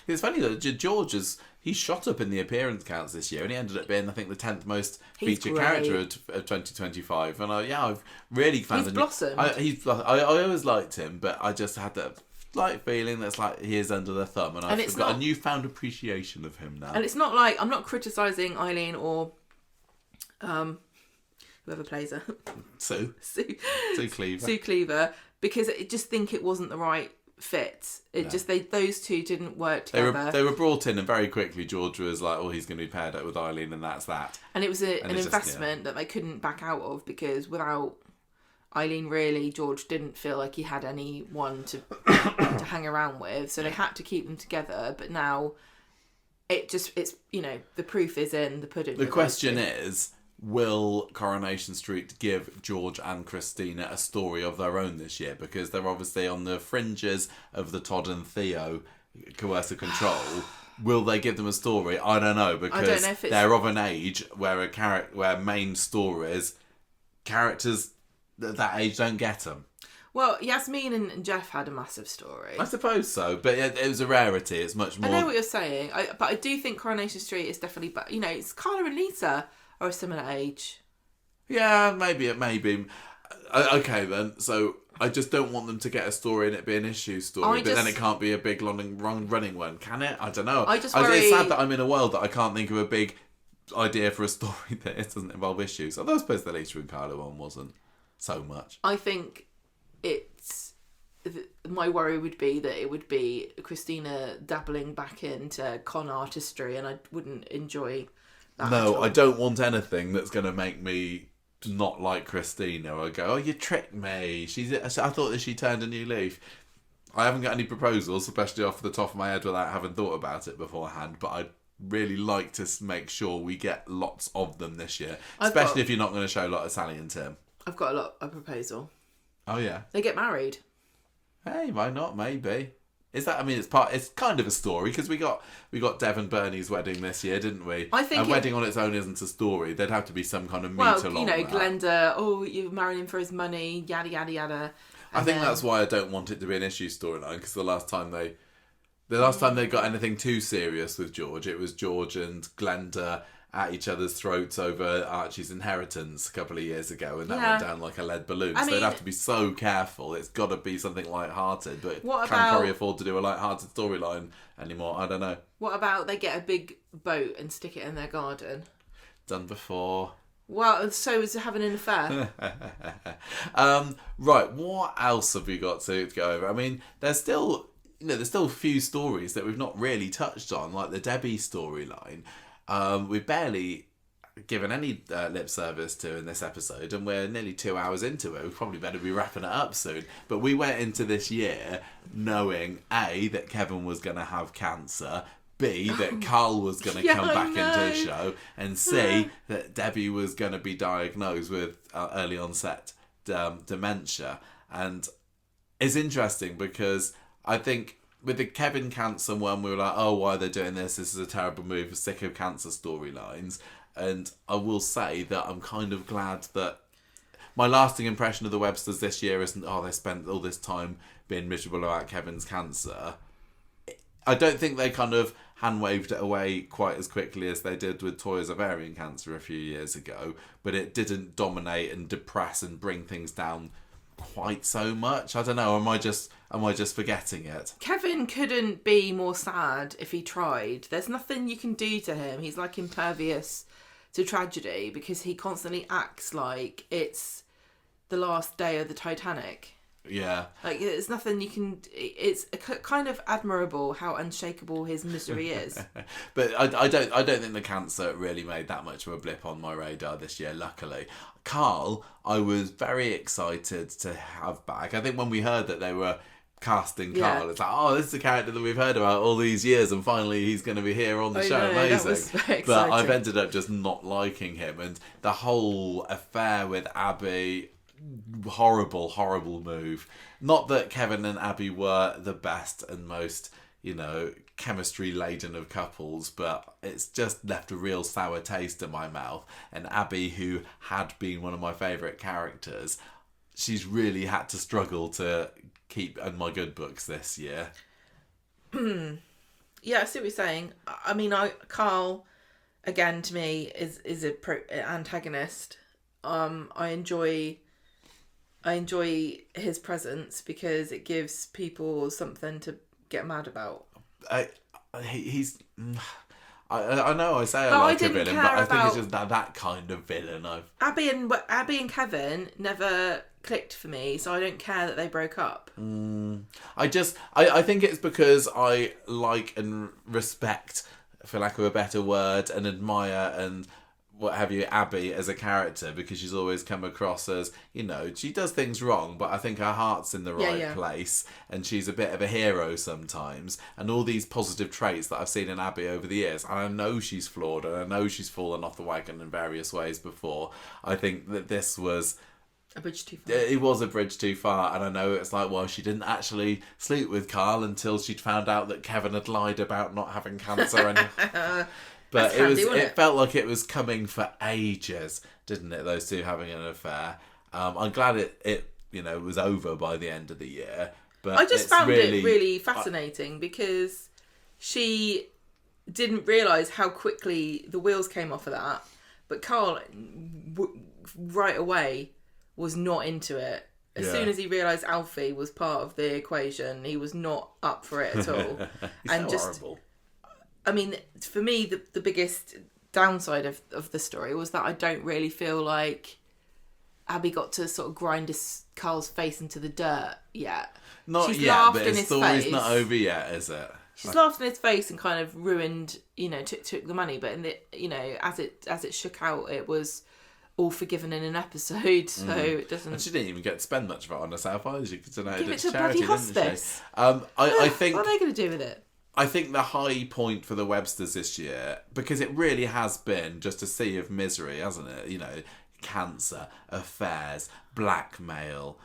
It's funny that George he shot up in the appearance counts this year, and he ended up being, I think, the 10th most featured character of 2025. And I've really found he's blossomed. I always liked him, but I just had that slight feeling that's like he is under the thumb, and I've got a newfound appreciation of him now. And it's not like I'm not criticising Eileen or whoever plays her. Sue Cleaver, because I just think it wasn't the right fit. Those two didn't work together. They were brought in, and very quickly George was like, oh, he's going to be paired up with Eileen, and that's that. And it was an investment that they couldn't back out of, because without Eileen, really, George didn't feel like he had anyone to hang around with, so they had to keep them together. But now it's the proof is in the pudding. The question is, will Coronation Street give George and Christina a story of their own this year? Because they're obviously on the fringes of the Todd and Theo coercive control. Will they give them a story? I don't know, because they're of an age where main stories, characters at that age don't get them. Well, Yasmin and Jeff had a massive story. I suppose so, but it was a rarity. It's much more. I know what you're saying, but I do think Coronation Street is definitely. But it's Carla and Lisa are a similar age. Yeah, maybe it may be. Okay then, so I just don't want them to get a story and it be an issue story, but then it can't be a big running one, can it? I don't know. It's sad that I'm in a world that I can't think of a big idea for a story that it doesn't involve issues. Although I suppose the Lisa and Carla one wasn't so much. I think my worry would be that it would be Christina dabbling back into con artistry, and I wouldn't enjoy that. No, I don't want anything that's going to make me not like Christina. I go, oh, you tricked me. I thought that she turned a new leaf. I haven't got any proposals, especially off the top of my head without having thought about it beforehand, but I'd really like to make sure we get lots of them this year, especially if you're not going to show a lot of Sally and Tim. I've got a proposal. Oh yeah, they get married. Hey, why not? Maybe. Is that? I mean, it's kind of a story, because we got Dev and Bernie's wedding this year, didn't we? I think a wedding on its own isn't a story. There'd have to be some kind of meat along that. Glenda. Oh, you're marrying him for his money. Yada yada yada. I think that's why I don't want it to be an issue storyline, because the last time they got anything too serious with George, it was George and Glenda at each other's throats over Archie's inheritance a couple of years ago, and that went down like a lead balloon. So they'd have to be so careful. It's got to be something light-hearted, but can Corrie afford to do a light-hearted storyline anymore? I don't know. What about they get a big boat and stick it in their garden? Done before. Well, so is having an affair. Right, what else have we got to go over? I mean, there's still a few stories that we've not really touched on, like the Debbie storyline. We've barely given any lip service to in this episode, and we're nearly 2 hours into it. We probably better be wrapping it up soon. But we went into this year knowing A, that Kevin was going to have cancer, B, that Carl was going to come back into the show, and C, that Debbie was going to be diagnosed with early onset dementia. And it's interesting because I think with the Kevin cancer one, we were like, oh, why are they doing this? This is a terrible move. We're sick of cancer storylines. And I will say that I'm kind of glad that my lasting impression of the Websters this year isn't, oh, they spent all this time being miserable about Kevin's cancer. I don't think they kind of hand-waved it away quite as quickly as they did with Toya's ovarian cancer a few years ago, but it didn't dominate and depress and bring things down quite so much. I don't know, am I just forgetting it? Kevin couldn't be more sad if he tried. There's nothing you can do to him. He's like impervious to tragedy because he constantly acts like it's the last day of the Titanic. Yeah. Like, there's nothing you can... It's kind of admirable how unshakable his misery is. But I don't think the cancer really made that much of a blip on my radar this year, luckily. Carl, I was very excited to have back. I think when we heard that they were casting Carl, it's like, oh, this is a character that we've heard about all these years, and finally he's going to be here on the show. Amazing. That was very exciting. But I've ended up just not liking him, and the whole affair with Abby... horrible move. Not that Kevin and Abby were the best and most, chemistry laden of couples, but it's just left a real sour taste in my mouth. And Abby, who had been one of my favourite characters, she's really had to struggle to keep in my good books this year. Yeah, I see what you're saying. I mean, Carl, again, to me, is an antagonist. I enjoy his presence because it gives people something to get mad about. I know I say I like a villain, but I think it's just that kind of villain. Abby and Kevin never clicked for me, so I don't care that they broke up. I think it's because I like and respect, for lack of a better word, and admire and what have you, Abby as a character, because she's always come across as, she does things wrong, but I think her heart's in the right place, and she's a bit of a hero sometimes, and all these positive traits that I've seen in Abby over the years, and I know she's flawed, and I know she's fallen off the wagon in various ways before. I think that this was... a bridge too far. It was a bridge too far, and I know it's like, well, she didn't actually sleep with Carl until she'd found out that Kevin had lied about not having cancer, and... But it felt like it was coming for ages, didn't it? Those two having an affair. I'm glad it was over by the end of the year. But I just found it really fascinating because she didn't realise how quickly the wheels came off of that. But Carl, right away, was not into it. As soon as he realised Alfie was part of the equation, he was not up for it at all. And just horrible. I mean, for me, the biggest downside of the story was that I don't really feel like Abby got to sort of grind Carl's face into the dirt yet. She's yet, but his story's not over yet, is it? She's laughed in his face and kind of ruined, took the money. But as it shook out, it was all forgiven in an episode, so it doesn't... And she didn't even get to spend much of it on herself either. She could donate give it to charity, bloody hospice. I think... What are they going to do with it? I think the high point for the Websters this year, because it really has been just a sea of misery, hasn't it? Cancer, affairs, blackmail,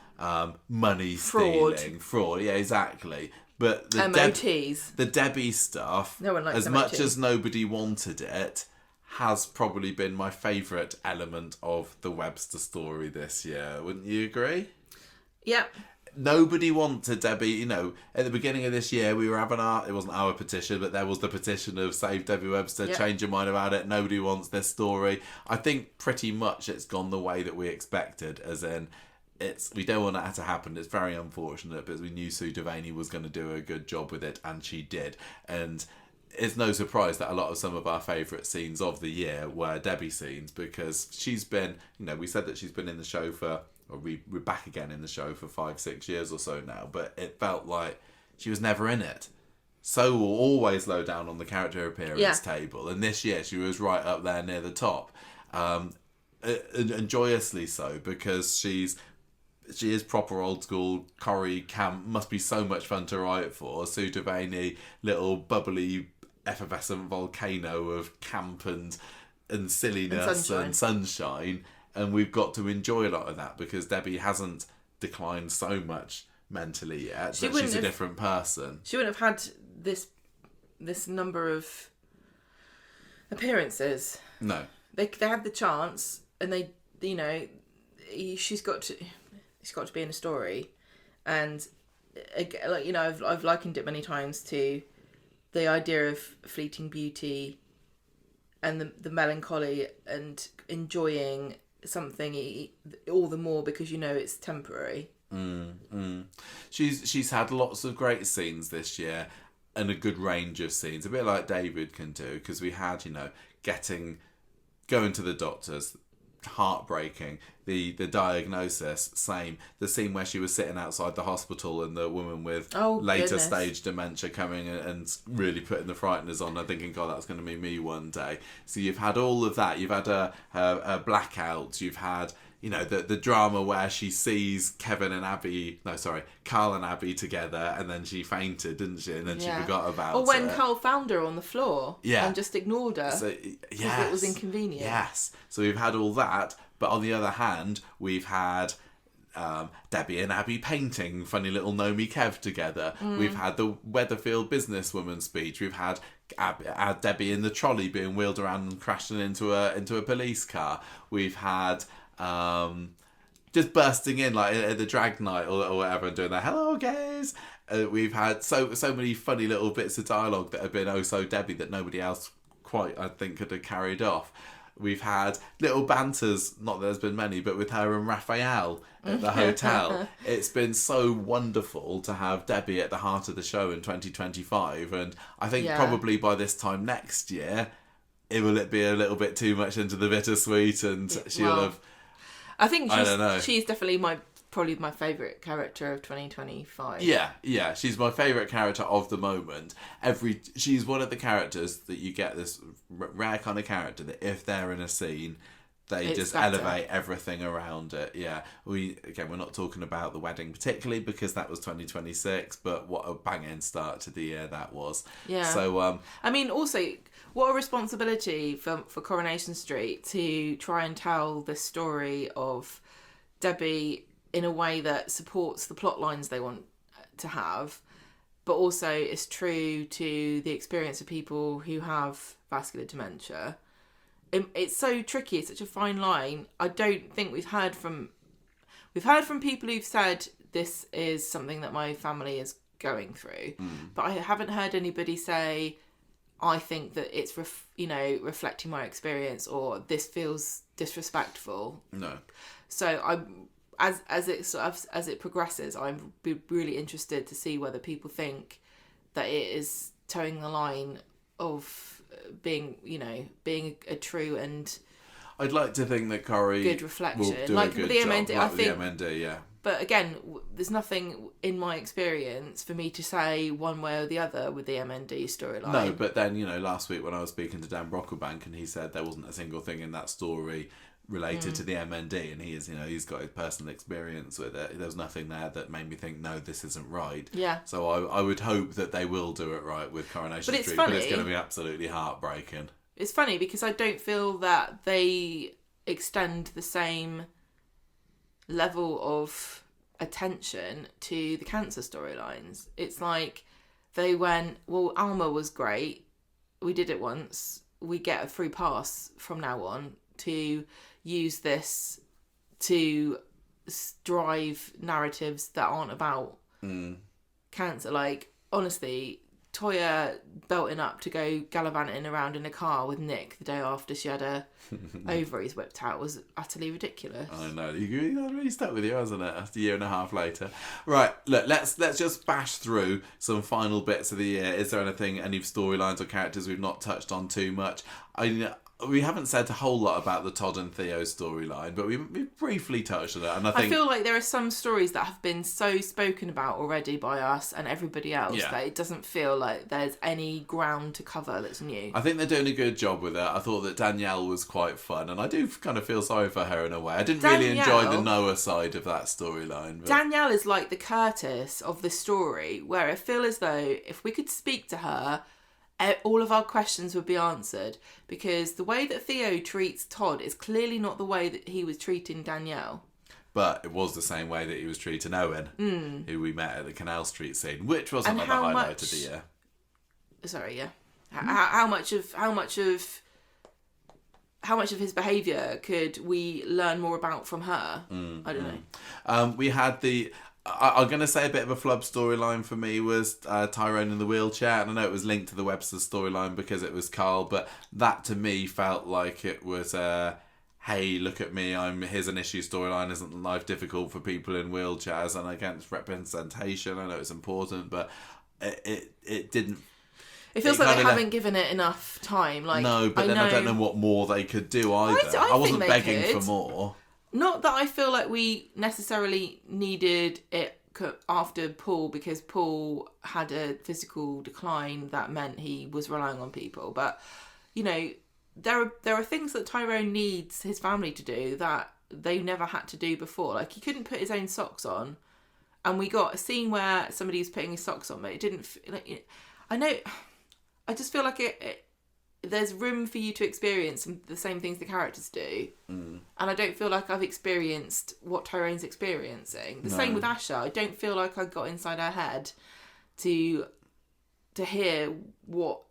money stealing, fraud. Yeah, exactly. But the MOTs, the Debbie stuff, no one likes as MOT. much as nobody wanted it, has probably been my favourite element of the Webster story this year. Wouldn't you agree? Yeah. nobody wanted Debbie, you know, at the beginning of this year, we were having it wasn't our petition, but there was the petition of Save Debbie Webster, change your mind about it, nobody wants this story. I think pretty much it's gone the way that we expected, as in, we don't want that to happen. It's very unfortunate, because we knew Sue Devaney was going to do a good job with it, and she did. And it's no surprise that a lot of some of our favourite scenes of the year were Debbie scenes, because she's been, you know, we said that she's been in the show we're back again in the show for 5-6 years or so now, but it felt like she was never in it. So always low down on the character appearance table, and this year she was right up there near the top, and joyously so, because she is proper old school Corrie camp, must be so much fun to write for. Sue Devaney, little bubbly effervescent volcano of camp and silliness and sunshine. And we've got to enjoy a lot of that, because Debbie hasn't declined so much mentally yet that she's a different person. She wouldn't have had this number of appearances. No. They had the chance, and they, you know, she's got to be in a story. And, like, you know, I've likened it many times to the idea of fleeting beauty and the melancholy and enjoying something all the more because you know it's temporary. She's had lots of great scenes this year, and a good range of scenes, a bit like David can do, because we had, you know, going to the doctors, heartbreaking. The diagnosis, same. The scene where she was sitting outside the hospital and the woman with later stage dementia coming and really putting the frighteners on, and thinking, God, that's going to be me one day. So you've had all of that. You've had a blackout. You've had, you know, the drama where she sees Carl and Abby together, and then she fainted, didn't she? And then she forgot about it. Or when Carl found her on the floor and just ignored her. So, it was inconvenient. Yes. So we've had all that, but on the other hand, we've had Debbie and Abby painting funny little Nomi Kev together. We've had the Weatherfield businesswoman speech. We've had Debbie in the trolley being wheeled around and crashing into a police car. We've had just bursting in like at the drag night or whatever and doing that hello guys. We've had so many funny little bits of dialogue that have been oh so Debbie that nobody else quite I think could have carried off. We've had little banters, not that there's been many, but with her and Raphael at the hotel. It's been so wonderful to have Debbie at the heart of the show in 2025, and I think probably by this time next year it be a little bit too much into the bittersweet, and she'll have. I think she's definitely probably my favourite character of 2025. Yeah, she's my favourite character of the moment. She's one of the characters that you get this rare kind of character that if they're in a scene, it's just better. Elevate everything around it. Yeah, we're not talking about the wedding particularly because that was 2026, but what a banging start to the year that was. Yeah. So I mean, also what a responsibility for Coronation Street to try and tell the story of Debbie in a way that supports the plot lines they want to have, but also is true to the experience of people who have vascular dementia. It's so tricky. It's such a fine line. I don't think we've heard from people who've said this is something that my family is going through, but I haven't heard anybody say, I think that it's reflecting my experience or this feels disrespectful. No. So as it progresses, I'm really interested to see whether people think that it is towing the line of being a true and I'd like to think that Corrie good reflection, will do like a good the job, MND. like I think the MND, yeah. But again, there's nothing in my experience for me to say one way or the other with the MND storyline. No, but then last week when I was speaking to Dan Brocklebank and he said there wasn't a single thing in that story related to the MND, and he's got his personal experience with it. There's nothing there that made me think, no, this isn't right. Yeah. So I would hope that they will do it right with Coronation Street, but it's going to be absolutely heartbreaking. It's funny because I don't feel that they extend the same level of attention to the cancer storylines. It's like they went, well, Alma was great. We did it once. We get a free pass from now on to use this to drive narratives that aren't about cancer. Like, honestly, Toya belting up to go gallivanting around in a car with Nick the day after she had her ovaries whipped out was utterly ridiculous. I know. You really stuck with you, hasn't it? After a year and a half later. Right, look, let's just bash through some final bits of the year. Is there any storylines or characters we've not touched on too much? We haven't said a whole lot about the Todd and Theo storyline, but we briefly touched on it. And I feel like there are some stories that have been so spoken about already by us and everybody else that it doesn't feel like there's any ground to cover that's new. I think they're doing a good job with it. I thought that Danielle was quite fun, and I do kind of feel sorry for her in a way. I didn't really enjoy the Noah side of that storyline. But... Danielle is like the Curtis of the story, where I feel as though if we could speak to her, all of our questions would be answered, because the way that Theo treats Todd is clearly not the way that he was treating Danielle. But it was the same way that he was treating Owen, who we met at the Canal Street scene, which was another highlight of the year. Sorry, yeah. How much of his behaviour could we learn more about from her? I don't know. We had I'm going to say a bit of a flub storyline for me was Tyrone in the wheelchair. And I know it was linked to the Webster storyline because it was Carl, but that to me felt like it was hey, look at me, here's an issue storyline. Isn't life difficult for people in wheelchairs? And against representation, I know it's important, but it didn't... It feels like they haven't given it enough time. Like, no, but I don't know what more they could do either. I wasn't begging for more. Not that I feel like we necessarily needed it after Paul, because Paul had a physical decline that meant he was relying on people. But, you know, there are things that Tyrone needs his family to do that they never had to do before. Like, he couldn't put his own socks on. And we got a scene where somebody was putting his socks on, but it didn't... I just feel like there's room for you to experience the same things the characters do. And I don't feel like I've experienced what Tyrone's experiencing. The same with Asha. I don't feel like I got inside her head to hear what...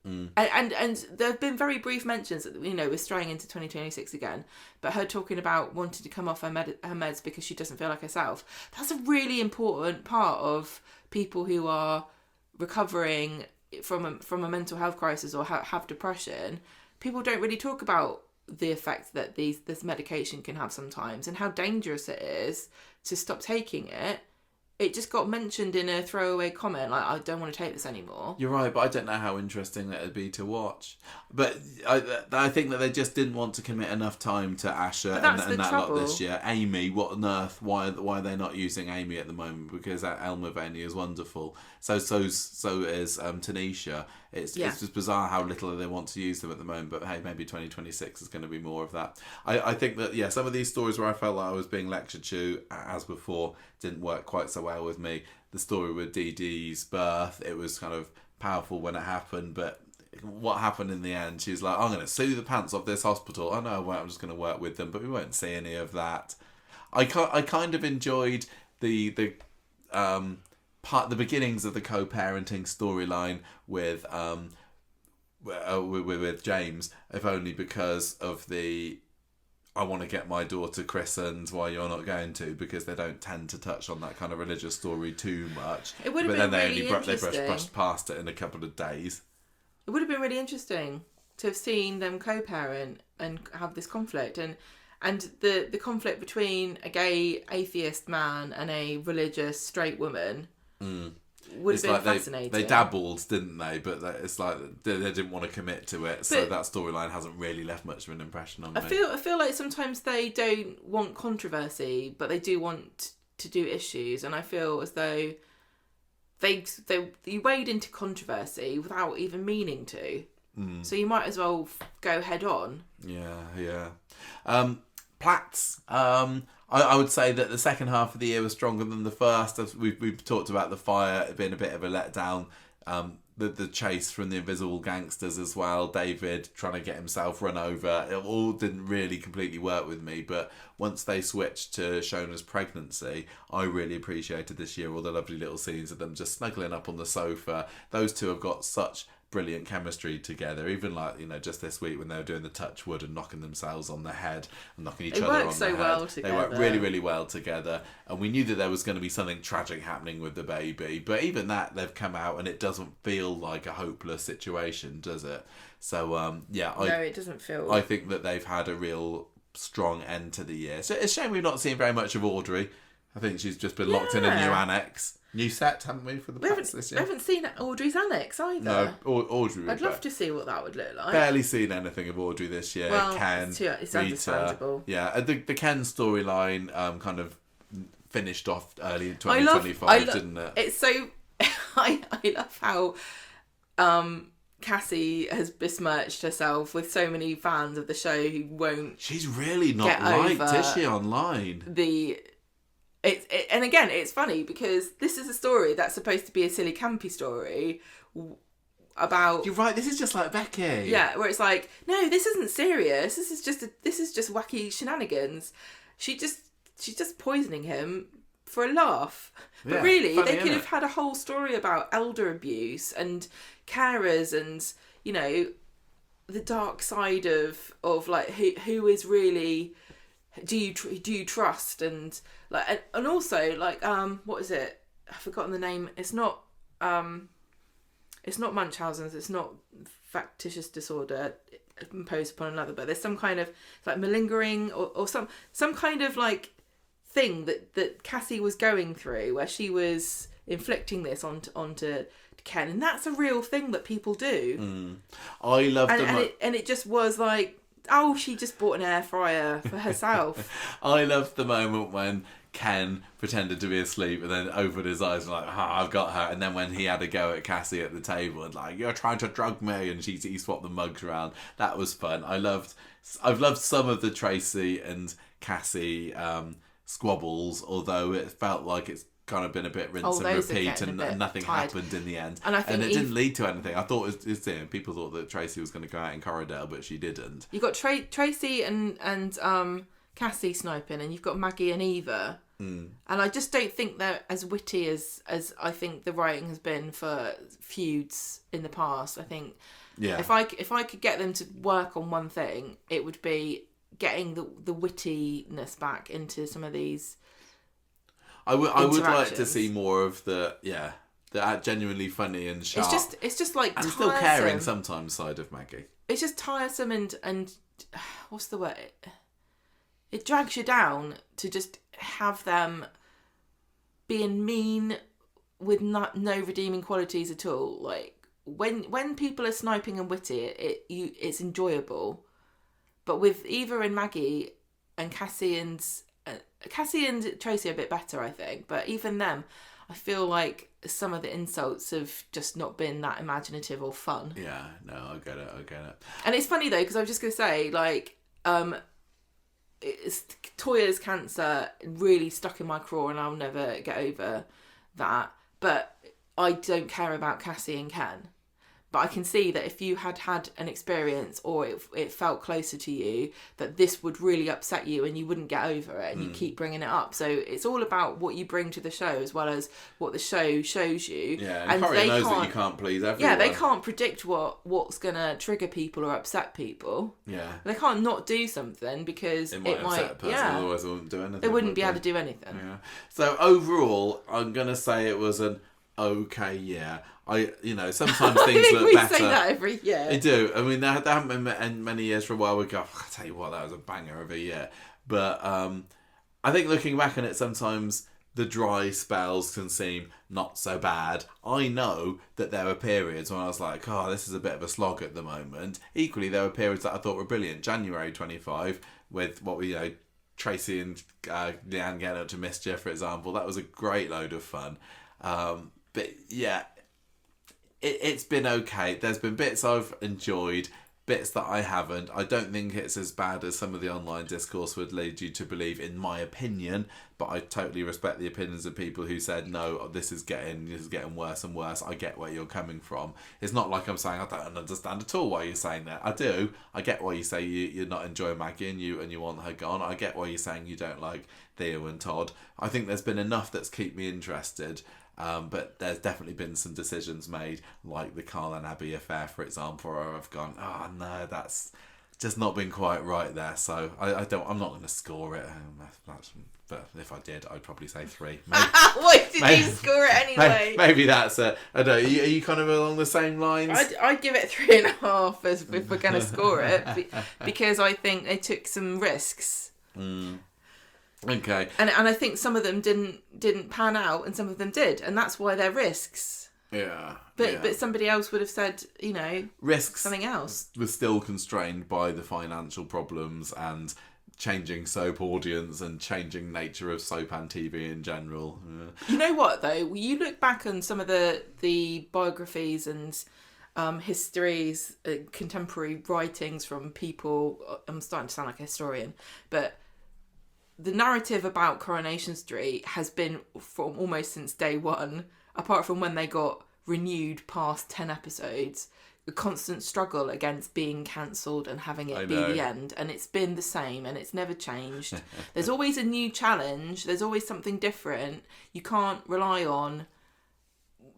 And there have been very brief mentions that, you know, we're straying into 2026 again, but her talking about wanting to come off her meds because she doesn't feel like herself. That's a really important part of people who are recovering from a mental health crisis or have depression. People don't really talk about the effect that this medication can have sometimes and how dangerous it is to stop taking it. It just got mentioned in a throwaway comment, like, I don't want to take this anymore. You're right, but I don't know how interesting that would be to watch. But I think that they just didn't want to commit enough time to Asha and that lot this year. Amy, what on earth? Why are they not using Amy at the moment? Because Elma Vaney is wonderful. So is Tanisha. It's just bizarre how little they want to use them at the moment. But hey, maybe 2026 is going to be more of that. I think that, some of these stories where I felt like I was being lectured to, as before, didn't work quite so well with me. The story with Dee Dee's birth, it was kind of powerful when it happened, but what happened in the end, she's like, I'm going to sue the pants off this hospital. Oh no, I'm just going to work with them, but we won't see any of that. I kind of enjoyed the beginnings of the co-parenting storyline with James, if only because of I want to get my daughter christened while you're not going to, because they don't tend to touch on that kind of religious story too much. It would have been really interesting. They brushed past it in a couple of days. It would have been really interesting to have seen them co-parent and have this conflict, and the conflict between a gay atheist man and a religious straight woman. Would have been fascinating. They dabbled, didn't they? But it's like they didn't want to commit to it, so that storyline hasn't really left much of an impression on me. I feel like sometimes they don't want controversy, but they do want to do issues, and I feel as though you wade into controversy without even meaning to. So you might as well go head on. Yeah. Platts. I would say that the second half of the year was stronger than the first. As we've talked about the fire being a bit of a letdown. The chase from the invisible gangsters as well. David trying to get himself run over. It all didn't really completely work with me. But once they switched to Shona's pregnancy, I really appreciated this year all the lovely little scenes of them just snuggling up on the sofa. Those two have got such brilliant chemistry together. Even like, you know, just this week when they were doing the touch wood and knocking themselves on the head and knocking each other on the head. Well together. They worked really, really well together. And we knew that there was going to be something tragic happening with the baby. But even that, they've come out and it doesn't feel like a hopeless situation, does it? So, no, it doesn't feel... I think that they've had a real strong end to the year. So it's a shame we've not seen very much of Audrey. I think she's just been locked in a new annex. New set, haven't we, for the Pats this year? We haven't seen Audrey's annex either. No, Audrey. I'd love to see what that would look like. Barely seen anything of Audrey this year. Well, Ken, it's understandable. Yeah, the Ken storyline kind of finished off early in 2025, didn't it? It's so... I love how Cassie has besmirched herself with so many fans of the show who won't... She's really not liked, is she, online? And again, it's funny because this is a story that's supposed to be a silly, campy story about... You're right, this is just like Becky. Yeah, where it's like, no, this isn't serious. This is just wacky shenanigans. She's just poisoning him for a laugh. But Yeah, really, funny, they could have had a whole story about elder abuse and carers and, you know, the dark side of like who is really... Do you trust and like and also like what is it? I've forgotten the name. It's not Munchausen's. It's not factitious disorder imposed upon another. But there's some kind of like malingering or some kind of like thing that Cassie was going through where she was inflicting this onto Ken, and that's a real thing that people do. I love and it just was like. Oh, she just bought an air fryer for herself. I loved the moment when Ken pretended to be asleep and then opened his eyes and like, I've got her. And then when he had a go at Cassie at the table and like, you're trying to drug me, and he swapped the mugs around. That was fun. I've loved some of the Tracy and Cassie squabbles, although it felt like it's kind of been a bit rinse and repeat and nothing happened in the end. And it didn't lead to anything. I thought people thought that Tracy was going to go out in Corridale, but she didn't. You've got Tracy and Cassie sniping, and you've got Maggie and Eva. And I just don't think they're as witty as I think the writing has been for feuds in the past. I think if I could get them to work on one thing, it would be getting the wittiness back into some of these. I would like to see more of the genuinely funny and sharp. It's just like and tiresome. Still caring sometimes side of Maggie. It's just tiresome and what's the word? It drags you down to just have them being mean with no redeeming qualities at all. Like when people are sniping and witty, it's enjoyable. But with Eva and Maggie and Cassie and Tracy are a bit better, I think. But even them, I feel like some of the insults have just not been that imaginative or fun. Yeah, no, I get it. And it's funny though, because I was just going to say, like, Toya's cancer really stuck in my craw and I'll never get over that. But I don't care about Cassie and Ken. But I can see that if you had an experience or it felt closer to you, that this would really upset you and you wouldn't get over it and you keep bringing it up. So it's all about what you bring to the show as well as what the show shows you. Yeah, and Corrie knows that you can't please everyone. Yeah, they can't predict what's going to trigger people or upset people. Yeah. They can't not do something because it might upset a person, otherwise they wouldn't do anything. They wouldn't be able to do anything. Yeah. So overall, I'm going to say it was an okay year. Sometimes things look better. We say that every year. They do. I mean, there haven't been many years for a while. We go, I tell you what, that was a banger of a year. But I think looking back on it, sometimes the dry spells can seem not so bad. I know that there were periods when I was like, this is a bit of a slog at the moment. Equally, there were periods that I thought were brilliant. January 25 with Tracy and Leanne getting up to mischief, for example. That was a great load of fun. But yeah, it's been okay. There's been bits I've enjoyed, bits that I haven't. I don't think it's as bad as some of the online discourse would lead you to believe, in my opinion. But I totally respect the opinions of people who said, no, this is getting worse and worse. I get where you're coming from. It's not like I'm saying I don't understand at all why you're saying that. I do. I get why you say you're not enjoying Maggie and you want her gone. I get why you're saying you don't like Theo and Todd. I think there's been enough that's kept me interested. But there's definitely been some decisions made, like the Carl and Abby affair, for example, where I've gone, oh no, that's just not been quite right there. So I'm not going to score it. But if I did, I'd probably say 3. Why did you score it anyway? Maybe that's I don't know. Are you kind of along the same lines? I'd give it 3.5 if we're going to score it, because I think they took some risks. Okay. And I think some of them didn't pan out, and some of them did, and that's why they're risks. Yeah. But somebody else would have said, risks, something else. Was still constrained by the financial problems and changing soap audience and changing nature of soap and TV in general. Yeah. You know what though? You look back on some of the biographies and histories, contemporary writings from people. I'm starting to sound like a historian, but the narrative about Coronation Street has been from almost since day one, apart from when they got renewed past 10 episodes, a constant struggle against being cancelled and having it be the end. And it's been the same, and it's never changed. There's always a new challenge. There's always something different. You can't rely on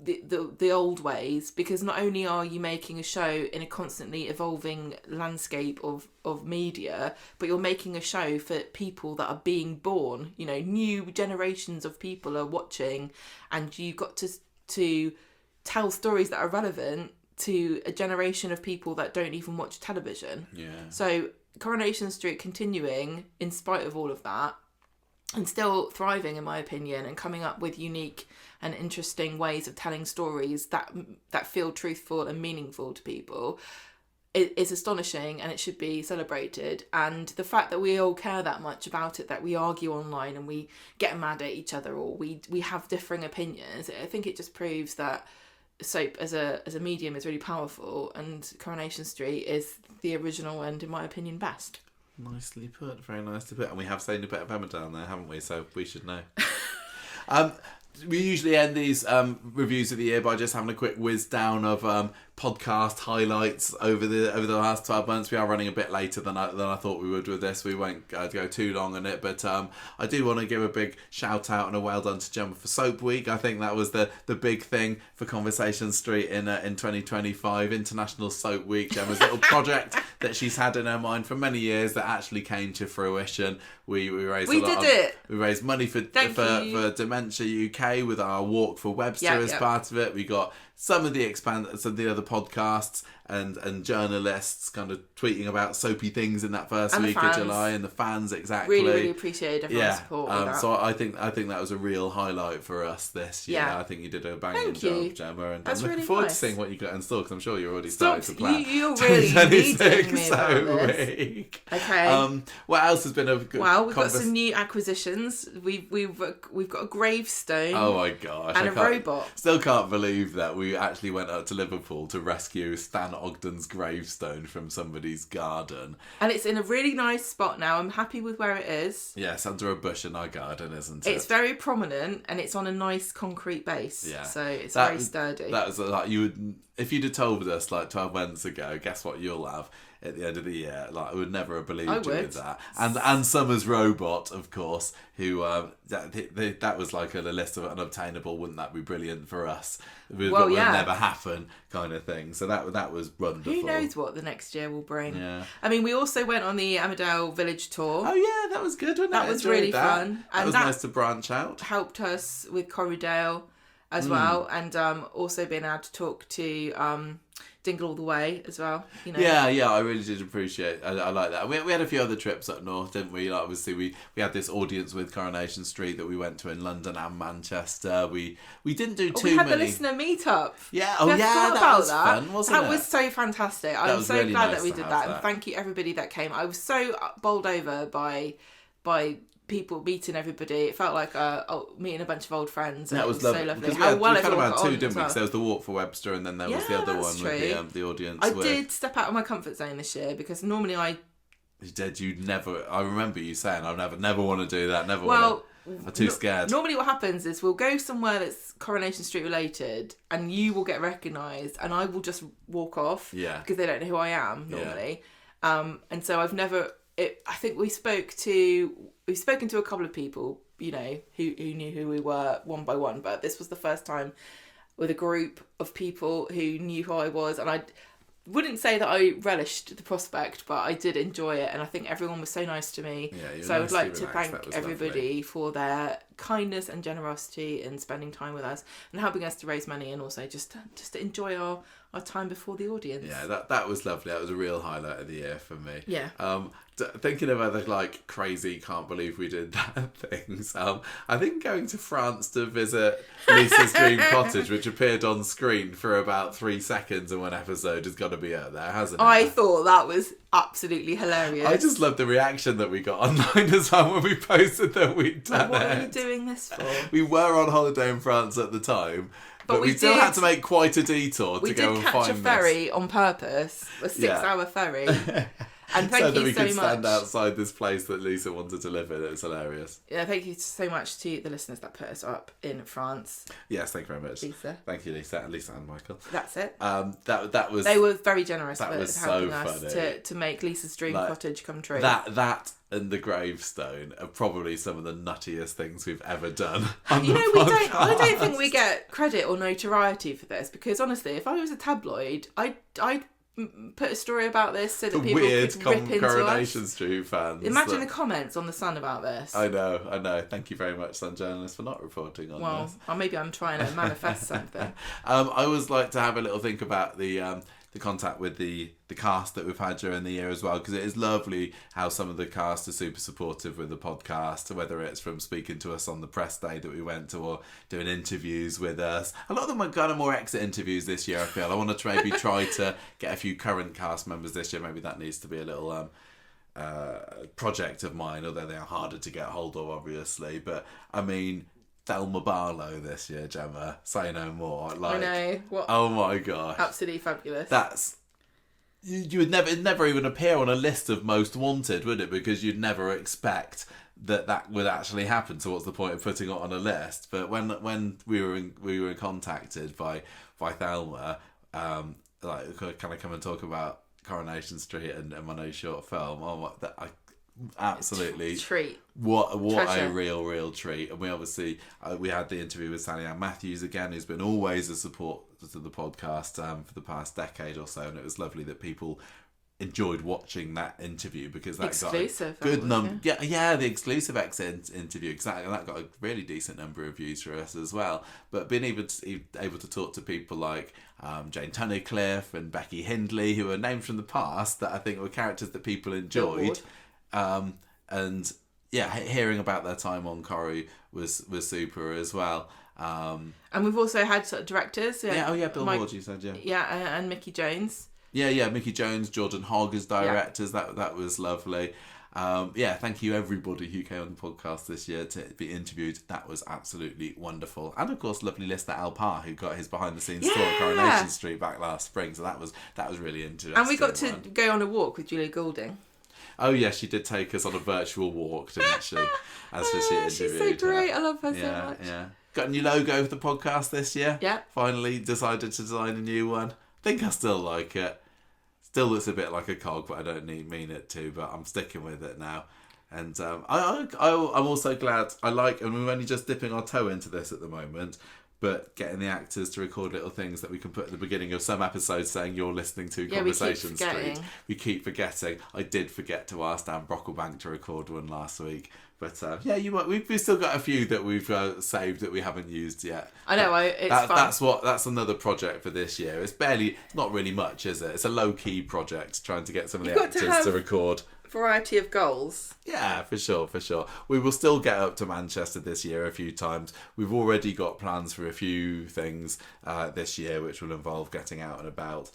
the old ways, because not only are you making a show in a constantly evolving landscape of media, but you're making a show for people that are being born. New generations of people are watching, and you've got to tell stories that are relevant to a generation of people that don't even watch television. Yeah. So Coronation Street continuing in spite of all of that, and still thriving, in my opinion, and coming up with unique and interesting ways of telling stories that feel truthful and meaningful to people, is astonishing, and it should be celebrated. And the fact that we all care that much about it, that we argue online and we get mad at each other, or we have differing opinions, I think it just proves that soap as a medium is really powerful, and Coronation Street is the original and, in my opinion, best. Nicely put, very nicely put. And we have seen a bit of Emma down there, haven't we? So we should know. We usually end these reviews of the year by just having a quick whiz down of podcast highlights over the last 12 months. We are running a bit later than I thought we would with this. We won't go too long on it, but I do want to give a big shout out and a well done to Gemma for Soap Week. I think that was the big thing for Conversation Street in 2025, International Soap Week. Gemma's little project that she's had in her mind for many years that actually came to fruition. We raised we raised money for Dementia UK with our Walk for Webster as part of it. We got some of the other podcasts and journalists kind of tweeting about soapy things in that first week of July, and the fans exactly. Really appreciate everyone's support with that. So I think that was a real highlight for us this year. I think you did a banging job, Gemma, and I'm looking forward to seeing what you got in store, because I'm sure you're already starting to plan. You're really needing me about this. Week. Okay. What else has been a good? Well, we've got some new acquisitions. We've got a gravestone. Oh my gosh! And a robot. Still can't believe that we actually went up to Liverpool to rescue Stan Ogden's gravestone from somebody's garden. And it's in a really nice spot now. I'm happy with where it is. Yes, under a bush in our garden, isn't it? It's very prominent, and it's on a nice concrete base. Yeah. So it's very sturdy. That was like, you would, if you'd have told us like 12 months ago, guess what you'll have at the end of the year? Like, I would never have believed you with that. And Summer's robot, of course, who that was like on a list of unobtainable. Wouldn't that be brilliant for us? But will never happen, kind of thing. So that was wonderful. Who knows what the next year will bring? Yeah. I mean, we also went on the Emmerdale Village tour. Oh yeah, that was good, wasn't it? That was really fun. That was nice to branch out. Helped us with Corrie as well, and also being able to talk to Dingle All the Way as well. Yeah, I really did appreciate. I like that. We had a few other trips up north, didn't we? Like, obviously, we had this audience with Coronation Street that we went to in London and Manchester. We didn't do too many. We had the listener meetup. Yeah, that was fun, wasn't it? That was so fantastic. I'm so really glad that we did that, and thank you everybody that came. I was so bowled over by people meeting everybody. It felt like meeting a bunch of old friends. And that was lovely. So lovely. Because we kind of had two, didn't we? Because there was the Walk for Webster, and then there was the other one with the audience. I did step out of my comfort zone this year, because normally you'd never. I remember you saying, "I never want to do that. Never want to." I'm too scared. Normally what happens is we'll go somewhere that's Coronation Street related, and you will get recognised, and I will just walk off. Yeah. Because they don't know who I am normally. Yeah. And so I've never I think we've spoken to a couple of people, you know, who knew who we were one by one, but this was the first time with a group of people who knew who I was, and I wouldn't say that I relished the prospect, but I did enjoy it, and I think everyone was so nice to me. Yeah, so I would like to thank everybody for their kindness and generosity in spending time with us and helping us to raise money, and also just to enjoy our time before the audience. Yeah, that was lovely. That was a real highlight of the year for me. Yeah. Thinking of other like crazy, can't believe we did that things. I think going to France to visit Lisa's Dream Cottage, which appeared on screen for about 3 seconds in one episode, has got to be up there, hasn't it? I thought that was absolutely hilarious. I just loved the reaction that we got online as well when we posted that we'd done what are you doing this for? We were on holiday in France at the time. But we still had to make quite a detour to go and find this. We did catch a ferry on purpose, a 6-hour ferry. And thank so that you we so could much. stand outside this place that Lisa wanted to live in. It was hilarious. Yeah, thank you so much to the listeners that put us up in France. Yes, thank you very much. Lisa. Thank you, Lisa and Michael. That's it. That was. They were very generous that for was helping so us funny. to make Lisa's Dream Cottage come true. That and the gravestone are probably some of the nuttiest things we've ever done. I don't think we get credit or notoriety for this, because honestly, if I was a tabloid, I'd put a story about this so that people could rip into Coronation us. Street fans. Imagine the comments on The Sun about this. I know. Thank you very much, Sun journalists, for not reporting on this. Well, maybe I'm trying to manifest something. I always like to have a little think about the contact with the cast that we've had during the year as well, because it is lovely how some of the cast are super supportive with the podcast, whether it's from speaking to us on the press day that we went to or doing interviews with us. A lot of them are kind of more exit interviews this year, I feel. I want to maybe try to get a few current cast members this year. Maybe that needs to be a little project of mine, although they are harder to get hold of, obviously. But I mean, Thelma Barlow this year, Gemma. Say no more. I know. What? Oh my gosh. Absolutely fabulous. That's... You would never even appear on a list of most wanted, would it? Because you'd never expect that would actually happen. So what's the point of putting it on a list? But when we were contacted by Thelma, like, can I come and talk about Coronation Street and my new short film? Absolutely treat. What Treasure. A real treat. And we obviously we had the interview with Sally Ann Matthews again, who's been always a support to the podcast for the past decade or so, and it was lovely that people enjoyed watching that interview, because that exclusive, got a good number. Yeah, the exclusive exit interview, exactly. That got a really decent number of views for us as well. But being able to talk to people like Jane Tunnicliffe and Becky Hindley, who are names from the past that I think were characters that people enjoyed. And yeah, hearing about their time on Corrie was super as well. And we've also had sort of directors. Bill Ward, you said, yeah. Yeah, and Mickey Jones. Yeah, Mickey Jones, Jordan Hogg as directors. Yeah. That was lovely. Thank you everybody who came on the podcast this year to be interviewed. That was absolutely wonderful. And of course, lovely listener Al Parr, who got his behind the scenes tour at Coronation Street back last spring. So that was really interesting. And we got to go on a walk with Julia Goulding. Oh yeah, she did take us on a virtual walk, didn't she? As she interviewed. She's so great. I love her so much. Yeah. Got a new logo for the podcast this year. Yeah. Finally decided to design a new one. I think I still like it. Still looks a bit like a cog, but I don't mean it to. But I'm sticking with it now. And I'm also glad. And we're only just dipping our toe into this at the moment. But getting the actors to record little things that we can put at the beginning of some episodes saying you're listening to Conversation Street. We keep forgetting. I did forget to ask Dan Brocklebank to record one last week. But we've still got a few that we've saved that we haven't used yet. I know, it's fun. That's another project for this year. It's not really much, is it? It's a low-key project, trying to get some of the actors to record. Variety of goals. Yeah, for sure. We will still get up to Manchester this year a few times. We've already got plans for a few things this year, which will involve getting out and about.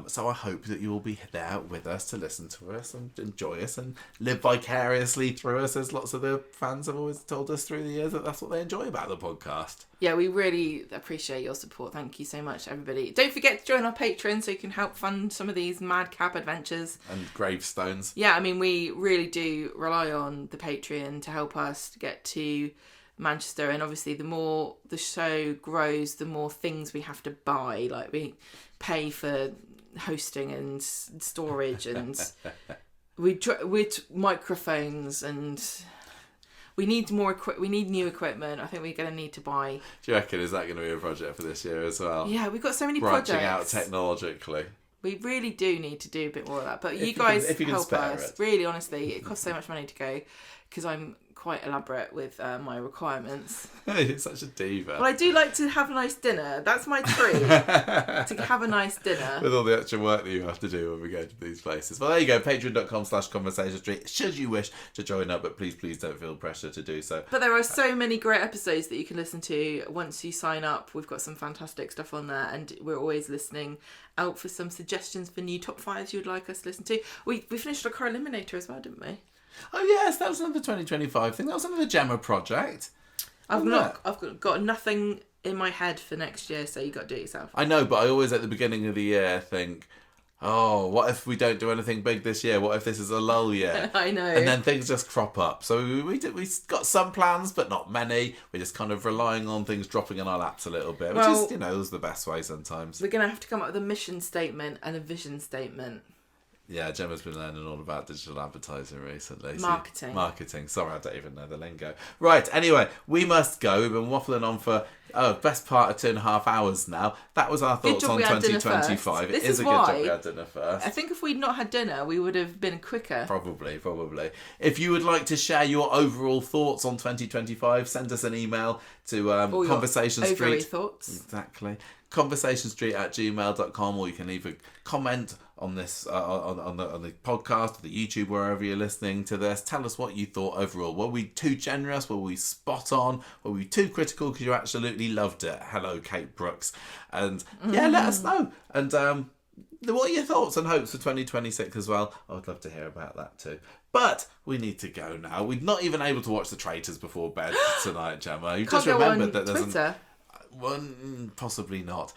So I hope that you will be there with us to listen to us and enjoy us and live vicariously through us, as lots of the fans have always told us through the years that that's what they enjoy about the podcast. Yeah, we really appreciate your support. Thank you so much, everybody. Don't forget to join our Patreon so you can help fund some of these madcap adventures. And gravestones. Yeah, I mean, we really do rely on the Patreon to help us to get to Manchester, and obviously the more the show grows, the more things we have to buy. Like, we pay for hosting and storage and with microphones, and we need we need new equipment. I think we're going to need to buy. Do you reckon, is that going to be a project for this year as well? Yeah, we've got so many Branching projects. out technologically. We really do need to do a bit more of that. But you guys help us. It. Really, honestly, it costs so much money to go because I'm quite elaborate with my requirements. You're such a diva. Well, I do like to have a nice dinner. That's my treat. To have a nice dinner. With all the extra work that you have to do when we go to these places. Well, there you go. Patreon.com/Conversation Street. Should you wish to join up, but please don't feel pressure to do so. But there are so many great episodes that you can listen to once you sign up. We've got some fantastic stuff on there, and we're always listening out for some suggestions for new top 5s you'd like us to listen to. We finished our car eliminator as well, didn't we? Oh yes, that was another 2025 thing. That was another Gemma project. I've got nothing in my head for next year, so you got to do it yourself. I know, but I always at the beginning of the year think, oh, what if we don't do anything big this year? What if this is a lull year? I know. And then things just crop up. So we got some plans, but not many. We're just kind of relying on things dropping in our laps a little bit, which is, is the best way sometimes. We're going to have to come up with a mission statement and a vision statement. Yeah, Gemma's been learning all about digital advertising recently. Marketing. Sorry, I don't even know the lingo. Right, anyway, we must go. We've been waffling on for best part of 2.5 hours now. That was our thoughts on 2025. It is a good job we had dinner first. I think if we'd not had dinner, we would have been quicker. Probably. If you would like to share your overall thoughts on 2025, send us an email to Conversation Street. Thoughts. Exactly. conversationstreet@gmail.com, or you can leave a comment on this on the podcast, or the YouTube, wherever you're listening to this. Tell us what you thought overall. Were we too generous? Were we spot on? Were we too critical because you absolutely loved it? Hello, Kate Brooks. And let us know. And what are your thoughts and hopes for 2026 as well? I would love to hear about that too. But we need to go now. We're not even able to watch The Traitors before bed tonight, Gemma. You just remembered that there's Twitter. One, possibly not.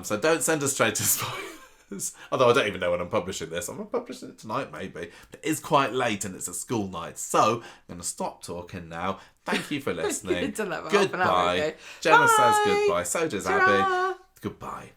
So don't send us Traitors spoilers. Although I don't even know when I'm publishing this. I'm publishing it tonight, maybe. But it is quite late and it's a school night. So I'm going to stop talking now. Thank you for listening. Goodbye. Gemma says goodbye. So does Abby. Goodbye.